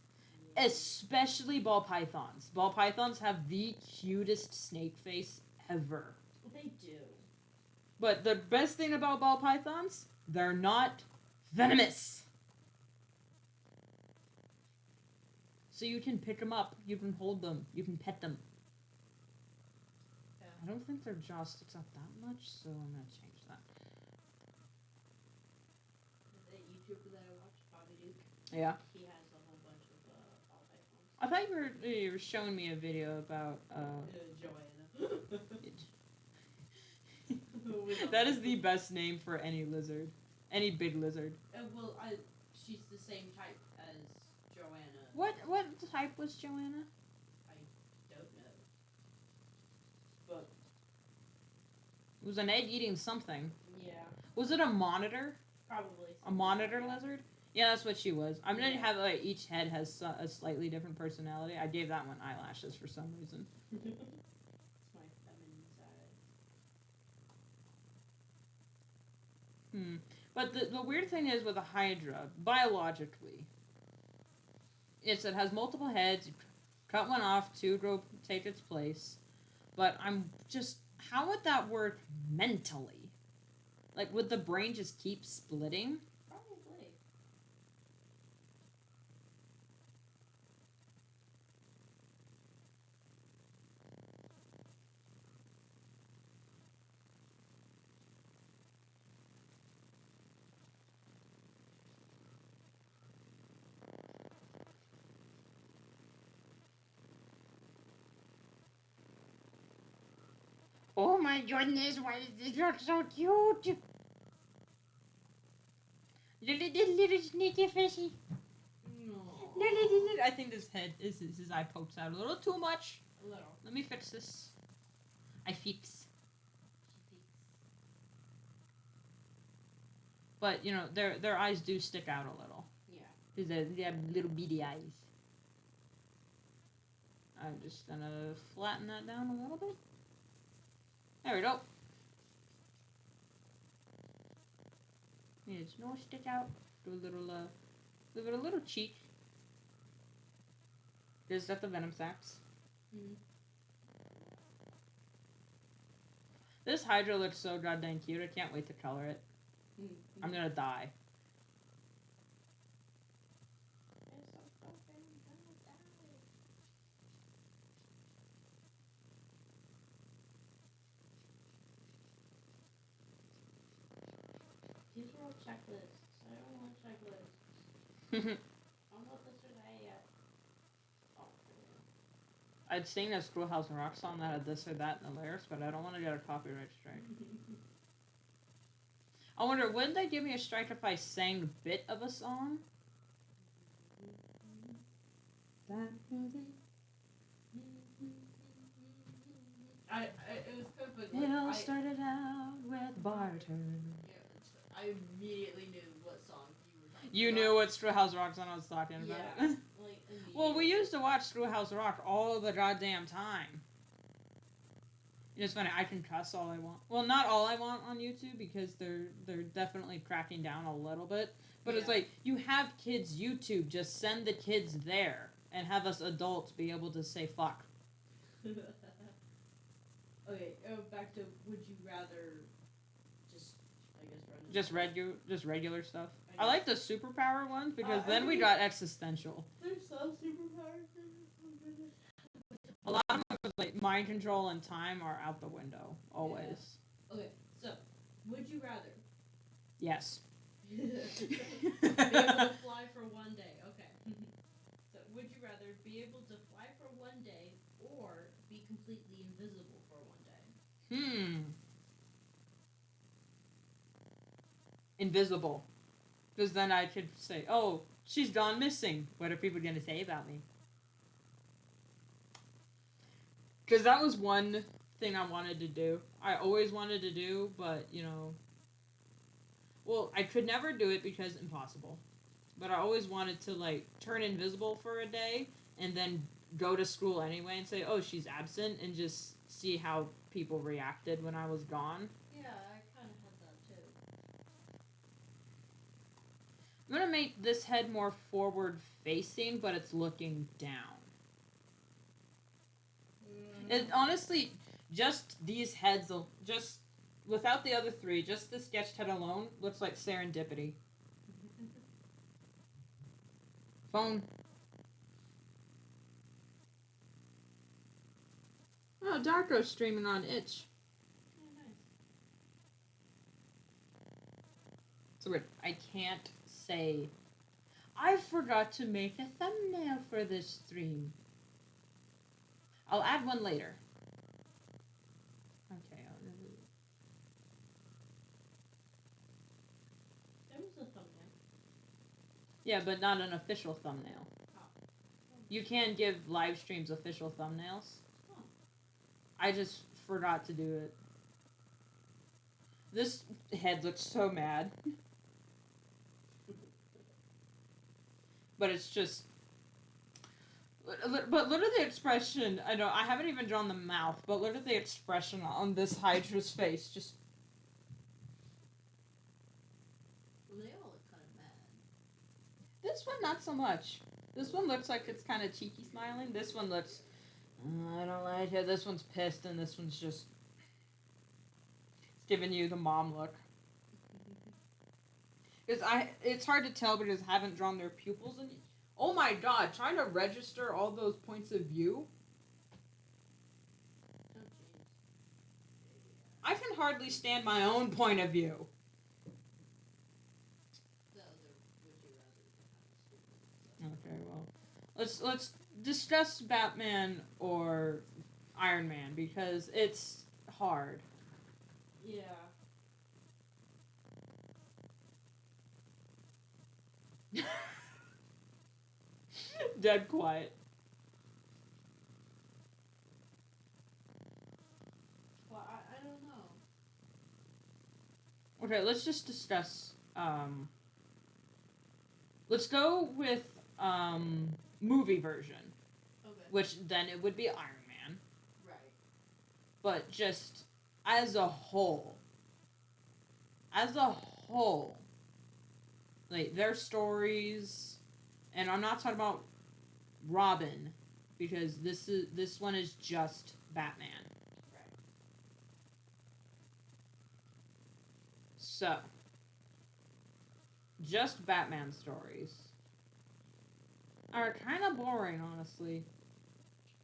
Yeah. Especially ball pythons. Ball pythons have the cutest snake face ever. They do. But the best thing about ball pythons, they're not venomous. So you can pick them up, you can hold them, you can pet them. Yeah. I don't think their jaw sticks out that much, so I'm gonna change that. The YouTuber that I watch, Bobby Duke. Yeah. He has a whole bunch of ball pythons. I thought you were showing me a video about Joanna. That is the best name for any lizard. Any big lizard. She's the same type as Joanna. What type was Joanna? I don't know. But It was an egg eating something. yeah, Was it a monitor? probably. A monitor lizard? Yeah, that's what she was. I'm gonna Yeah. have like each head has a slightly different personality. I gave that one eyelashes for some reason. It's my feminine side. But the weird thing is with a Hydra, biologically, it has multiple heads. You cut one off, two go take its place. But I'm just, how would that work mentally? Like, would the brain just keep splitting? Probably. Oh my goodness, why does this look so cute? Little sneaky fishy. No. I think this head his eye pokes out a little too much. A little. Let me fix this. I fix. But you know, their eyes do stick out a little. Yeah. Because they have little beady eyes. I'm just gonna flatten that down a little bit. There we go. His nose stick out. Do a little give it a little cheek. Is that the venom sacs? Mm. This Hydra looks so goddamn cute. I can't wait to color it. Mm. I'm gonna die. It's so fucking gonna die. These are all checklists. I don't want checklists. I don't want this or that yet. Oh, I'd sing a Schoolhouse Rock song that had this or that in the lyrics, but I don't want to get a copyright strike. I wonder, would they give me a strike if I sang a bit of a song? it was kind of funny. It all started out with barter. Yeah, I immediately knew what song you were talking You about. knew what Schoolhouse Rock song I was talking about. Yeah, like immediately. Well, we used to watch Schoolhouse Rock all the goddamn time. It's funny, I can cuss all I want. Well, not all I want on YouTube because they're definitely cracking down a little bit. But it's like, you have kids YouTube, just send the kids there and have us adults be able to say fuck. Okay, back to would you rather just I guess run Just regular stuff. I like the superpower ones because I then we mean, got existential. There's some superpowers. Oh goodness. A lot of them, like mind control and time, are out the window always. Okay, so would you rather? Yes. Be able to fly for one day. Okay. So would you rather be able to fly for one day or be completely invisible for one day? Invisible. Because then I could say, oh, she's gone missing. What are people going to say about me? Because that was one thing I wanted to do. I always wanted to do, but, well, I could never do it because impossible. But I always wanted to, like, turn invisible for a day and then go to school anyway and say, oh, she's absent, and just see how people reacted when I was gone. Yeah, I kind of had that too. I'm going to make this head more forward facing, but it's looking down. And honestly, just these heads, just without the other three, just the sketched head alone looks like serendipity. Phone. Oh, Darko's streaming on Itch. Oh, nice. So weird. I can't say, I forgot to make a thumbnail for this stream. I'll add one later. Okay. There was a thumbnail. Yeah, but not an official thumbnail. Oh. You can give live streams official thumbnails. Oh. I just forgot to do it. This head looks so mad. But it's just... But look at the expression. I know, I haven't even drawn the mouth, but look at the expression on this Hydra's face. Just... Well, they all look kind of mad. This one, not so much. This one looks like it's kind of cheeky smiling. This one looks... I don't like it. This one's pissed, and this one's just... It's giving you the mom look. It's hard to tell because I haven't drawn their pupils in... Oh my god, trying to register all those points of view? Oh, jeez. I can hardly stand my own point of view. The other would you rather kind of stupid. Okay, well, let's discuss Batman or Iron Man because it's hard. Yeah. Dead quiet. Well, I don't know. Okay, let's just discuss. Let's go with movie version, Okay. which then it would be Iron Man. Right. But just as a whole, like their stories, and I'm not talking about Robin, because this one is just Batman. Right. So, just Batman stories are kind of boring, honestly.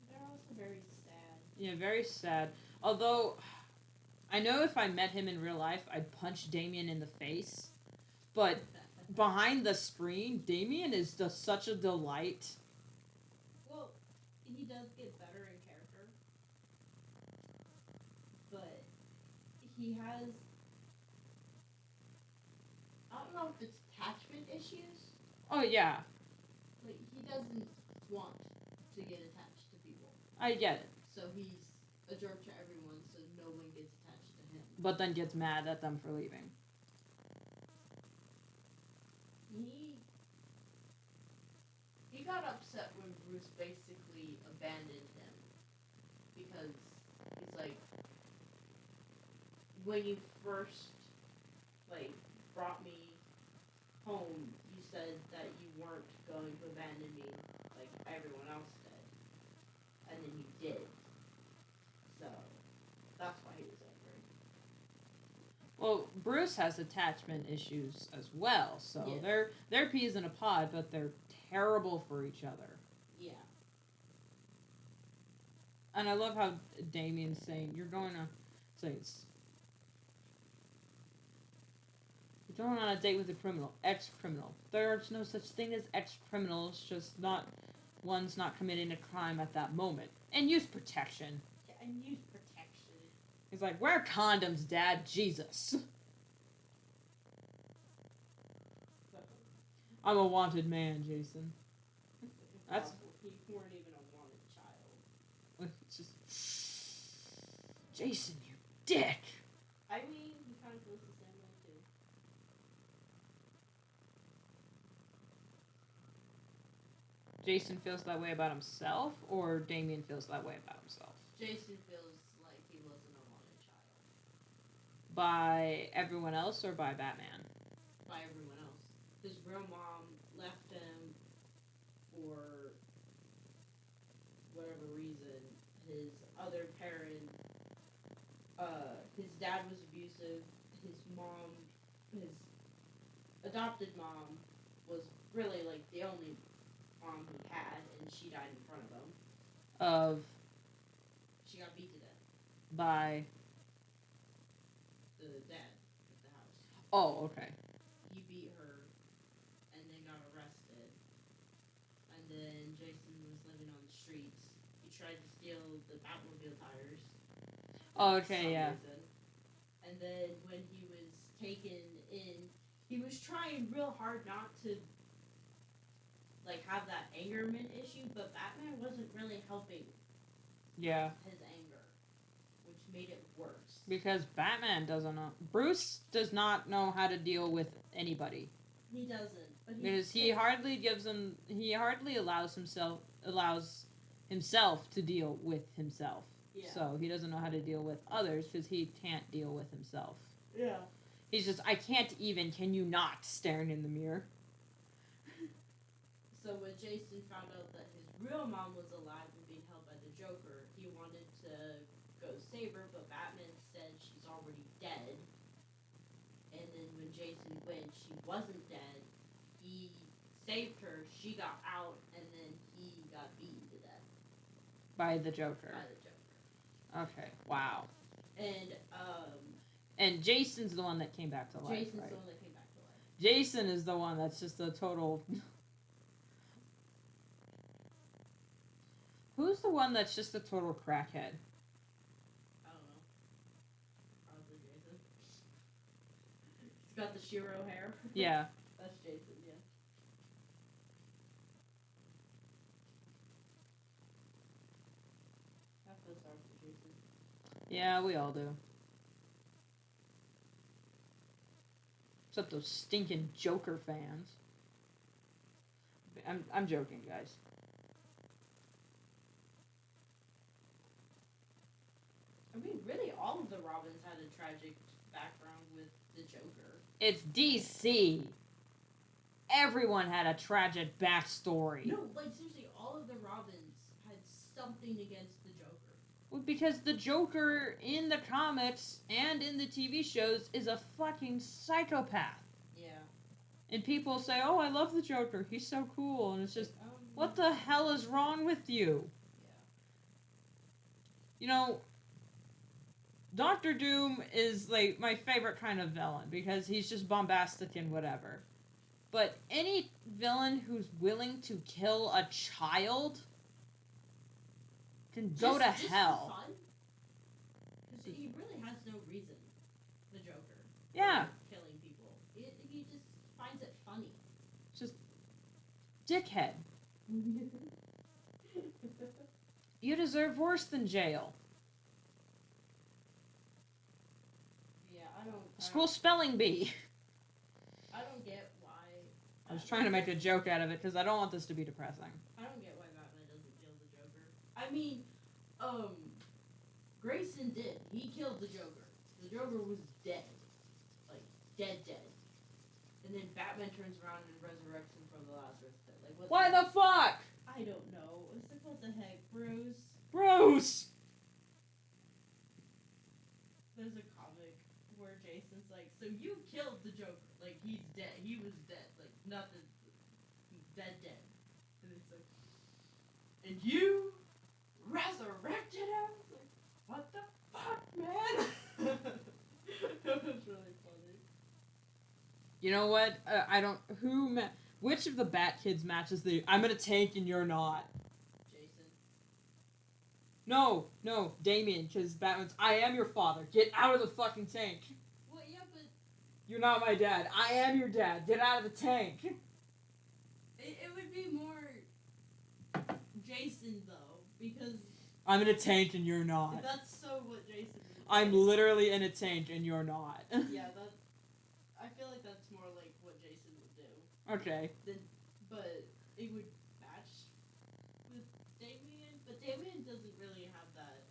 They're also very sad. Yeah, very sad. Although, I know if I met him in real life, I'd punch Damien in the face. But behind the screen, Damien is just such a delight. Well, he does get better in character, but he has, I don't know if it's attachment issues. Oh, yeah, Like, he doesn't want to get attached to people. I get it. So he's a jerk to everyone, so no one gets attached to him. But then gets mad at them for leaving. He got upset when Bruce basically abandoned him. Because he's like, when you first, like, brought me home, you said that you weren't going to abandon me like everyone else did. And then you did. So, that's why he was angry. Well, Bruce has attachment issues as well, so Yeah. they're peas in a pod, but they're terrible for each other. Yeah. And I love how Damien's saying, you're going on a date with a criminal, ex-criminal. There's no such thing as ex-criminals, just not one's not committing a crime at that moment. And use protection. Yeah, and use protection. He's like, wear condoms, Dad. Jesus. I'm a wanted man, Jason. That's You weren't even a wanted child. just Jason, you dick. I mean, he kind of feels the same way too. Jason feels that way about himself, or Damien feels that way about himself? Jason feels like he wasn't a wanted child. By everyone else or by Batman? By everyone else. His real mom left him for whatever reason. His other parent, his dad was abusive. His adopted mom, was really like the only mom he had, and she died in front of him. She got beat to death By. the dad at the house. Oh, okay. He beat her and then got arrested. And then Jason was living on the streets. He tried to steal the Batmobile tires. Oh, okay, yeah. Reason. And then when he was taken in, he was trying real hard not to like have that angerment issue, but Batman wasn't really helping. Yeah. His anger, which made it worse. Because Batman doesn't know. Bruce does not know how to deal with anybody. He doesn't. But Because he hardly allows himself to deal with himself. Yeah. So he doesn't know how to deal with others because he can't deal with himself. Yeah. He's just, I can't even, can you not, staring in the mirror. So when Jason found out that his real mom was alive and being held by the Joker, he wanted to go save her, but Batman said she's already dead. And then when Jason went, she wasn't dead. He saved her, she got out, and then he got beaten to death. By the Joker. By the Joker. Okay, wow. And Jason's the one that came back to life, Jason's right? the one that came back to life. Jason is the one that's just a total... Who's the one that's just a total crackhead? I don't know. Probably Jason. He's got the Shiro hair. Yeah. That's Jason, yeah. I feel sorry for Jason. Yeah, we all do. Except those stinking Joker fans. I'm joking, guys. I mean, really, all of the Robins had a tragic background with the Joker. It's DC. Everyone had a tragic backstory. No, like, seriously, all of the Robins had something against the Joker? Well, because the Joker in the comics and in the TV shows is a fucking psychopath. Yeah. And people say, "Oh, I love the Joker. He's so cool." And it's just, Like, what the hell is wrong with you? Yeah. You know, Doctor Doom is like my favorite kind of villain because he's just bombastic and whatever. But any villain who's willing to kill a child can go to hell. For fun? Because he really has no reason, the Joker. Yeah. For killing people. He just finds it funny. Just dickhead. You deserve worse than jail. Yeah, I don't. School spelling bee. I don't get why. I was trying to make a joke out of it because I don't want this to be depressing. I don't get why Batman doesn't kill the Joker. I mean, Grayson did. He killed the Joker. The Joker was dead. Like, dead. And then Batman turns around and resurrects him from the Lazarus pit. Like, what Why the fuck? I don't know. It's like, what the heck, Bruce? Bruce! There's a comic where Jason's like, so you killed the Joker. Like, he's dead. He was dead. Like, nothing. He's dead. And it's like, and you resurrected him? Like, what the fuck, man? That was really funny. You know what? I don't. Which of the Bat Kids matches the I'm gonna tank and you're not? Jason. No, Damien, because Batman's I am your father. Get out of the fucking tank. Well, yeah, but You're not my dad. I am your dad. Get out of the tank. it would be more Jason, though, because I'm in a tank and you're not. that's so what Jason would say. I'm literally in a tank and you're not. Yeah, I feel like that's more like what Jason would do. Okay. But it would match with Damien, but Damien doesn't really have that.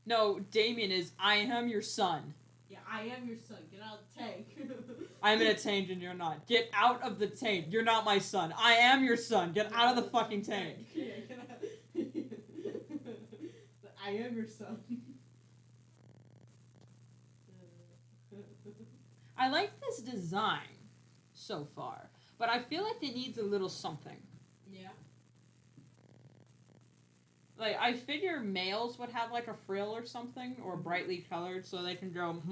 No, Damien is I am your son. Yeah, I am your son. Get out of the tank. I'm in a tank and you're not. Get out of the tank. You're not my son. I am your son. Get out of the fucking tank. Yeah, get out. But I am your son. I like this design so far, but I feel like it needs a little something. Yeah. Like, I figure males would have like a frill or something, or brightly colored, so they can go,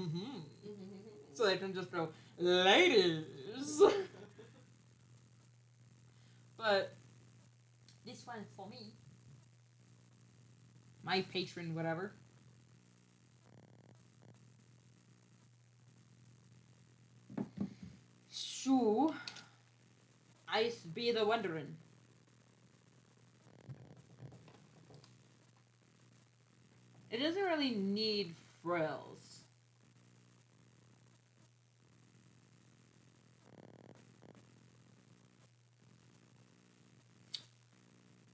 so they can just go, ladies. But this one's for me. My patron, whatever. So, I be the wondering. It doesn't really need frills.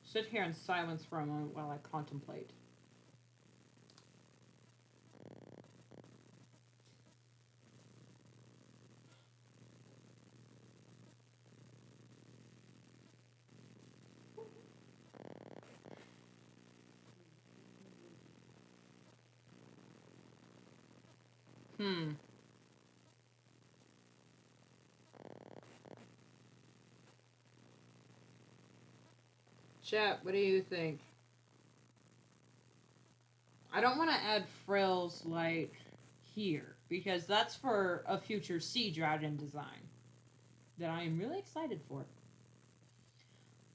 Sit here in silence for a moment while I contemplate. Chat, what do you think? I don't want to add frills like here, because that's for a future Sea Dragon design that I am really excited for.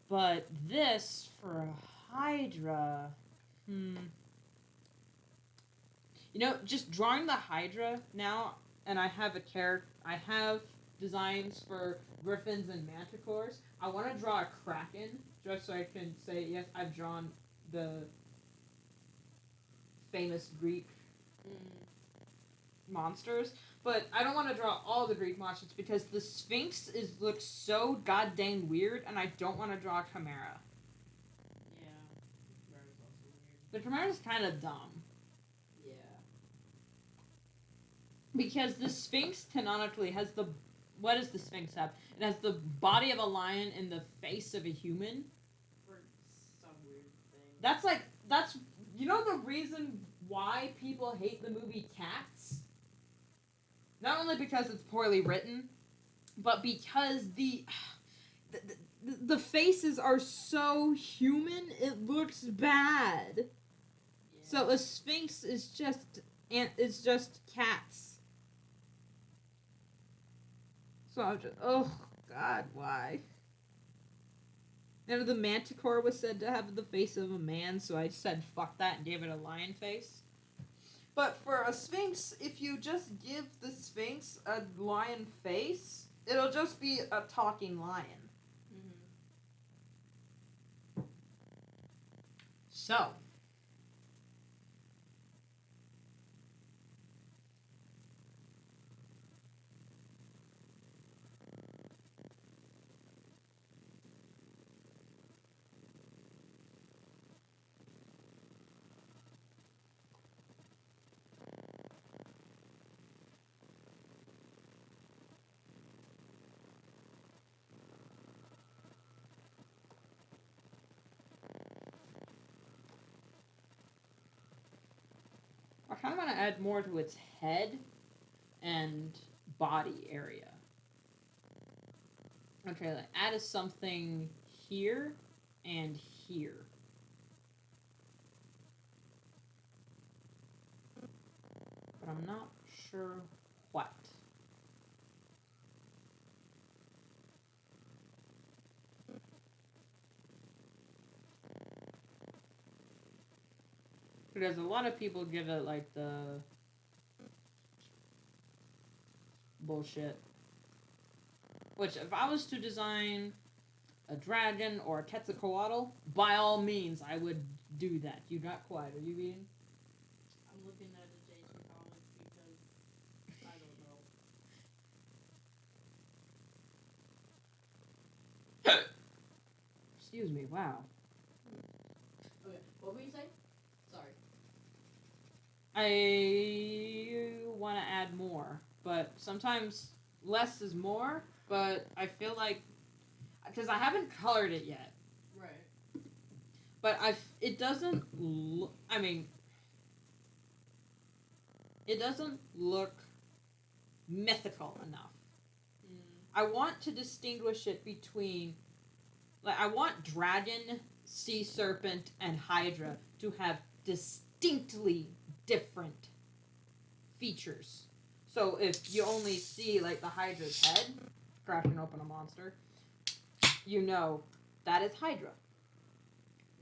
But this for a Hydra, You know, just drawing the Hydra now, and I have designs for griffins and manticores. I want to draw a kraken, just so I can say, yes, I've drawn the famous Greek monsters. But I don't want to draw all the Greek monsters because the Sphinx looks so goddamn weird, and I don't want to draw a Chimera. Yeah. Chimera's also weird. The Chimera's kind of dumb. Yeah. Because the Sphinx canonically has the... What does the Sphinx have? It has the body of a lion and the face of a human. For some weird thing. That's like that's you know the reason why people hate the movie Cats? Not only because it's poorly written, but because the faces are so human, it looks bad. Yeah. So a sphinx is just cats. So I'm just, oh god, why? Now the manticore was said to have the face of a man, so I said fuck that and gave it a lion face. But for a sphinx, if you just give the sphinx a lion face, it'll just be a talking lion. Mm-hmm. So. I kind of want to add more to its head and body area. Okay, like add something here and here. But I'm not sure what. Because a lot of people give it like the bullshit. Which, if I was to design a dragon or a Quetzalcoatl, by all means, I would do that. You got quiet. Are you reading? I'm looking at a JT comic because I don't know. Excuse me. Wow. Okay, what were you saying? Sorry. I want to add more, but sometimes less is more. But I feel like because I haven't colored it yet, Right. but it doesn't. I mean, it doesn't look mythical enough. I want to distinguish it between, like, I want dragon, sea serpent, and hydra to have distinctly different features. So if you only see like the hydra's head cracking open a monster, you know that is hydra.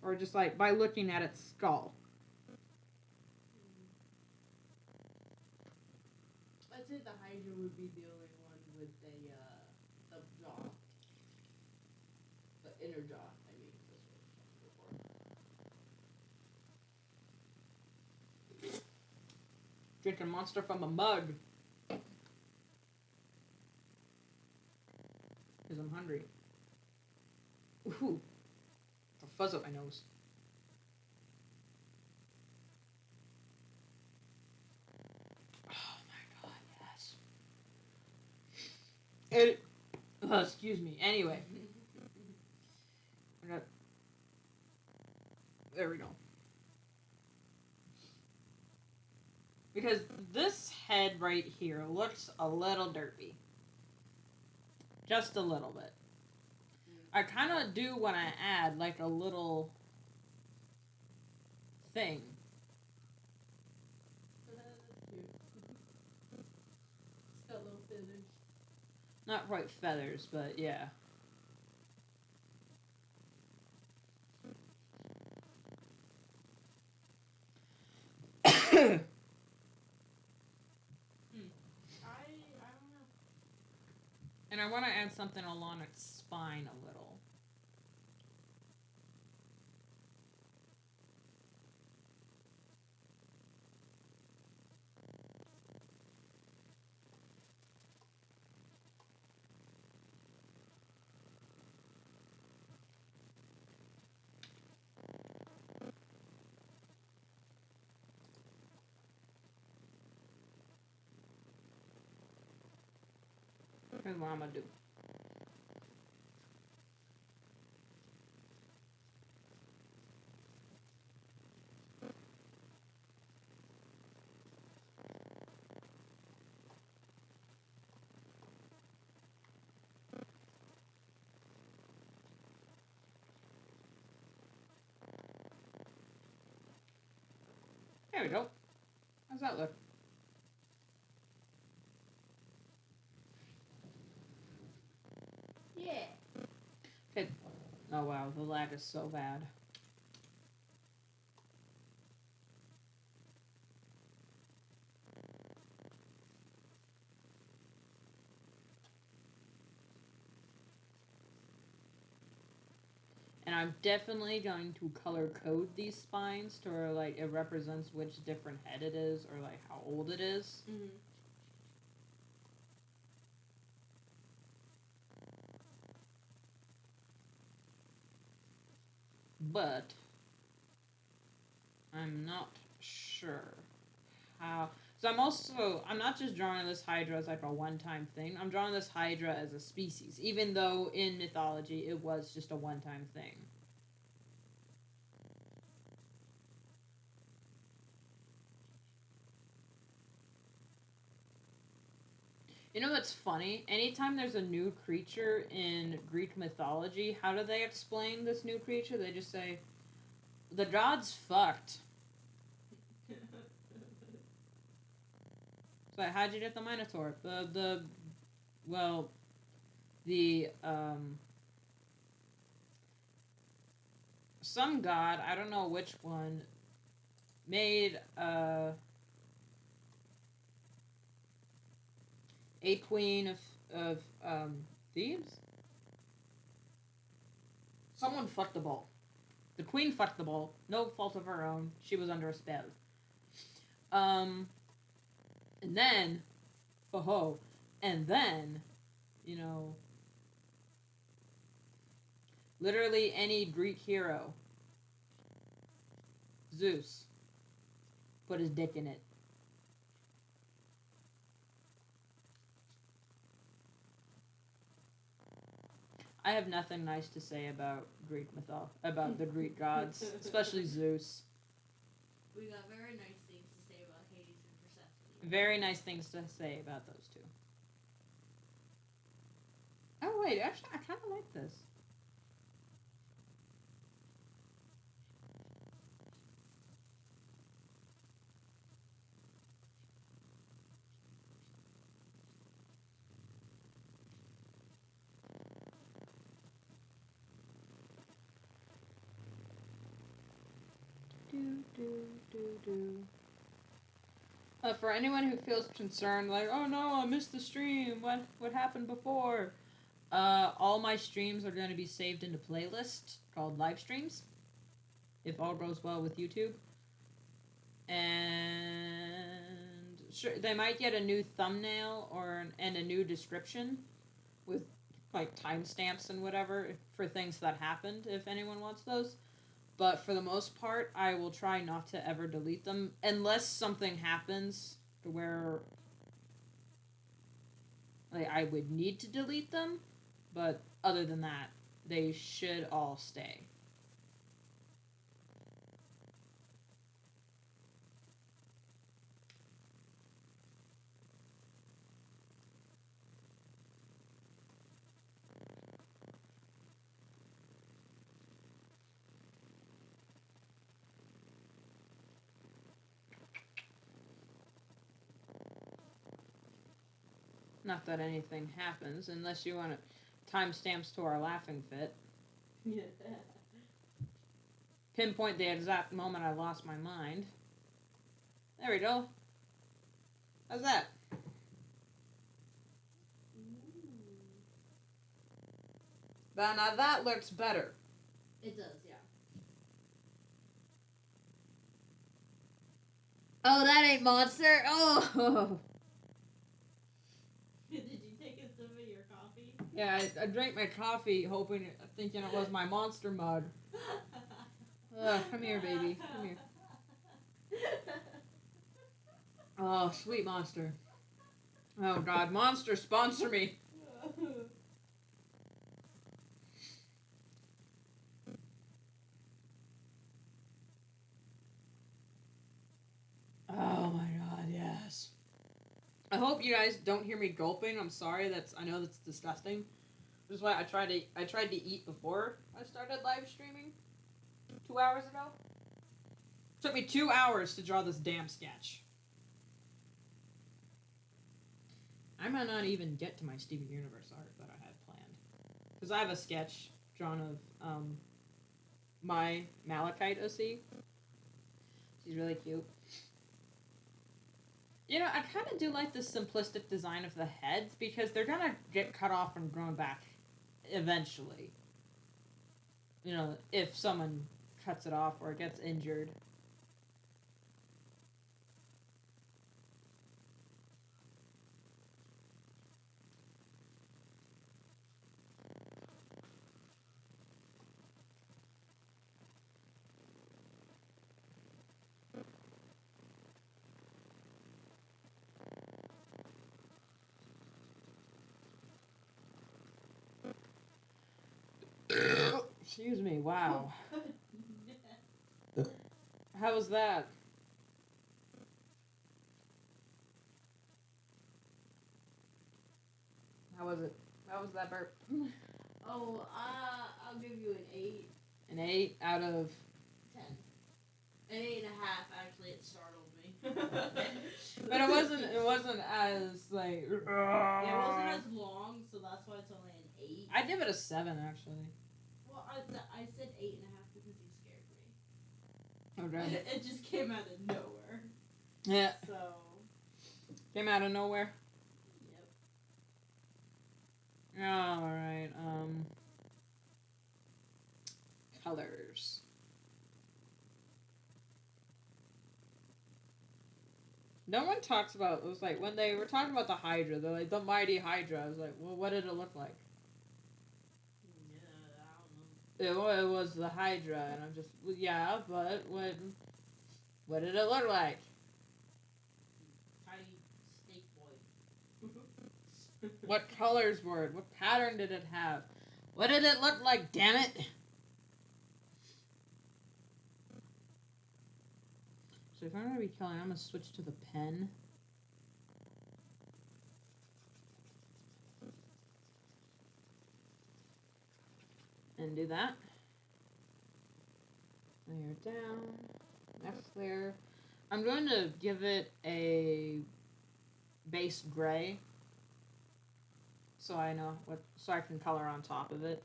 Or just like by looking at its skull. I'd say the Hydra would be the only one with the jaw. The inner jaw, I mean. That's what I was before. Drinking monster from a mug. Because I'm hungry. Ooh. A fuzz up my nose. Oh my god, yes. Excuse me. Anyway. There we go. Because this head right here looks a little derpy. Just a little bit. I kind of do want to add like a little thing. That's cute. It's got little feathers. Not quite feathers, but yeah. I don't know. And I want to add something along its spine a little. Here's what I'm gonna do. There we go. How's that look? Yeah. Okay. Oh wow, the lag is so bad. And I'm definitely going to color code these spines to where like it represents which different head it is or like how old it is. Mm-hmm. But I'm not sure how. So I'm not just drawing this Hydra as like a one-time thing. I'm drawing this Hydra as a species, even though in mythology it was just a one-time thing. You know what's funny? Anytime there's a new creature in Greek mythology, how do they explain this new creature? They just say, the gods fucked. So how'd you get the Minotaur? Some god, I don't know which one, made a queen of Thebes. Someone fucked the ball. The queen fucked the ball. No fault of her own. She was under a spell. And then, oh, and then, you know, literally any Greek hero, Zeus, put his dick in it. I have nothing nice to say about about the Greek gods, especially Zeus. We got very nice things to say about Hades and Persephone. Very nice things to say about those two. Oh wait, actually, I kind of like this. For anyone who feels concerned, like, oh no, I missed the stream. What happened before? All my streams are going to be saved into playlist called live streams, if all goes well with YouTube. And sure, they might get a new thumbnail and a new description with like timestamps and whatever for things that happened. If anyone wants those. But for the most part, I will try not to ever delete them unless something happens to where like I would need to delete them. But other than that, they should all stay. Not that anything happens, unless you want to timestamps to our laughing fit. Yeah. Pinpoint the exact moment I lost my mind. There we go. How's that? Now that looks better. It does, yeah. Oh, that ain't monster. Oh. Did you take a sip of your coffee? Yeah, I drank my coffee, thinking it was my monster mug. Come here, baby. Come here. Oh, sweet monster. Oh God, monster, sponsor me. Oh my God, yes. I hope you guys don't hear me gulping. I'm sorry. I know that's disgusting. This is why I tried to eat before I started live streaming 2 hours ago. Took me 2 hours to draw this damn sketch. I might not even get to my Steven Universe art that I had planned. Because I have a sketch drawn of my Malachite OC. She's really cute. You know, I kind of do like the simplistic design of the heads because they're going to get cut off and grown back eventually. You know, if someone cuts it off or gets injured. Excuse me, wow. How was that? How was it? How was that burp? Oh, I'll give you an 8. An 8 out of 10. An 8.5. Actually, it startled me. But it wasn't as like It wasn't as long, so that's why it's only an 8. I'd give it a 7 actually. Well, I said 8.5 because you scared me. Okay. It just came out of nowhere. Yeah. So. Came out of nowhere. Yep. Alright, colors. No one talks about, it was like, when they were talking about the Hydra, they're like, the mighty Hydra. I was like, well, what did it look like? Yeah, I don't know. It was the Hydra, and I'm just, yeah, but what did it look like? Tiny snake boy. What colors were it? What pattern did it have? What did it look like, damn it? So if I'm going to be killing, I'm going to switch to the pen. And do that. Layer down. Next layer. I'm going to give it a base gray. So I know what, so I can color on top of it.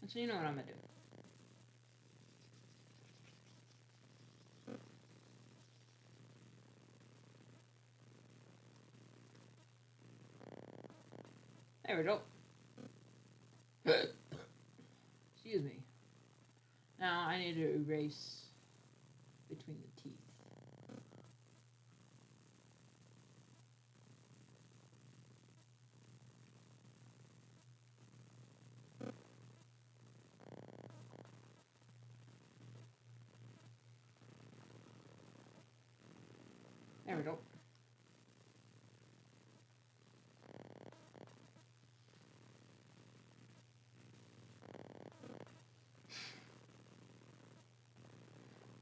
And so you know what I'm going to do. There we go. Excuse me. Now I need to erase between the teeth. There we go.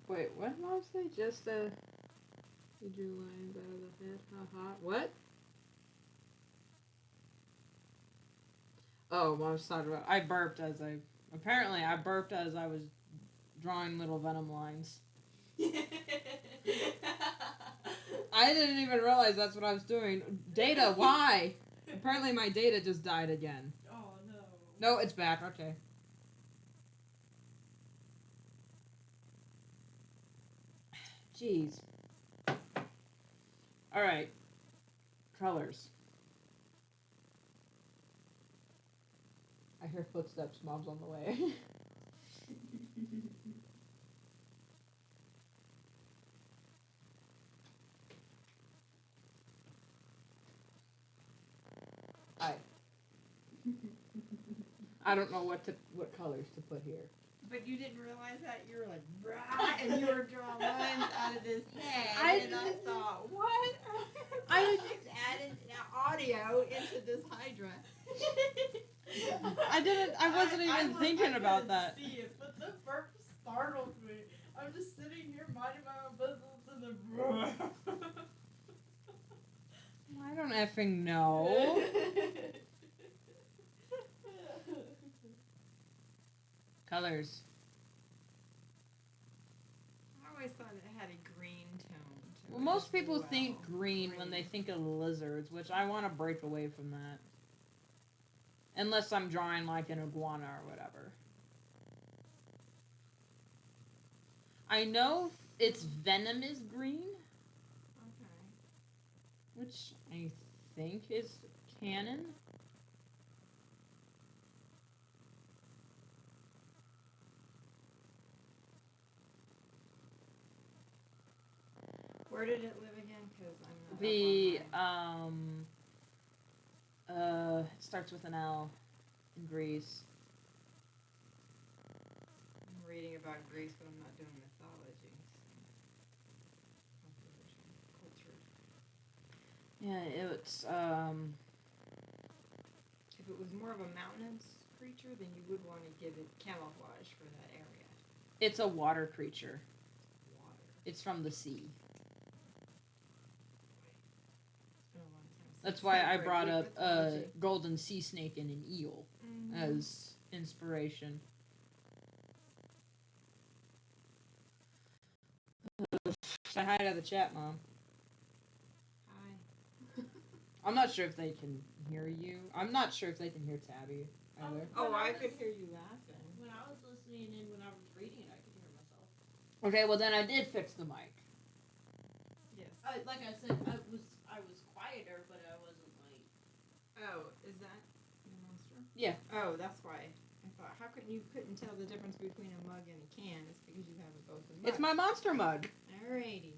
Wait, what was it? Just you drew lines out of the head. Haha. What? Oh, I was talking about. I burped as I. Apparently, I burped as I was drawing little venom lines. I didn't even realize that's what I was doing. Data, why? Apparently, my data just died again. Oh no. No, it's back. Okay. Jeez. Alright. Colors. I hear footsteps. Mom's on the way. I don't know what colors to put here. But you didn't realize that? You were like, brah, and you were drawing lines out of his head. And I thought, what? I just added audio into this Hydra. I wasn't even thinking about that. See it, but the burp startled me. I'm just sitting here minding my own business and the I don't effing know. Colors. I always thought it had a green tone to Well, it most as people well. think green when they think of lizards, which I want to break away from that. Unless I'm drawing like an iguana or whatever. I know its venom is green, Okay. which I think is canon. Where did it live again? Because I'm not. It starts with an L in Greece. I'm reading about Greece, but I'm not doing mythology. Culture. Yeah, it's If it was more of a mountainous creature, then you would want to give it camouflage for that area. It's a water creature. Water. It's from the sea. It's been a long time since That's why I read brought Greek up a mythology. golden sea snake and an eel as inspiration. Say hi to the chat, Mom. Hi. I'm not sure if they can hear you. I'm not sure if they can hear Tabby either. Oh, I could hear you laughing. When I was listening and when I was reading it, I could hear myself. Okay, well then I did fix the mic. Yes. Like I said, I was quieter, but I wasn't like. Oh, is that your monster? Yeah. Oh, that's why. I thought, how come you couldn't tell the difference between a mug and a can? It's because you have it both in mugs. It's my monster mug. Alrighty.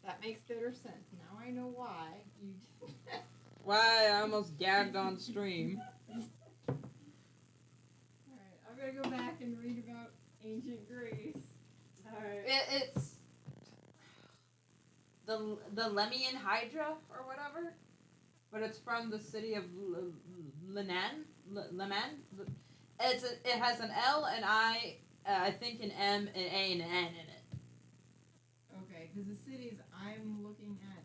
That makes better sense. Now I know why you did that. Why I almost gagged on stream. Alright, I'm gonna go back and read about ancient Greece. Alright. It's the Lemmian Hydra or whatever, but it's from the city of Leman. It has an L, an I, I think an M, an A, and an N in it. Okay, because the cities I'm looking at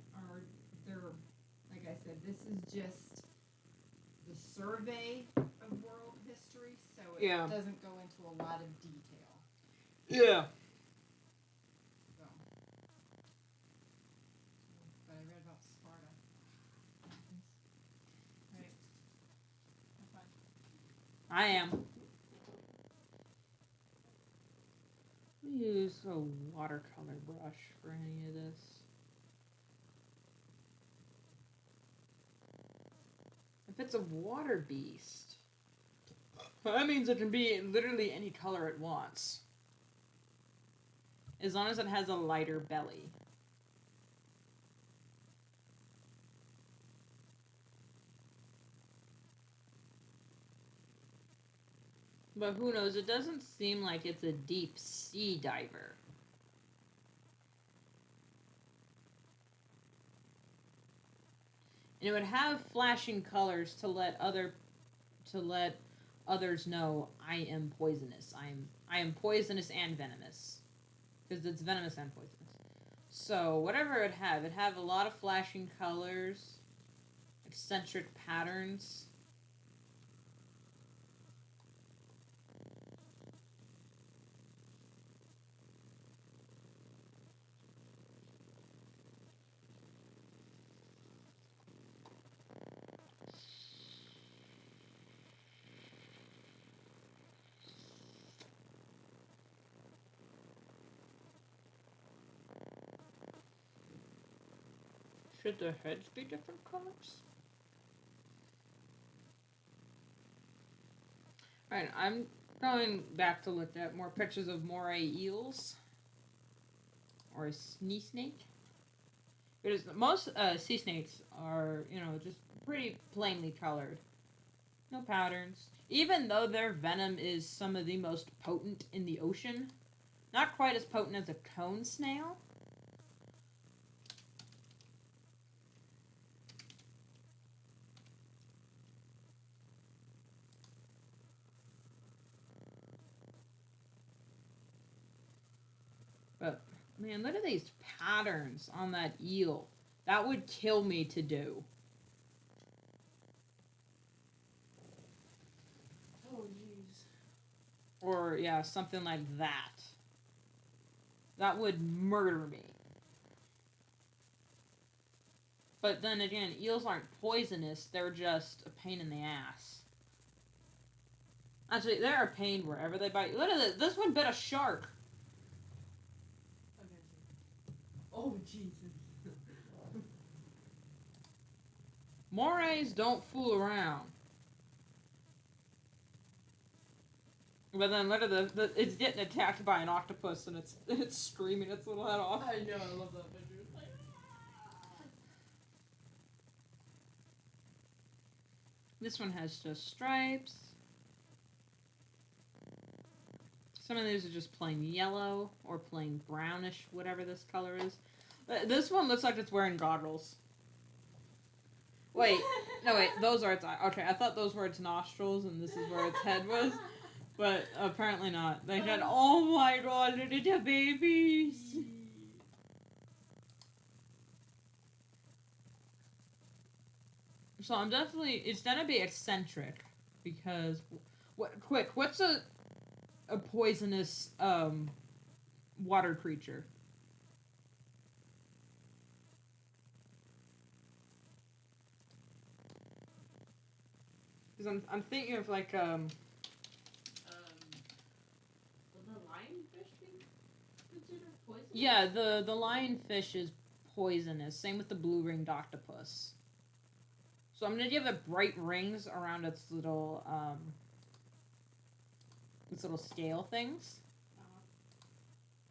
they're, like I said, this is just the survey of world history, so it doesn't go into a lot of detail. Yeah. So. But I read about Sparta. Right. Have fun. I am. Use a watercolor brush for any of this. If it's a water beast, that means it can be literally any color it wants. As long as it has a lighter belly. But who knows, it doesn't seem like it's a deep sea diver. And it would have flashing colors to let others know I am poisonous. I am poisonous and venomous. Because it's venomous and poisonous. So whatever it'd have a lot of flashing colors, eccentric patterns. Should the heads be different colors? Alright, I'm going back to look at more pictures of moray eels. Or a sea snake. Because most sea snakes are, just pretty plainly colored. No patterns. Even though their venom is some of the most potent in the ocean. Not quite as potent as a cone snail. But, man, look at these patterns on that eel. That would kill me to do. Oh, jeez. Or, yeah, something like that. That would murder me. But then again, eels aren't poisonous, they're just a pain in the ass. Actually, they're a pain wherever they bite. Look at this. This one bit a shark. Oh, Jesus. Morays don't fool around. But then look at it's getting attacked by an octopus and it's screaming its little head off. I know, I love that picture. It's like, This one has just stripes. Some of these are just plain yellow or plain brownish, whatever this color is. This one looks like it's wearing goggles. Wait, no wait, those are its eyes. Okay, I thought those were its nostrils and this is where its head was. But apparently not. They said, oh my god, little babies. So I'm definitely, it's gonna be eccentric. Because, what's a poisonous, water creature? Because I'm thinking of like, will the lionfish be considered poisonous? yeah, the lionfish is poisonous. Same with the blue-ringed octopus. So I'm gonna give it bright rings around its little scale things.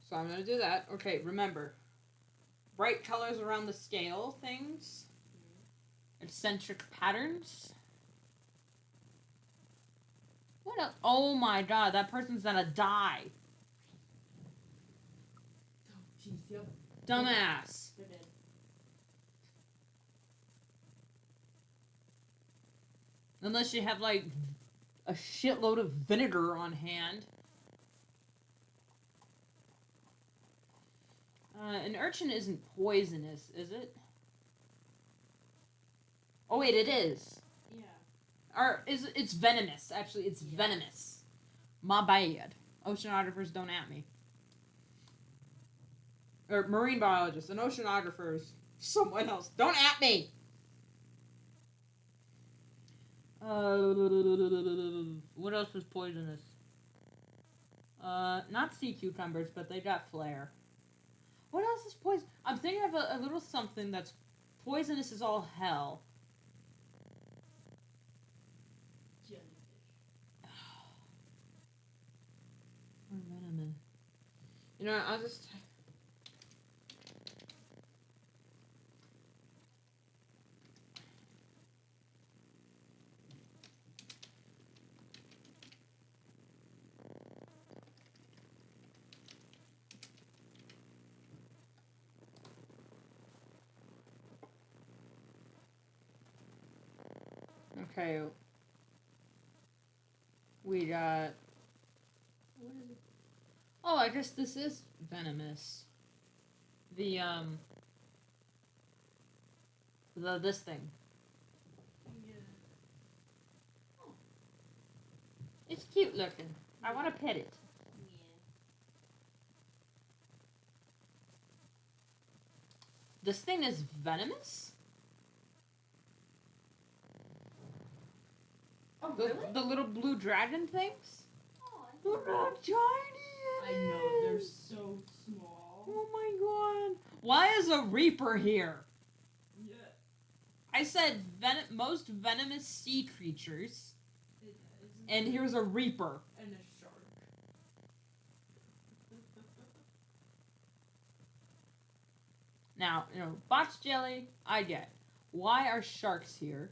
So I'm gonna do that. Okay, remember, bright colors around the scale things, eccentric patterns. What else? Oh my god, that person's gonna die. Oh, jeez, yep. Dumbass. They're dead. Unless you have like a shitload of vinegar on hand. An urchin isn't poisonous, is it? Oh wait, it is. Yeah. Or it's venomous? Actually, it's venomous. My bad. Oceanographers don't at me. Or marine biologists. An oceanographer is someone else. Don't at me. What else is poisonous? Not sea cucumbers, but they got flair. What else is poison? I'm thinking of a little something that's poisonous as all hell. Jellyfish. Or venomous. You know, I'll just. Okay. We got. What is it? Oh, I guess this is venomous. This thing. Yeah. Oh. It's cute looking. I want to pet it. Yeah. This thing is venomous? Oh, really? The little blue dragon things? Oh, Look how tiny I it know, they're is. so small. Oh my god. Why is a reaper here? Yeah. I said most venomous sea creatures, It is. and here's a reaper. And a shark. Now, you know, box jelly, I get. Why are sharks here?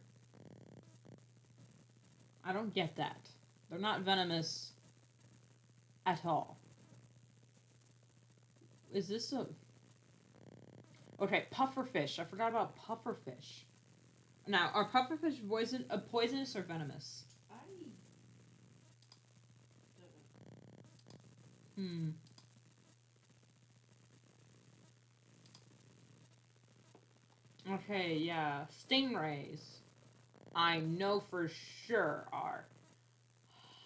I don't get that. They're not venomous at all. Is this a... Okay, pufferfish. I forgot about pufferfish. Now, are pufferfish poisonous or venomous? I don't know. Okay, yeah. Stingrays. I know for sure are.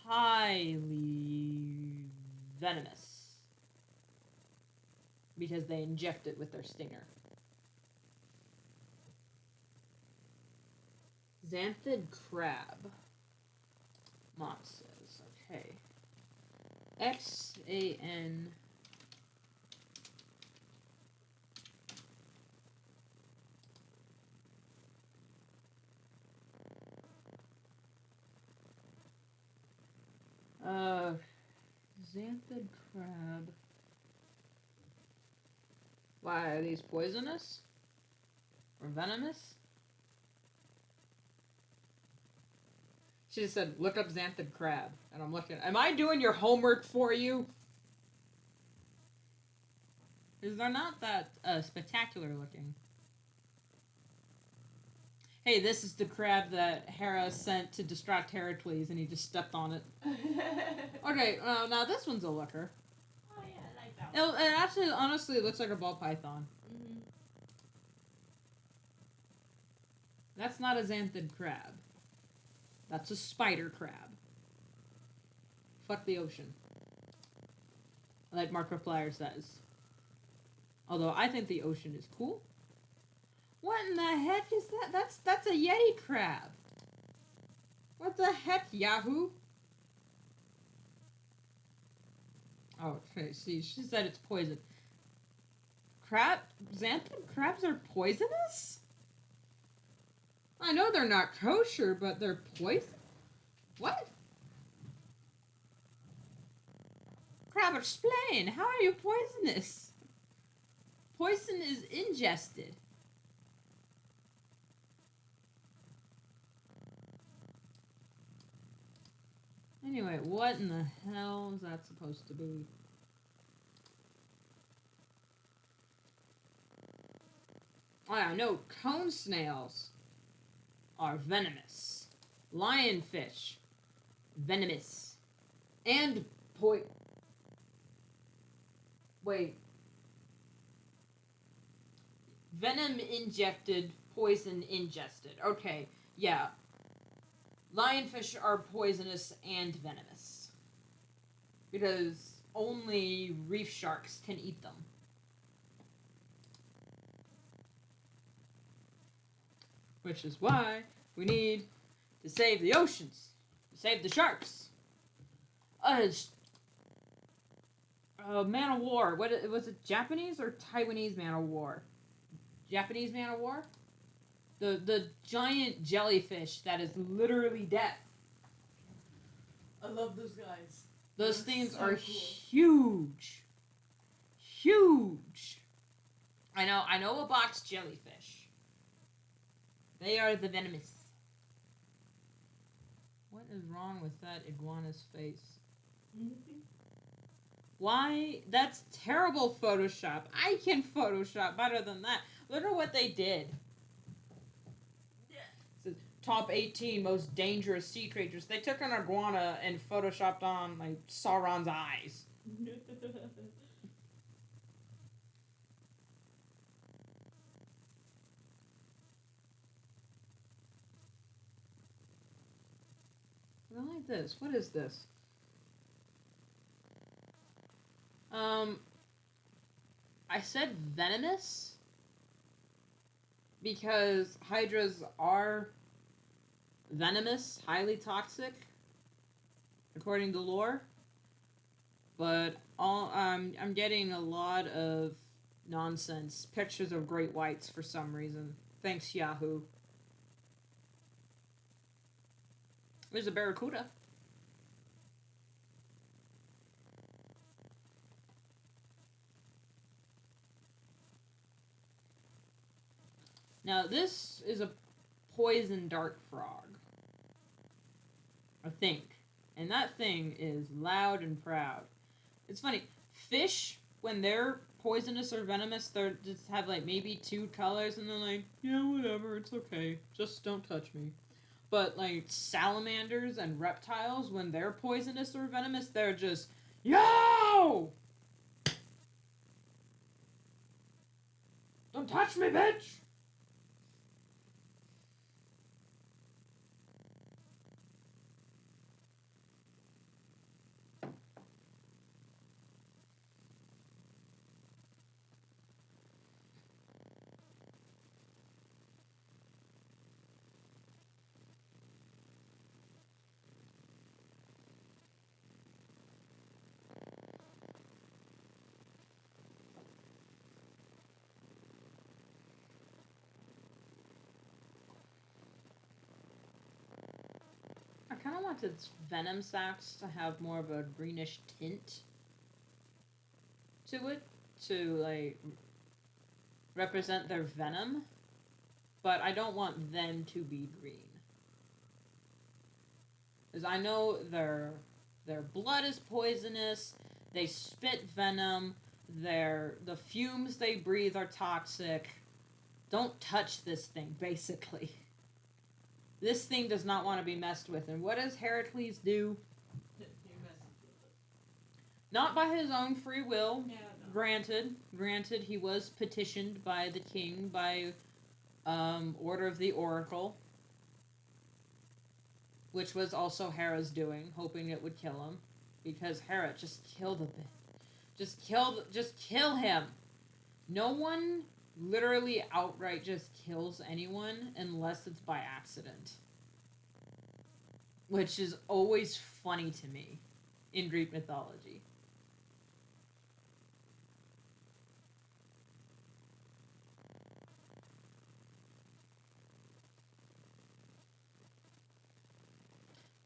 highly venomous because they inject it with their stinger. Xanthid crab. Mom says, okay. XAN. Xanthid crab. Why are these poisonous? Or venomous? She just said, look up xanthid crab. And I'm looking. Am I doing your homework for you? Because they're not that spectacular looking. Hey, this is the crab that Hera sent to distract Heracles, and he just stepped on it. Okay, now this one's a looker. Oh yeah, I like that one. It actually, honestly, looks like a ball python. Mm-hmm. That's not a xanthid crab. That's a spider crab. Fuck the ocean. Like Markiplier says. Although I think the ocean is cool. What in the heck is that? That's a Yeti crab. What the heck, Yahoo? Oh, okay, see, she said it's poison. Xanthid crabs are poisonous? I know they're not kosher, but they're poison? What? Crab, explain. How are you poisonous? Poison is ingested. Anyway, what in the hell is that supposed to be? Oh, I know cone snails are venomous. Lionfish, venomous. And Wait. Venom injected, poison ingested. Okay, yeah. Lionfish are poisonous and venomous. Because only reef sharks can eat them. Which is why we need to save the oceans. To save the sharks. Man of War. What was it? Japanese or Taiwanese Man of War? Japanese Man of War? The giant jellyfish that is literally death. I love those guys. Those things so are cool. huge. Huge. I know a box jellyfish. They are the venomous. What is wrong with that iguana's face? Why? That's terrible Photoshop. I can Photoshop better than that. Look at what they did. It says, top 18 most dangerous sea creatures. They took an iguana and Photoshopped on like Sauron's eyes. I like this. What is this? I said venomous because hydras are venomous, highly toxic, according to lore. But I'm getting a lot of nonsense pictures of great whites for some reason. Thanks, Yahoo. There's a barracuda. Now, this is a poison dart frog. I think. And that thing is loud and proud. It's funny. Fish, when they're poisonous or venomous, they just have like maybe 2 colors and they're like, yeah, whatever, it's okay. Just don't touch me. But like salamanders and reptiles, when they're poisonous or venomous, they're just, yo! Don't touch me, bitch! want its venom sacs to have more of a greenish tint to it to, like, represent their venom, but I don't want them to be green. Because I know their blood is poisonous, they spit venom, the fumes they breathe are toxic. Don't touch this thing, basically. This thing does not want to be messed with. And what does Heracles do? He messes with it. Not by his own free will. Yeah, no. Granted, he was petitioned by the king by order of the Oracle, which was also Hera's doing, hoping it would kill him, because Hera just kill the bit. Just kill him. No one literally outright just kills anyone unless it's by accident. Which is always funny to me in Greek mythology.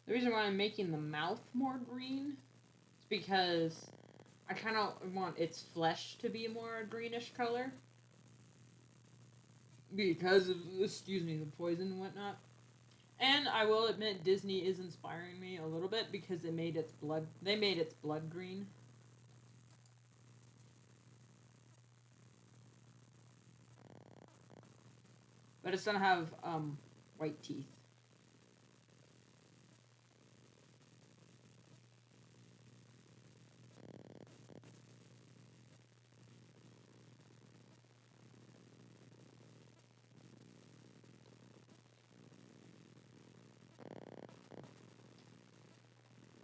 The reason why I'm making the mouth more green is because I kind of want its flesh to be a more greenish color. Because of, the poison and whatnot. And I will admit, Disney is inspiring me a little bit because they made its blood green. But it's gonna have, white teeth.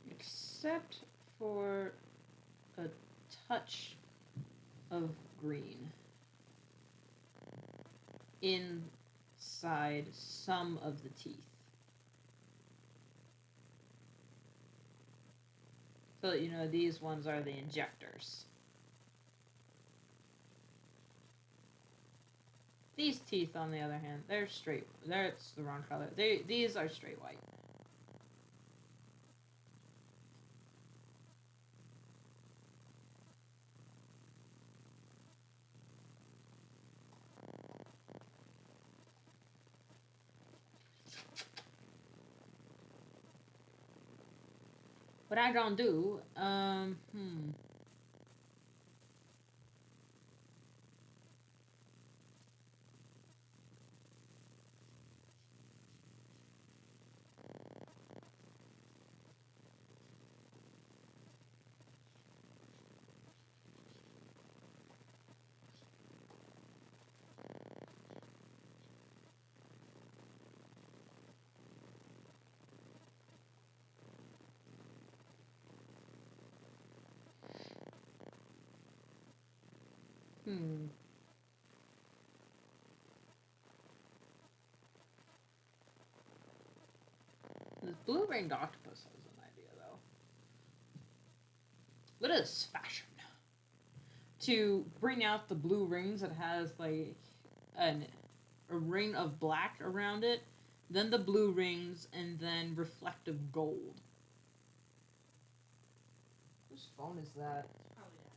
Except for a touch of green inside some of the teeth. So that you know these ones are the injectors. These teeth, on the other hand, they're straight. That's the wrong color. These are straight white. What I gonna do? This blue ringed octopus has an idea, though. What is fashion? To bring out the blue rings, it has like a ring of black around it, then the blue rings, and then reflective gold. Whose phone is that? Probably does.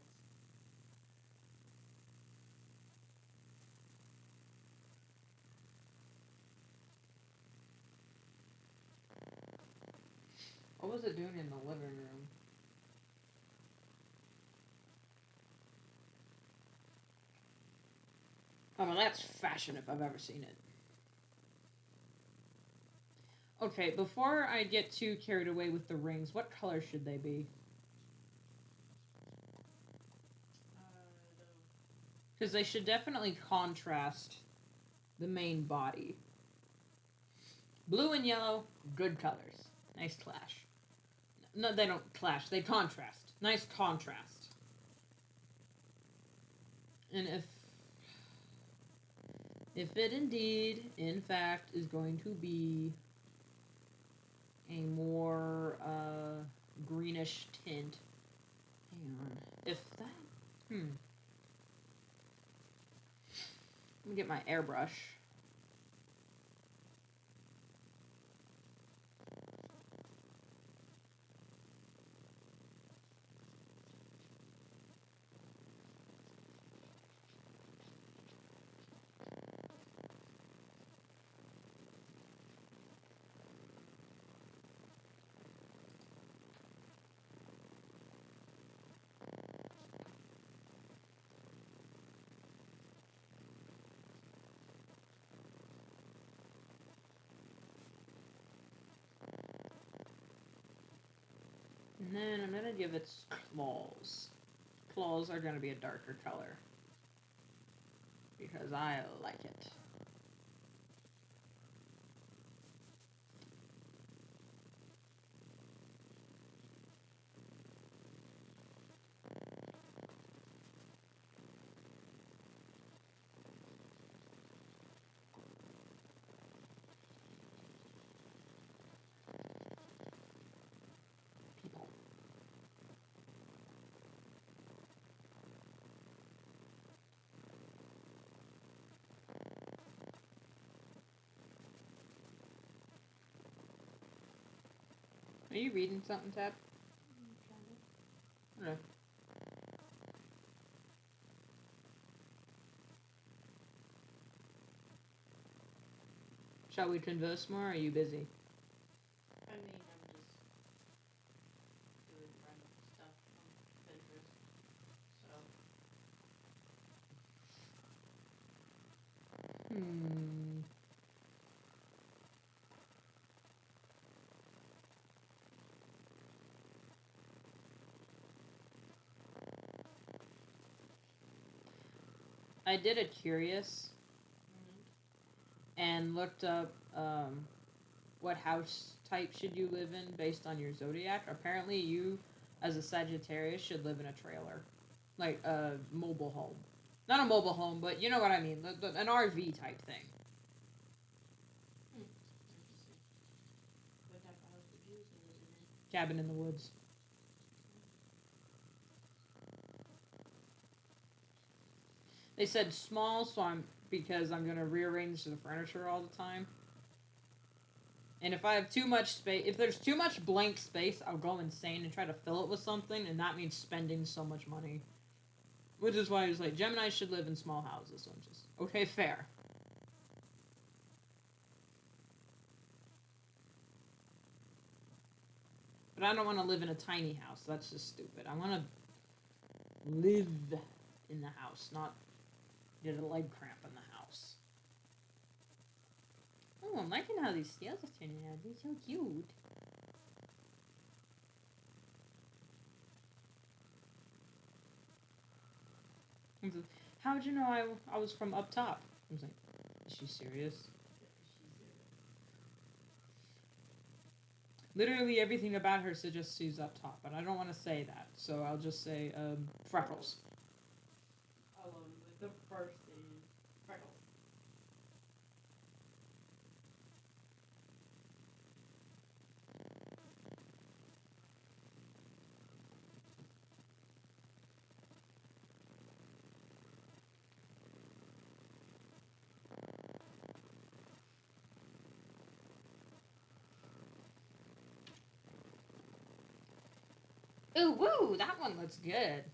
What was it doing in the living room? Oh, well, that's fashion if I've ever seen it. Okay, before I get too carried away with the rings, what color should they be? Because they should definitely contrast the main body. Blue and yellow, good colors. Nice clash. No, they don't clash. They contrast. Nice contrast. And if it indeed, in fact, is going to be a more greenish tint, hang on. If that, let me get my airbrush. And then I'm gonna give its claws. Claws are gonna be a darker color. Because I like it. People. Are you reading something, Tab? No. Shall we converse more, or are you busy? I mean, I'm just doing random stuff on Pinterest. So. I did a curious and looked up what house type should you live in based on your zodiac. Apparently, you, as a Sagittarius, should live in a trailer, like a mobile home. Not a mobile home, but you know what I mean, an RV type thing. Interesting. What type of house would you live in? Cabin in the woods. They said small, so because I'm gonna rearrange the furniture all the time. And if I have too much space, if there's too much blank space, I'll go insane and try to fill it with something, and that means spending so much money. Which is why I was like, Gemini should live in small houses. So I'm just, okay, fair. But I don't want to live in a tiny house. That's just stupid. I want to live in the house, not get a leg cramp in the house. Oh, I'm liking how these scales are turning out. They're so cute. How'd you know I was from up top? I was like, is she serious? Literally everything about her suggests she's up top, but I don't want to say that, so I'll just say freckles. Along with the first thing, freckles. Ooh, woo! That one looks good.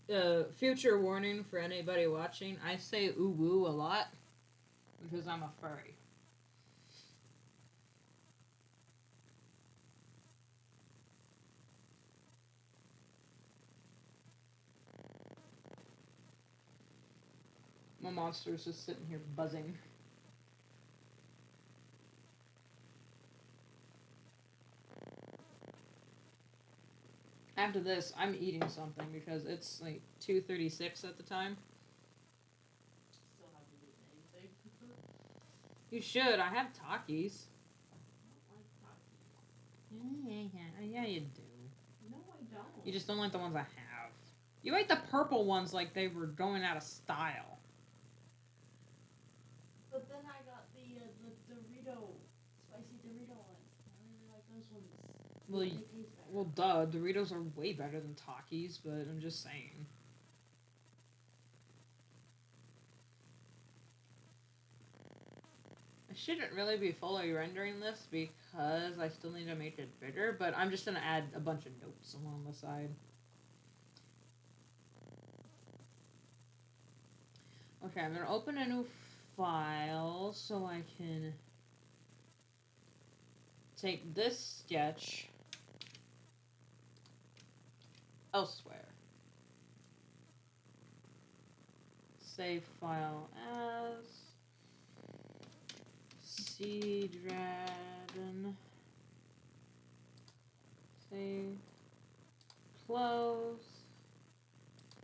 Yeah. Future warning for anybody watching: I say ooh woo a lot because I'm a furry. My monster's just sitting here buzzing. After this, I'm eating something because it's like 2:36 at the time. Still haven't eaten anything. You should. I have Takis. I don't like Takis. Yeah, you do. No, I don't. You just don't like the ones I have. You ate the purple ones like they were going out of style. But then I got the Dorito, spicy Dorito ones. I really like those ones. Well, they taste better. Well, duh. Doritos are way better than Takis, but I'm just saying. I shouldn't really be fully rendering this because I still need to make it bigger, but I'm just going to add a bunch of notes along the side. Okay, I'm going to open a new file so I can take this sketch elsewhere. Save file as Sea Dragon. Save. Close.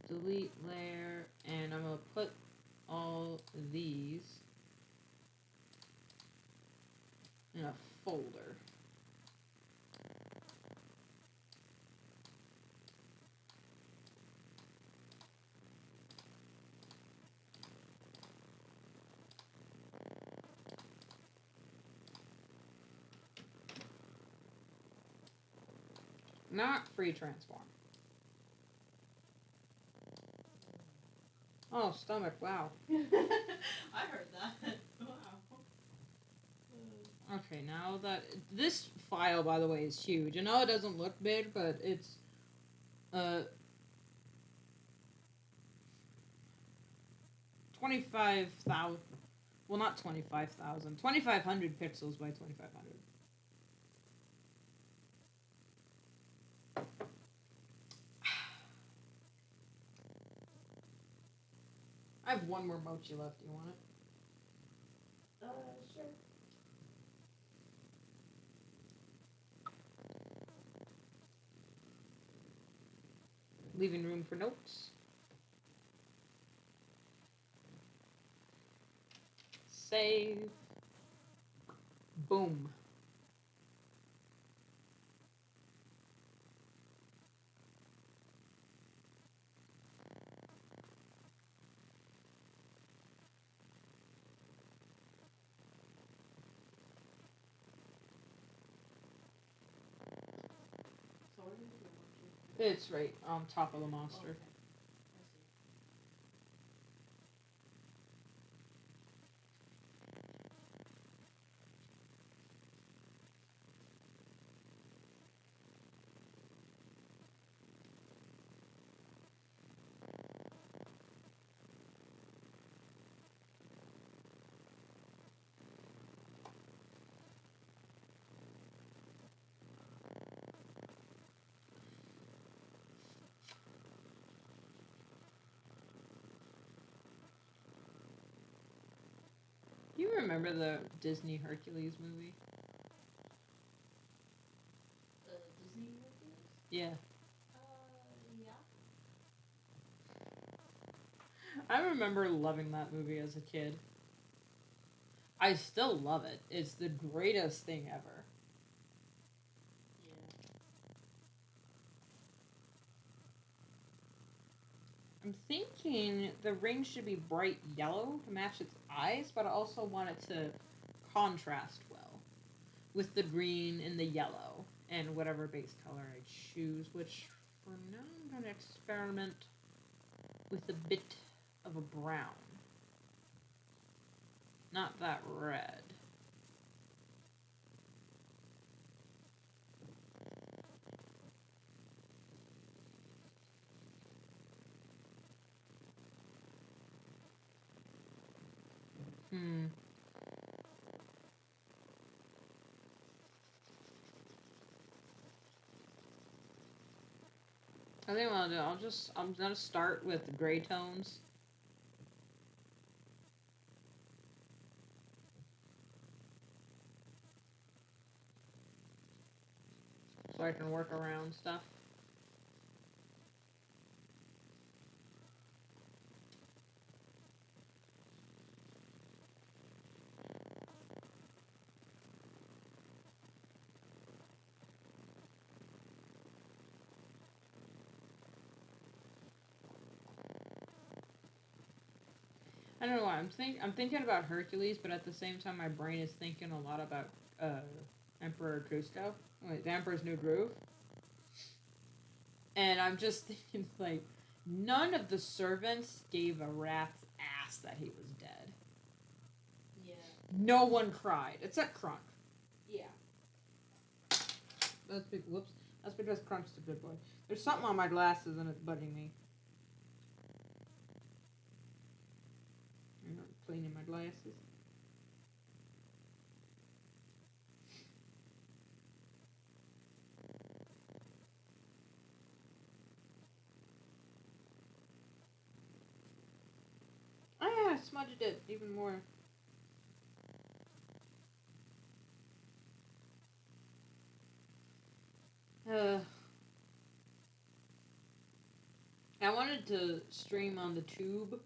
Delete layer. And I'm going to put all these in a folder. Not free transform. Oh, stomach, wow. I heard that. Wow. Okay, now that... This file, by the way, is huge. I know it doesn't look big, but it's... 25,000... Well, not 25,000. 2,500 pixels by 2,500. I have one more mochi left. Do you want it? Sure. Leaving room for notes. Save. Boom. So where did you go? It's right on top of the monster. Okay. Do you remember the Disney Hercules movie? The Disney movies? Yeah. Yeah. I remember loving that movie as a kid. I still love it. It's the greatest thing ever. Yeah. I'm thinking the ring should be bright yellow to match its eyes, but I also want it to contrast well with the green and the yellow and whatever base color I choose, which for now I'm going to experiment with a bit of a brown. Not that red. I think what I'll do, I'm gonna start with gray tones. So I can work around stuff. I don't know why. I'm thinking about Hercules, but at the same time, my brain is thinking a lot about Emperor Cusco. Wait, the Emperor's New Groove. And I'm just thinking, like, none of the servants gave a rat's ass that he was dead. Yeah. No one cried, except Crunk. Yeah. That's big. Whoops. That's because Crunk's a good boy. There's something on my glasses and it's bugging me. I'm not cleaning my glasses. Oh yeah, I smudged it even more. I wanted to stream on the tube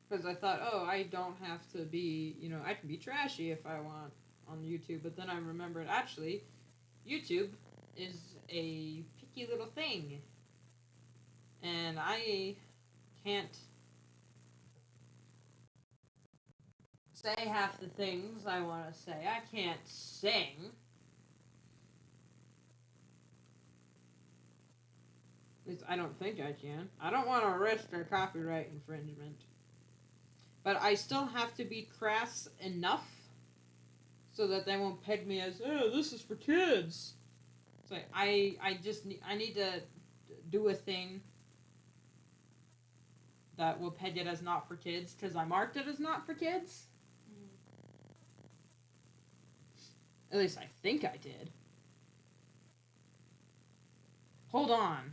because I thought, oh, I don't have to be, I can be trashy if I want on YouTube. But then I remembered, actually, YouTube is a picky little thing. And I can't say half the things I want to say. I can't sing. At least I don't think I can. I don't want to risk a copyright infringement. But I still have to be crass enough so that they won't peg me as, oh, this is for kids. It's like, I need to do a thing that will peg it as not for kids because I marked it as not for kids. At least I think I did. Hold on.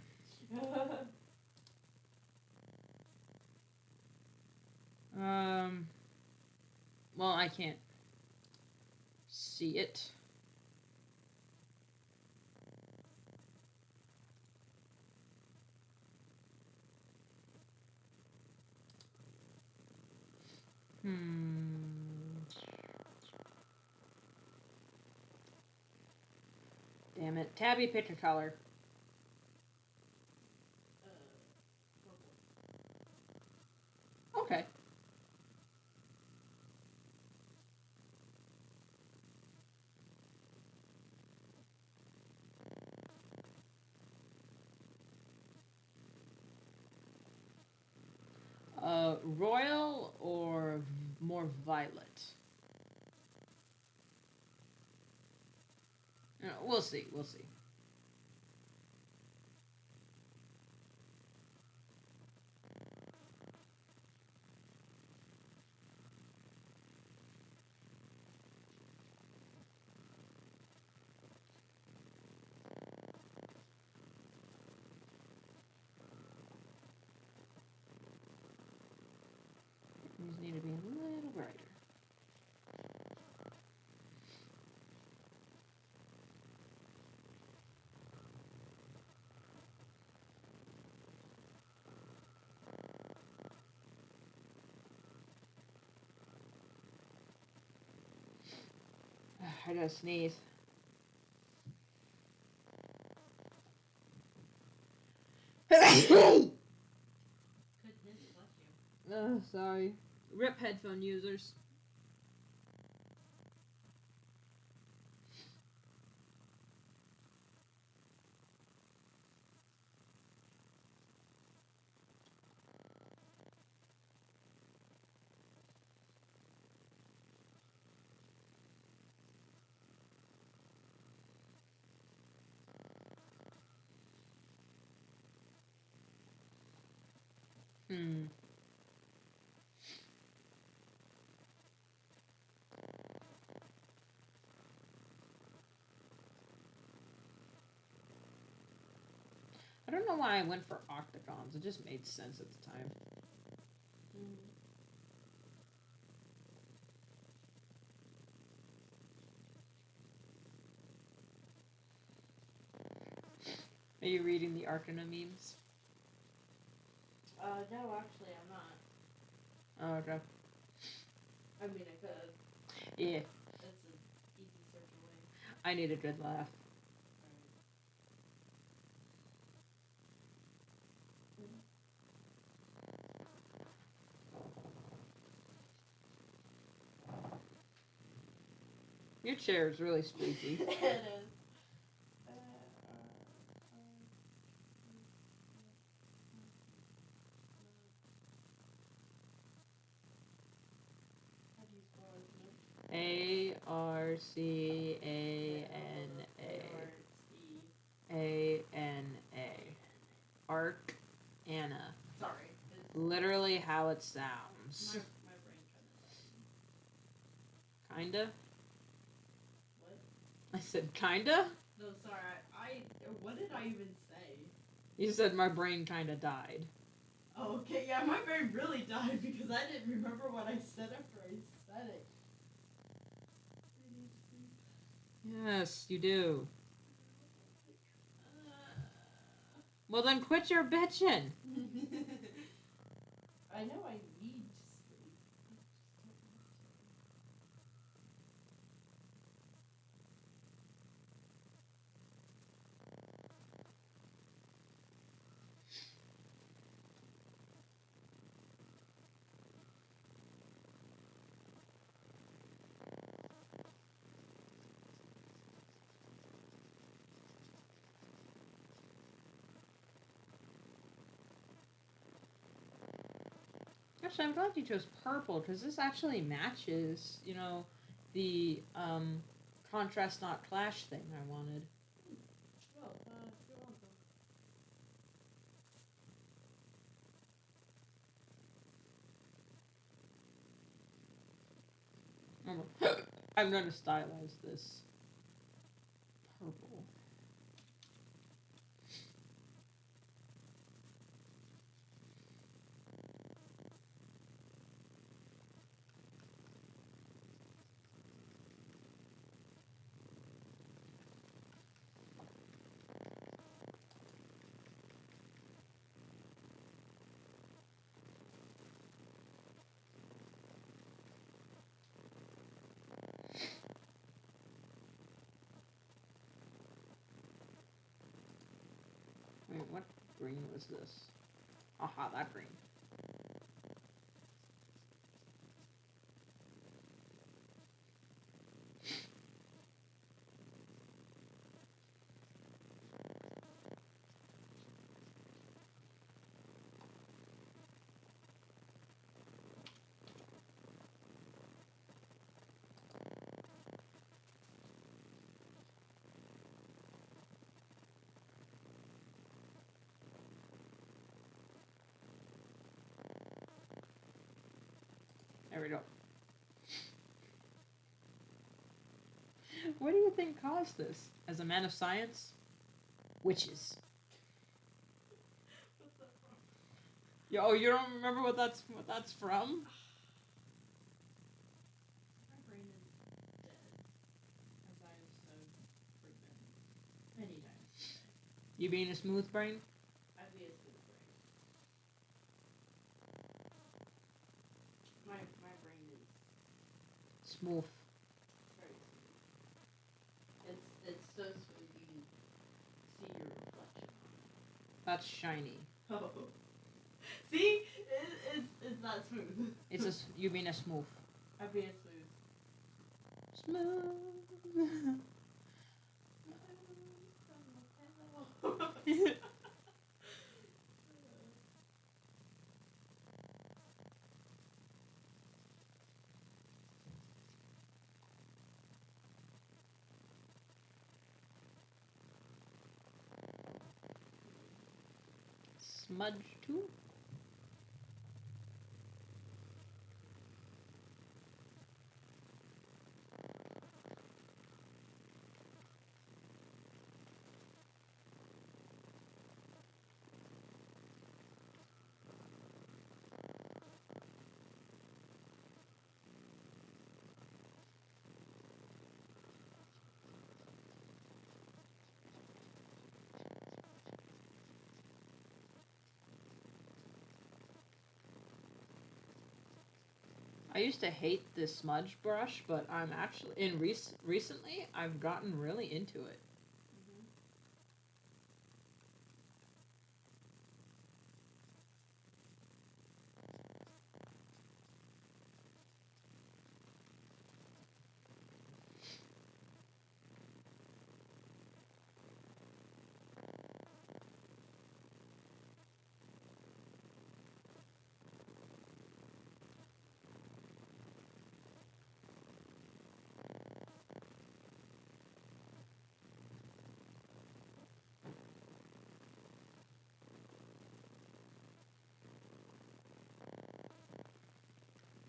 Well, I can't see it. Damn it. Tabby, pick a color. Okay. Royal or more violet? We'll see. We'll see. These need to be a little brighter. I gotta sneeze. Goodness bless you. Sorry. RIP headphone users. I don't know why I went for octagons. It just made sense at the time. Are you reading the Arcana memes? No, actually, I'm not. Oh, okay. I mean, I could. Yeah. That's an easy search away. I need a good laugh. Your chair is really spooky. It is. How do you spell it? Arcana. Arcana. Sorry. Literally how it sounds. My brain Kinda? What? I said kinda? No, sorry. What did I even say? You said my brain kinda died. Oh, okay, yeah, my brain really died because I didn't remember what I said after I said it. Yes, you do. Well, then quit your bitching. I know I need to sleep. Actually, I'm glad you chose purple because this actually matches, the contrast not clash thing I wanted. Well, you're I'm going to stylize this purple. Wait, what green was this? Aha, that green. There we go. What do you think caused this? As a man of science? Witches. What's that from? Oh, you don't remember what that's from? My brain is dead. As I have said freaking many times today. You being a smooth brain? I'd be a smooth brain. My brain is Smooth. very smooth. It's so smooth you can see your reflection on it. That's shiny. Oh. See? It's not smooth. You being a smooth. I'd be a smooth. Smooth. Smudge too? I used to hate this smudge brush, but I'm actually recently I've gotten really into it. Mm-hmm.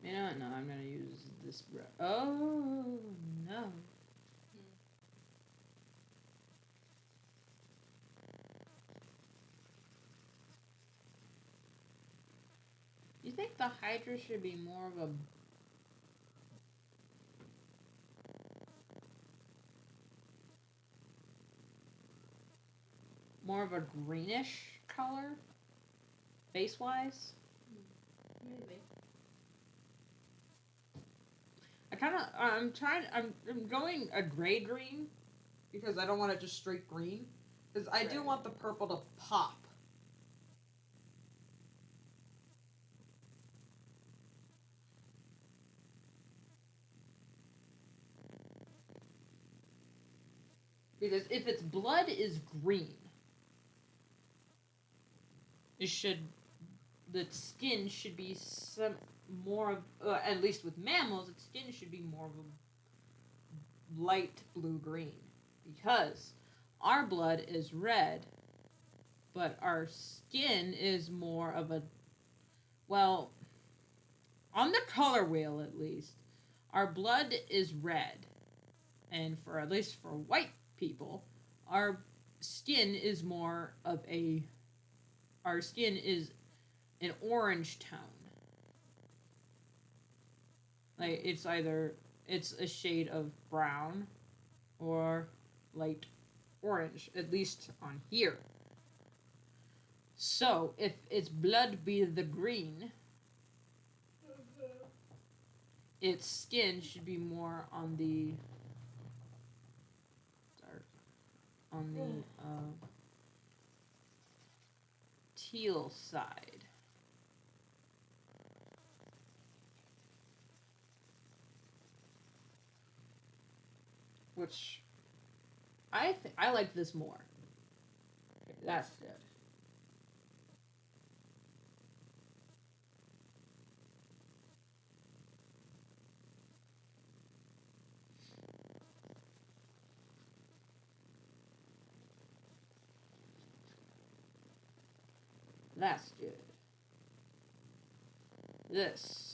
You know what? No, I'm gonna use this brush. Oh no. You think the Hydra should be more of a greenish? color, base wise. Maybe. I'm going a gray green because I don't want it just straight green. Because I do want the purple to pop. Because if its blood is green, the skin should be some more of, at least with mammals, its skin should be more of a light blue green. Because our blood is red, but our skin is more of a, well, on the color wheel at least, our blood is red. And for at least for white people, our skin is an orange tone. Like it's a shade of brown or light orange, at least on here. So if its blood be the green, its skin should be more on the teal side. Which I like this more. Okay, that's good. That's good. This.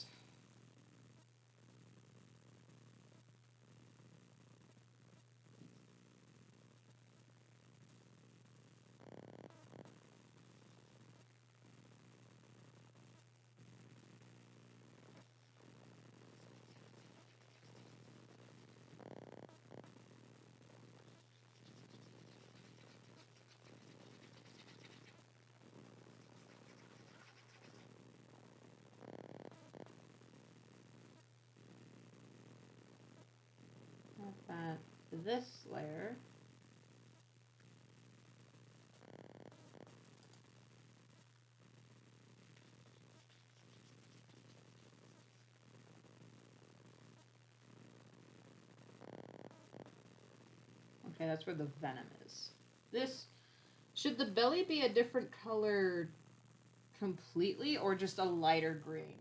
That this layer. Okay, that's where the venom is. Should the belly be a different color completely or just a lighter green?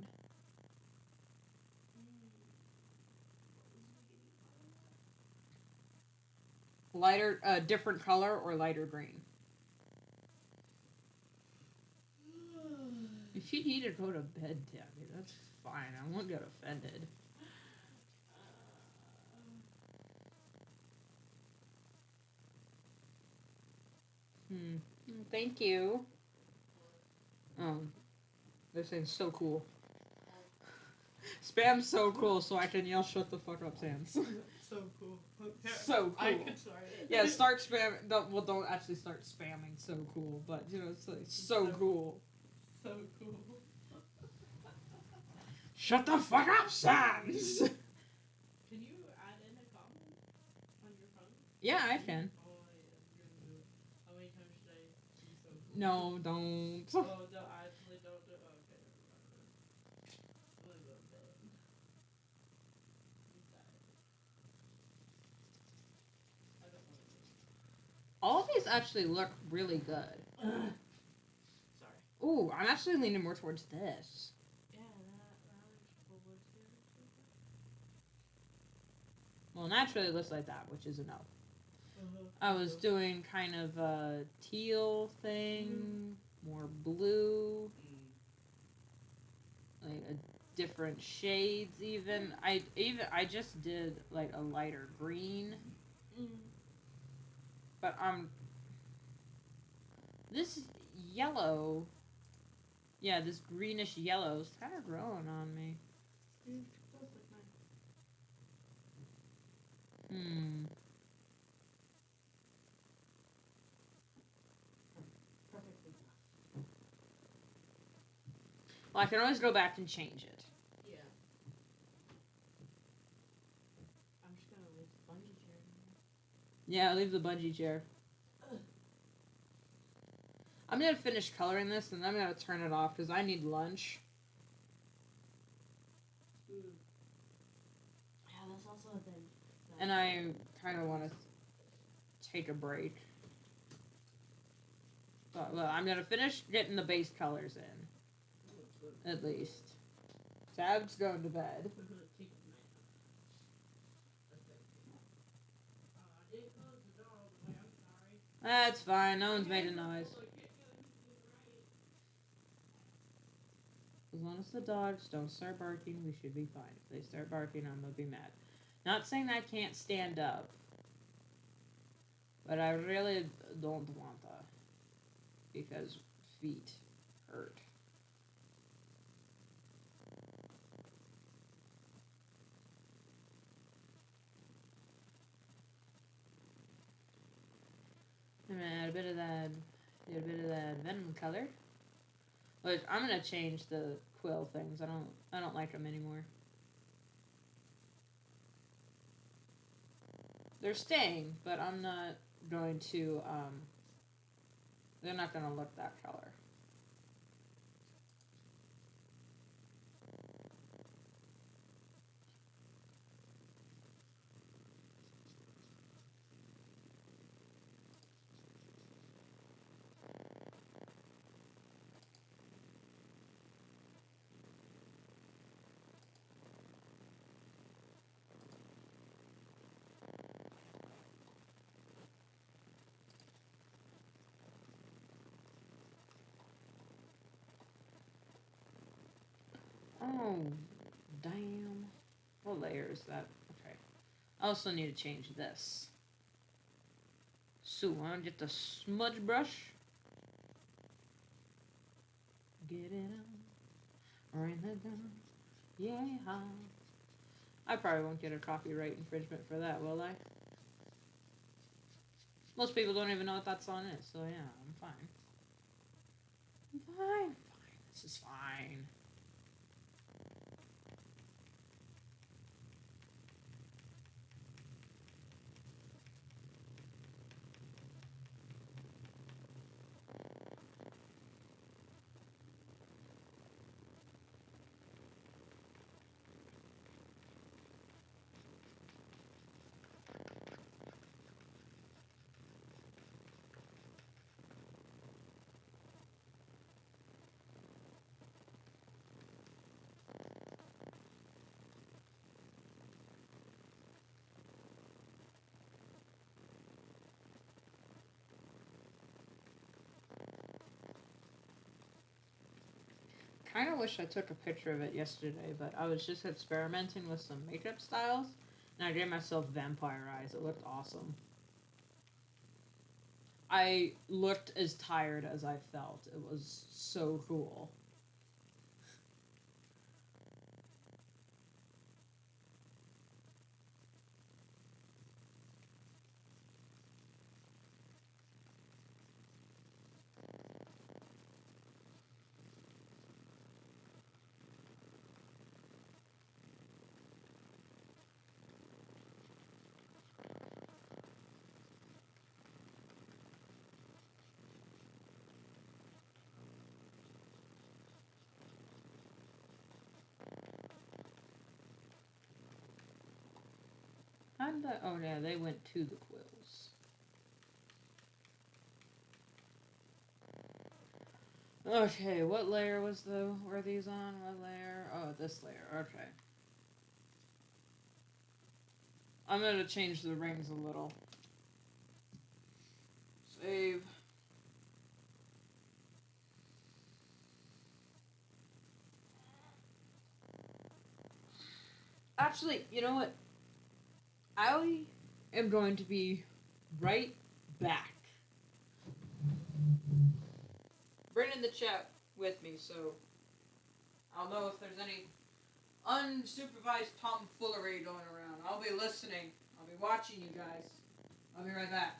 Different color or lighter green? If you need to go to bed, Tabby, that's fine. I won't get offended. Thank you. They're saying so cool. Spam's so cool, so I can yell "Shut the fuck up, Sans." So cool. So cool. I could start it. Yeah, start spam. Don't actually start spamming. So cool, but it's like so cool. So cool. Shut the fuck up, Sans. Can you add in a comment on your phone? Yeah, I can. Oh, yeah. How many times should I be so cool? No, don't. Oh, no, actually don't do it. Okay, never mind. All of these actually look really good. Sorry. Ooh, I'm actually leaning more towards this. Yeah, that looks cool too. Well, naturally it looks like that, which is enough. Uh-huh. I was doing kind of a teal thing, more blue, like a different shades even. I just did like a lighter green. But this yellow, yeah, this greenish yellow is kind of growing on me. Perfectly. Well, I can always go back and change it. Yeah. I'm just gonna leave the bungee chair in there. Yeah, leave the bungee chair. I'm gonna finish coloring this and I'm gonna turn it off because I need lunch. Yeah, that's also a thing. And I kind of want to take a break. But well, I'm gonna finish getting the base colors in. At least. Tab's going to bed. That's fine. No one's made a noise. As long as the dogs don't start barking, we should be fine. If they start barking, I'm gonna be mad. Not saying I can't stand up, but I really don't want to because feet hurt. I'm gonna add a bit of that venom color. Which I'm gonna change the quill things. I don't like them anymore. They're staying, but I'm not going to. They're not gonna look that color. Oh, damn. What layer is that? Okay. I also need to change this. So, I get the smudge brush. Get it on. Write that down. Yeah. I probably won't get a copyright infringement for that, will I? Most people don't even know what that song is, so yeah, I'm fine. I'm fine. This is fine. Kind of wish I took a picture of it yesterday, but I was just experimenting with some makeup styles, and I gave myself vampire eyes. It looked awesome. I looked as tired as I felt. It was so cool. And oh yeah, they went to the quills. Okay, what layer were these on? What layer? Oh, this layer. Okay. I'm gonna change the rings a little. Save. Actually, you know what? I am going to be right back. Bring in the chat with me so I'll know if there's any unsupervised tomfoolery going around. I'll be listening. I'll be watching you guys. I'll be right back.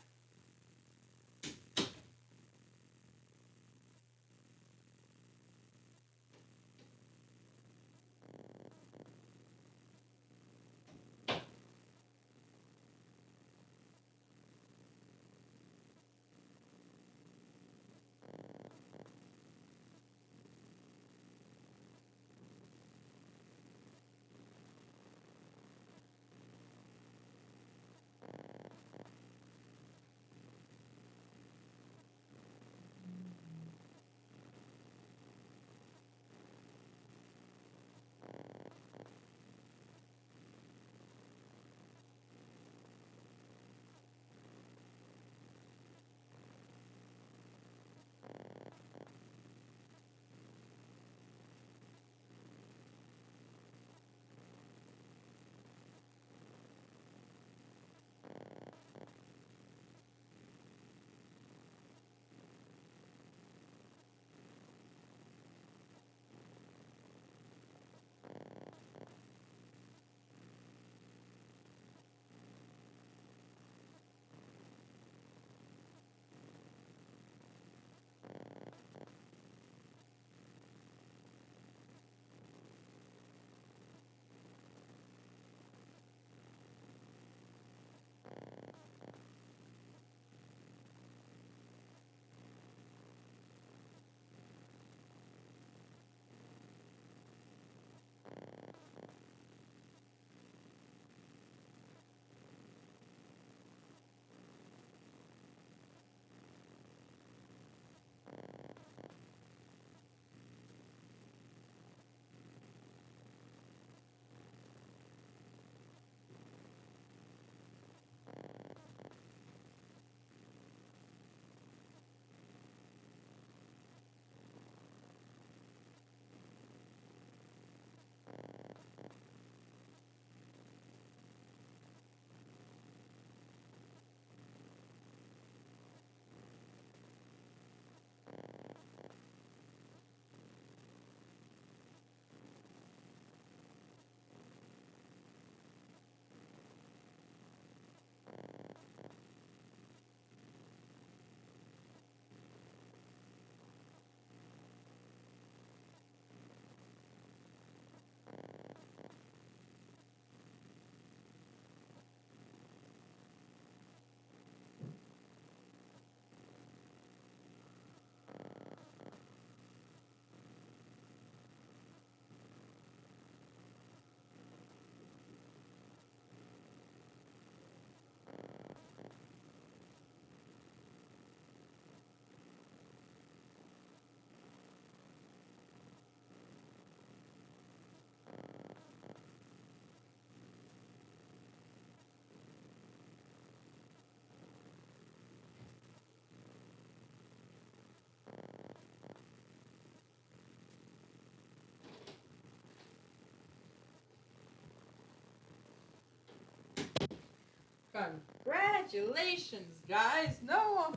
Congratulations, guys! No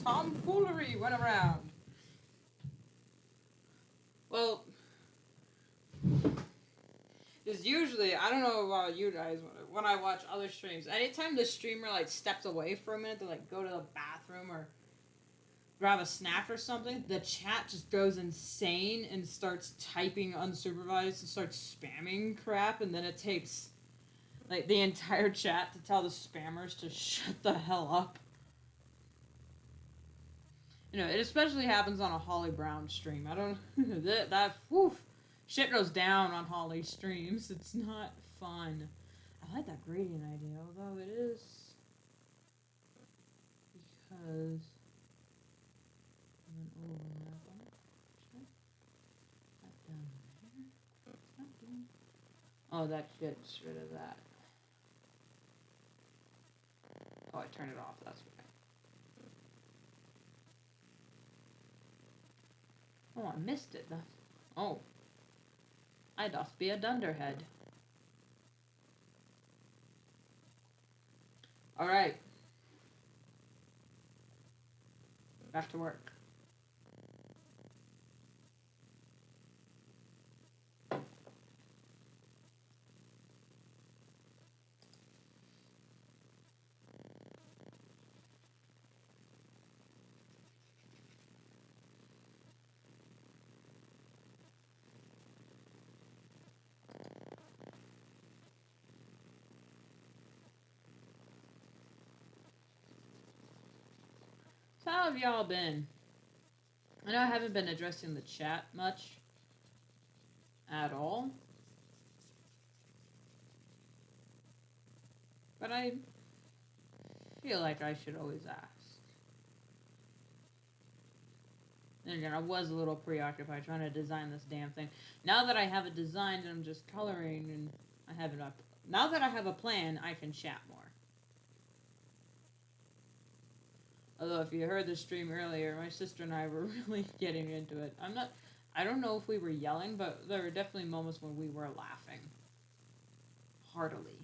tomfoolery went around. Well, because usually, I don't know about you guys, when I watch other streams, anytime the streamer, like, steps away for a minute to, like, go to the bathroom or grab a snack or something, the chat just goes insane and starts typing unsupervised and starts spamming crap, and then it takes, like, the entire chat to tell the spammers to shut the hell up. You know, it especially happens on a Holly Brown stream. I don't... whew, shit goes down on Holly streams. It's not fun. I like that gradient idea, although it is... because... an overlap on it. That down there. Oh, that gets rid of that. Oh, I turned it off. That's why. Oh, I missed it. Oh. I doth be a dunderhead. Alright. Back to work. So how have y'all been? I know I haven't been addressing the chat much. At all. But I feel like I should always ask. And again, I was a little preoccupied trying to design this damn thing. Now that I have it designed and I'm just coloring and I have it up. Now that I have a plan, I can chat more. Although if you heard the stream earlier, my sister and I were really getting into it. I don't know if we were yelling, but there were definitely moments when we were laughing. Heartily.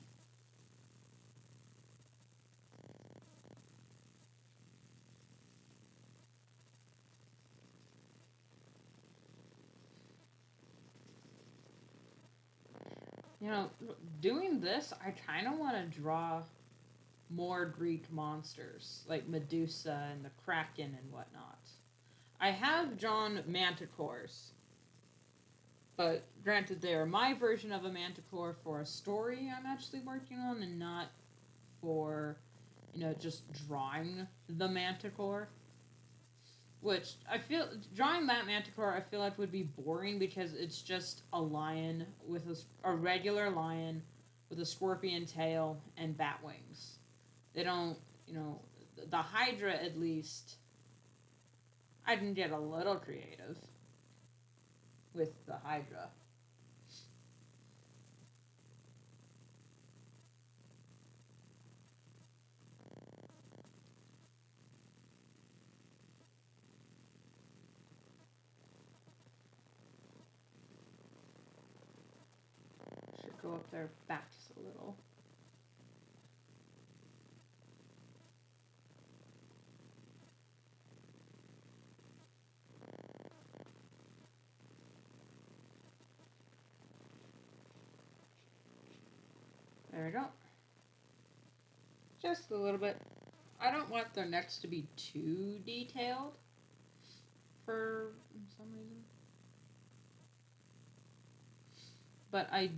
You know, doing this, I kind of want to draw more Greek monsters, like Medusa and the Kraken and whatnot. I have drawn manticores, but granted they are my version of a manticore for a story I'm actually working on and not for, you know, just drawing the manticore. Which, I feel, drawing that manticore I feel like would be boring because it's just a lion with a regular lion with a scorpion tail and bat wings. They don't, you know, the Hydra at least, I can get a little creative with the Hydra. Should go up their backs a little. There we go. Just a little bit. I don't want their necks to be too detailed for some reason. But I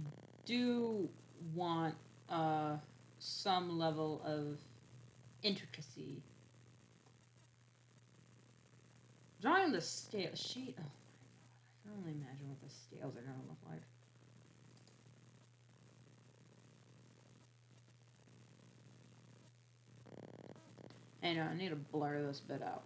do want some level of intricacy. Drawing the scale sheet. Oh my god, I can only imagine what the scales are going to look like. Hey, no, I need to blur this bit out.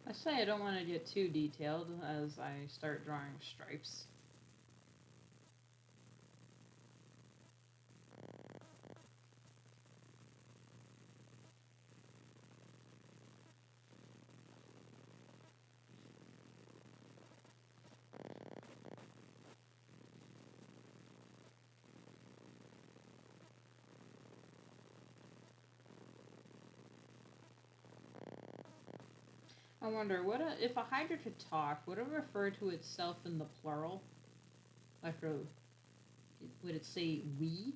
I say I don't want to get too detailed as I start drawing stripes. I wonder, if a Hydra could talk, would it refer to itself in the plural? Like, would it say we?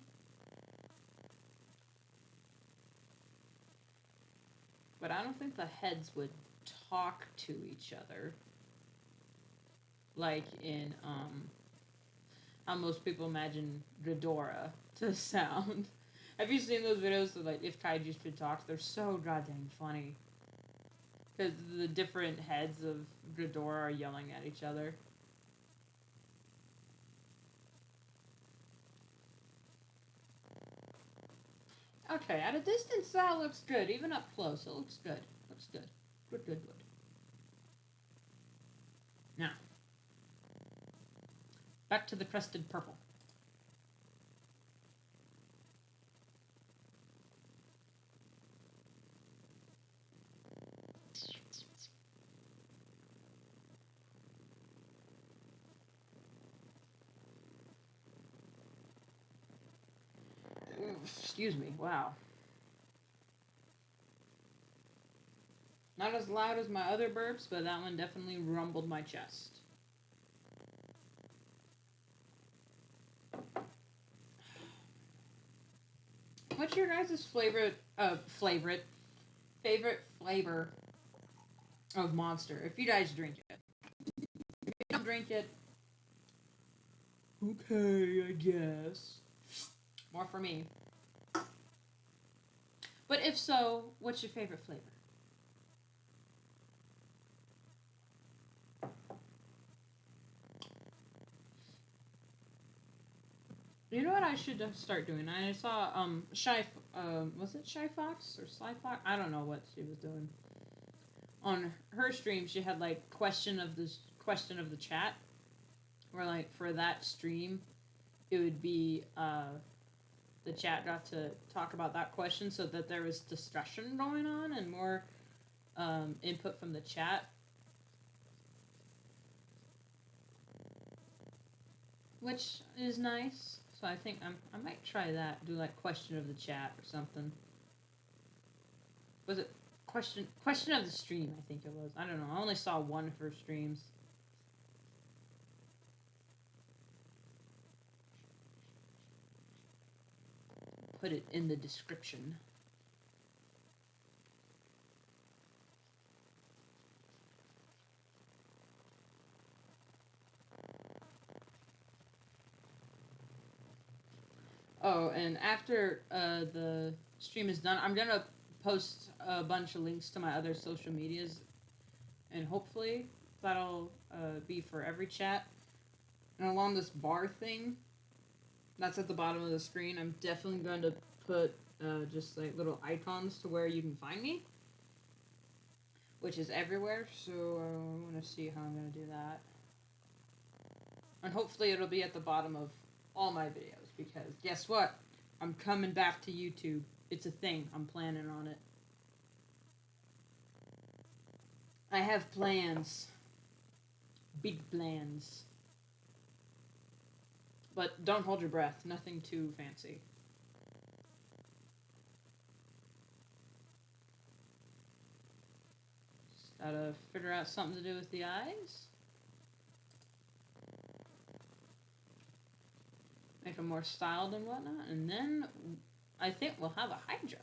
But I don't think the heads would talk to each other. Like in, how most people imagine Ghidorah to sound. Have you seen those videos of, like, if kaijus could talk? They're so goddamn funny. Because the different heads of Ghidorah are yelling at each other. Okay, at a distance that looks good. Even up close, it looks good. Looks good. Good, good, good. Now, back to the crested purple. Excuse me, wow. Not as loud as my other burps, but that one definitely rumbled my chest. What's your guys' favorite flavor of Monster? If you guys drink it. If you don't drink it, okay, I guess. More for me. But if so, what's your favorite flavor? You know what I should start doing? I saw was it Shy Fox or Sly Fox? I don't know what she was doing. On her stream, she had like question of the chat, where like for that stream, it would be the chat got to talk about that question, so that there was discussion going on and more input from the chat, which is nice. So I think I might try that. Do like question of the chat or something. Was it question of the stream? I think it was. I don't know. I only saw one of her streams. Put it in the description. Oh, and after the stream is done, I'm gonna post a bunch of links to my other social medias, and hopefully that'll be for every chat. And along this bar thing, that's at the bottom of the screen, I'm definitely going to put just like little icons to where you can find me, which is everywhere. So I want to see how I'm going to do that. And hopefully it'll be at the bottom of all my videos, because guess what? I'm coming back to YouTube. It's a thing. I'm planning on it. I have plans. Big plans. But don't hold your breath. Nothing too fancy. Just gotta figure out something to do with the eyes. Make them more styled and whatnot. And then I think we'll have a Hydra.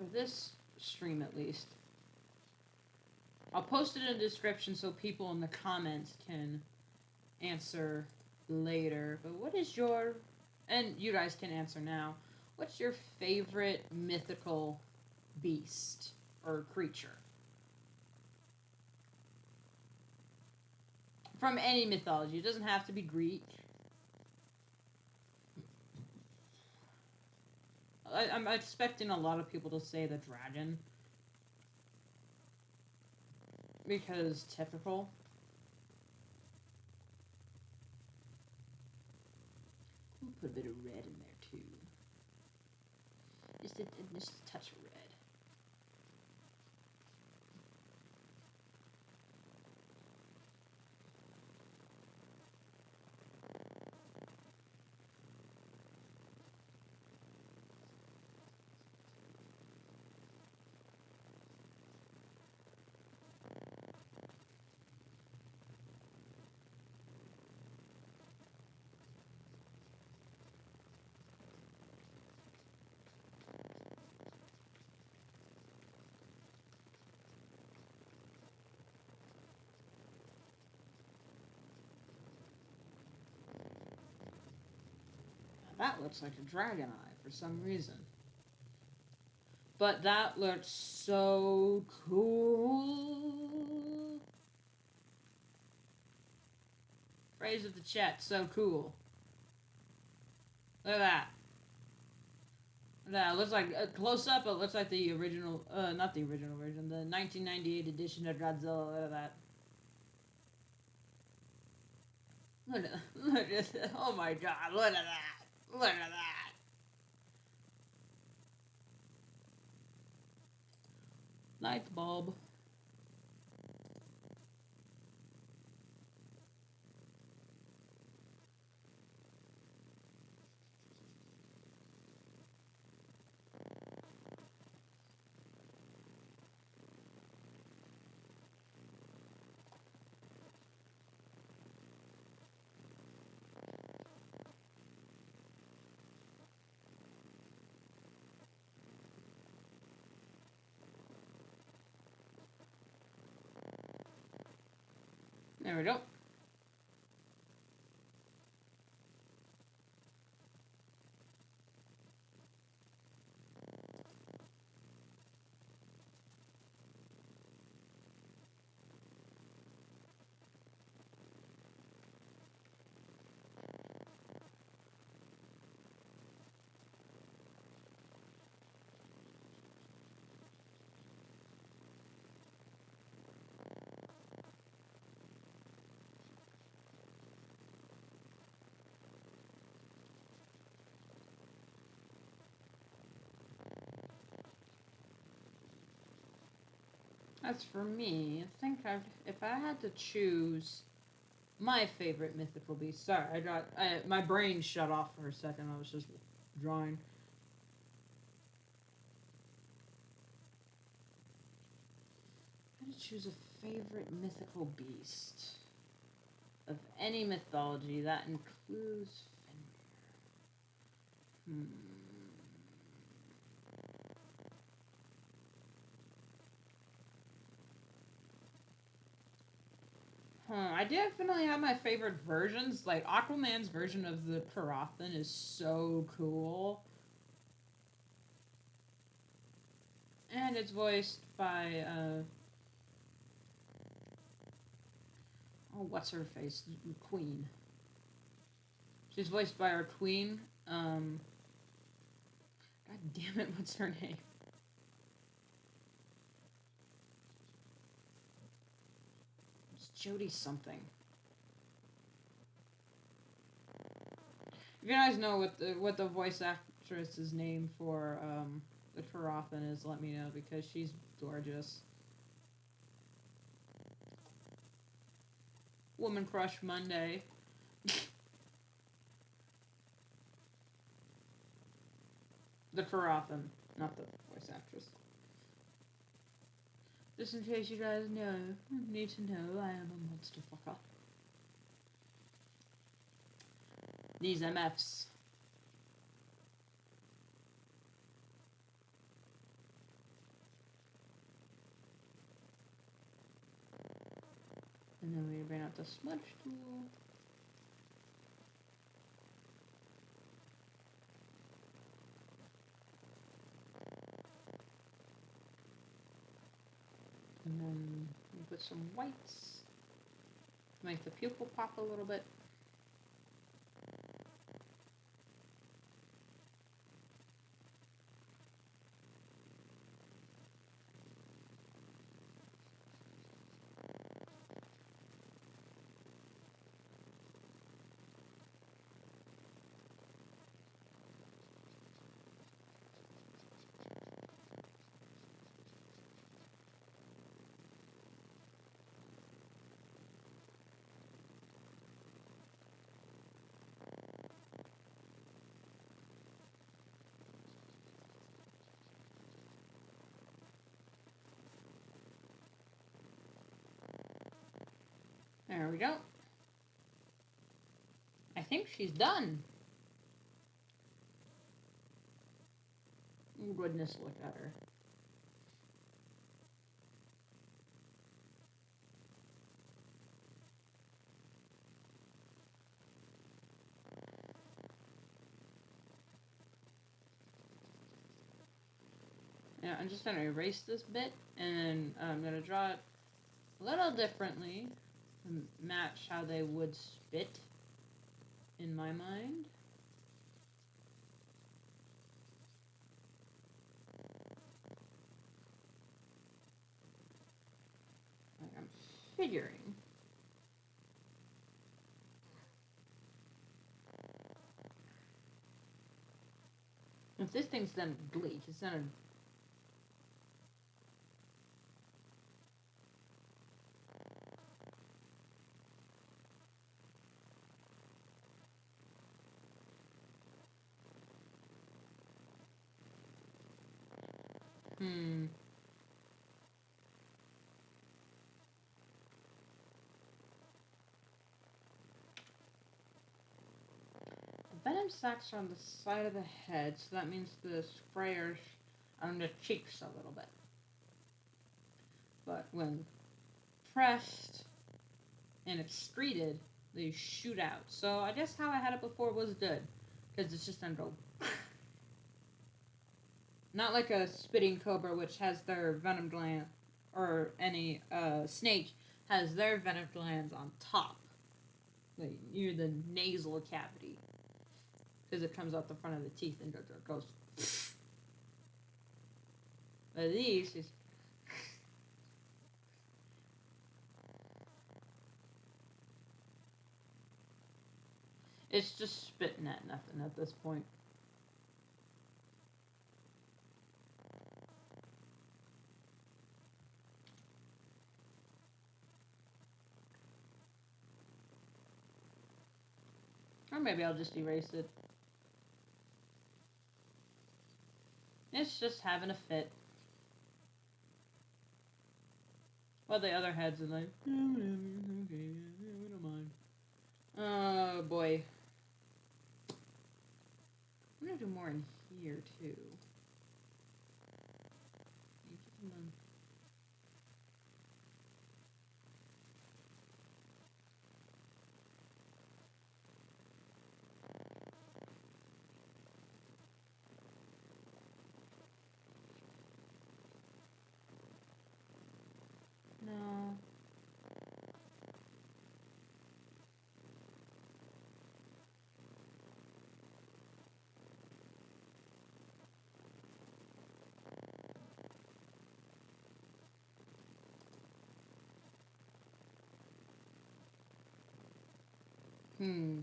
for this stream at least. I'll post it in the description so people in the comments can answer later. But what is your, and you guys can answer now, what's your favorite mythical beast or creature? From any mythology. It doesn't have to be Greek. I'm expecting a lot of people to say the dragon. Because typical. We'll put a bit of red in there too. Just a touch of red. That looks like a dragon eye for some reason. But that looks so cool. Phrase of the chat, so cool. Look at that. That looks like, close up, it looks like the original, not the original version, the 1998 edition of Godzilla. Look at that. Look at that. Oh my god, look at that. Look at that. Light bulb. There we go. As for me, I think if I had to choose my favorite mythical beast, sorry, my brain shut off for a second. I was just drawing. I had to choose a favorite mythical beast of any mythology that includes Fenrir. I definitely have my favorite versions. Like, Aquaman's version of the Karathan is so cool. And it's voiced by, oh, what's her face? Queen. She's voiced by our queen. God damn it, what's her name? Jodie something. If you guys know what the voice actress's name for the Karathan is, let me know, because she's gorgeous. Woman Crush Monday. The Karathan, not the voice actress. Just in case you guys need to know, I am a monster fucker. These MFs. And then we bring out the smudge tool. And then we put some whites to make the pupil pop a little bit. There we go. I think she's done. Oh, goodness, look at her. Yeah, I'm just going to erase this bit, and I'm going to draw it a little differently to match how they would spit in my mind. Like I'm figuring. If this thing's gonna leak, it's gonna... The venom sacs are on the side of the head, so that means the sprayers are on the cheeks a little bit. But when pressed and excreted, they shoot out. So I guess how I had it before was good, because it's just gonna go... Not like a spitting cobra, which has their venom gland, or any snake has their venom glands on top, like near the nasal cavity, because it comes out the front of the teeth and goes. But these is... It's just spitting at nothing at this point. Or maybe I'll just erase it. It's just having a fit. Well, the other heads are like, whatever, okay, we don't mind. Oh boy. I'm gonna do more in here too. No. Hmm.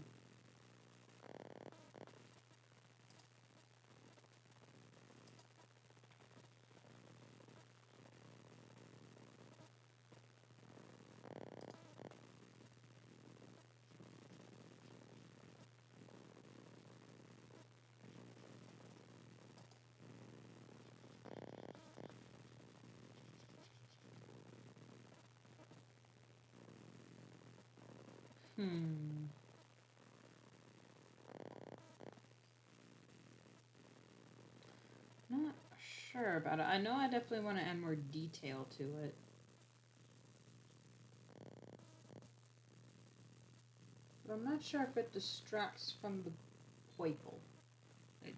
Hmm. Not sure about it. I know I definitely want to add more detail to it. I'm not sure if it distracts from the purple.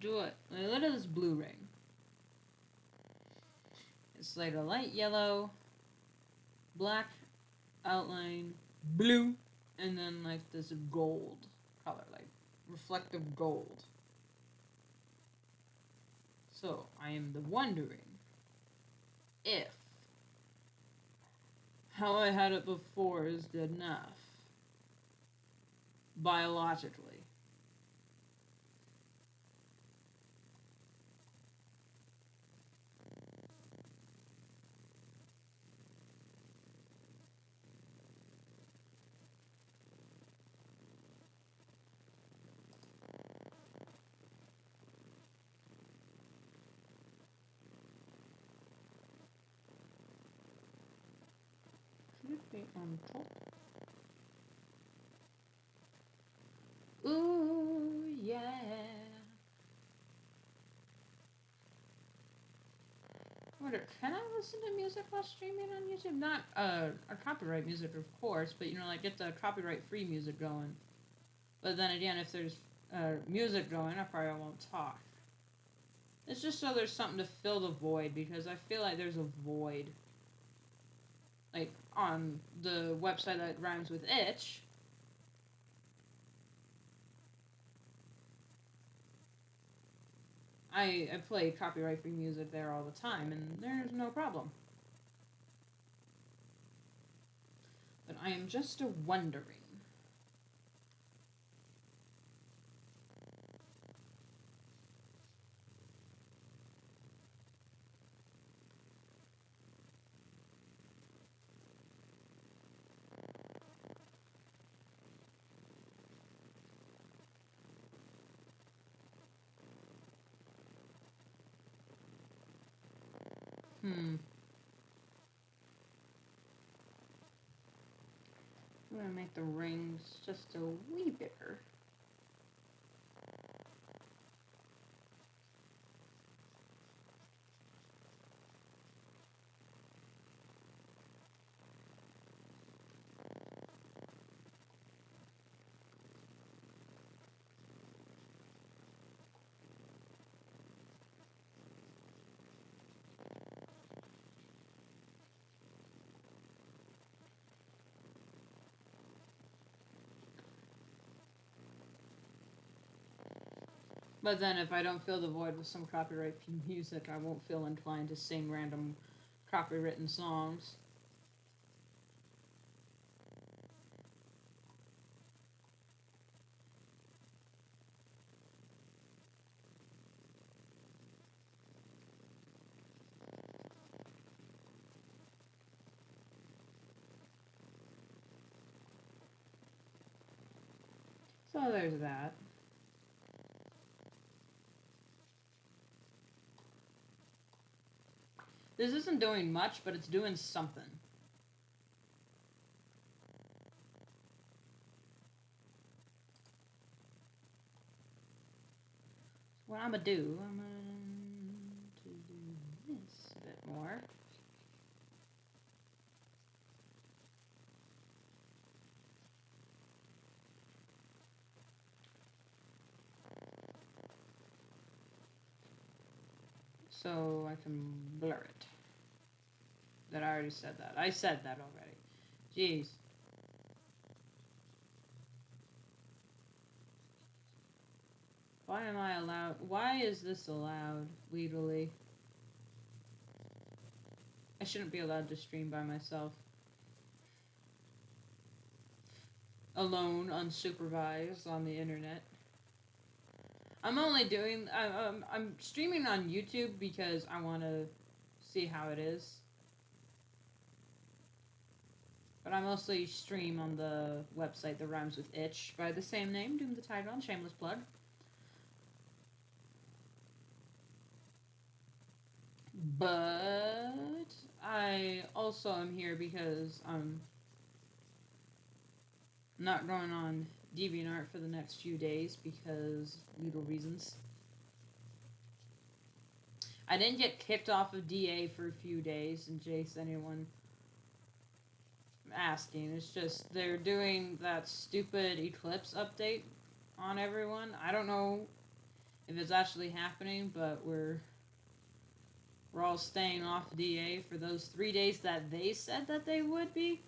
Do it. Look at this blue ring. It's like a light yellow, black outline, blue, and then like this gold color, like reflective gold. So I am wondering if how I had it before is good enough biologically. Should it be on top? Ooh, yeah. I wonder, can I listen to music while streaming on YouTube? Not copyright music, of course, but you know, like get the copyright-free music going. But then again, if there's music going, I probably won't talk. It's just so there's something to fill the void, because I feel like there's a void. Like, on the website that rhymes with itch, I play copyright-free music there all the time, and there's no problem. But I am just wondering. I'm gonna make the rings just a wee bigger. But then if I don't fill the void with some copyright music, I won't feel inclined to sing random copywritten songs. So there's that. This isn't doing much, but it's doing something. What I'm gonna do, I'm gonna do this a bit more. So I can blur it. That I already said that. I said that already. Jeez. Why am I allowed? Why is this allowed legally? I shouldn't be allowed to stream by myself. Alone, unsupervised on the internet. I'm only doing. I'm streaming on YouTube because I want to see how it is. But I mostly stream on the website that rhymes with itch by the same name. Doom the Title, shameless plug. But I also am here because I'm not going on DeviantArt for the next few days because legal reasons. I didn't get kicked off of DA for a few days in case anyone asking. It's just they're doing that stupid eclipse update on everyone. I don't know if it's actually happening, but we're all staying off DA for those 3 days that they said that they would be.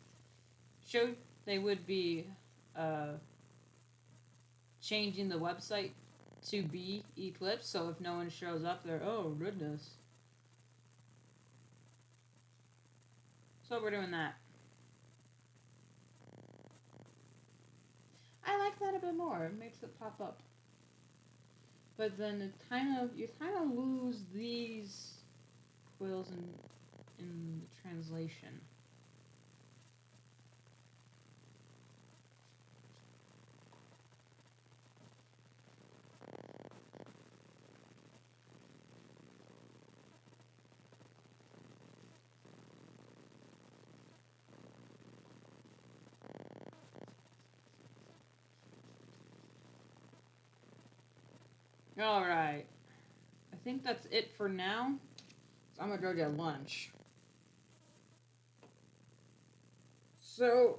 They would be changing the website to be Eclipse, so if no one shows up, they're, oh goodness. So we're doing that. I like that a bit more. It makes it pop up. But then you kind of lose these quills in the translation. Alright. I think that's it for now. So I'm gonna go get lunch. So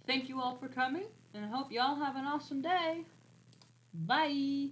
thank you all for coming, and I hope y'all have an awesome day. Bye!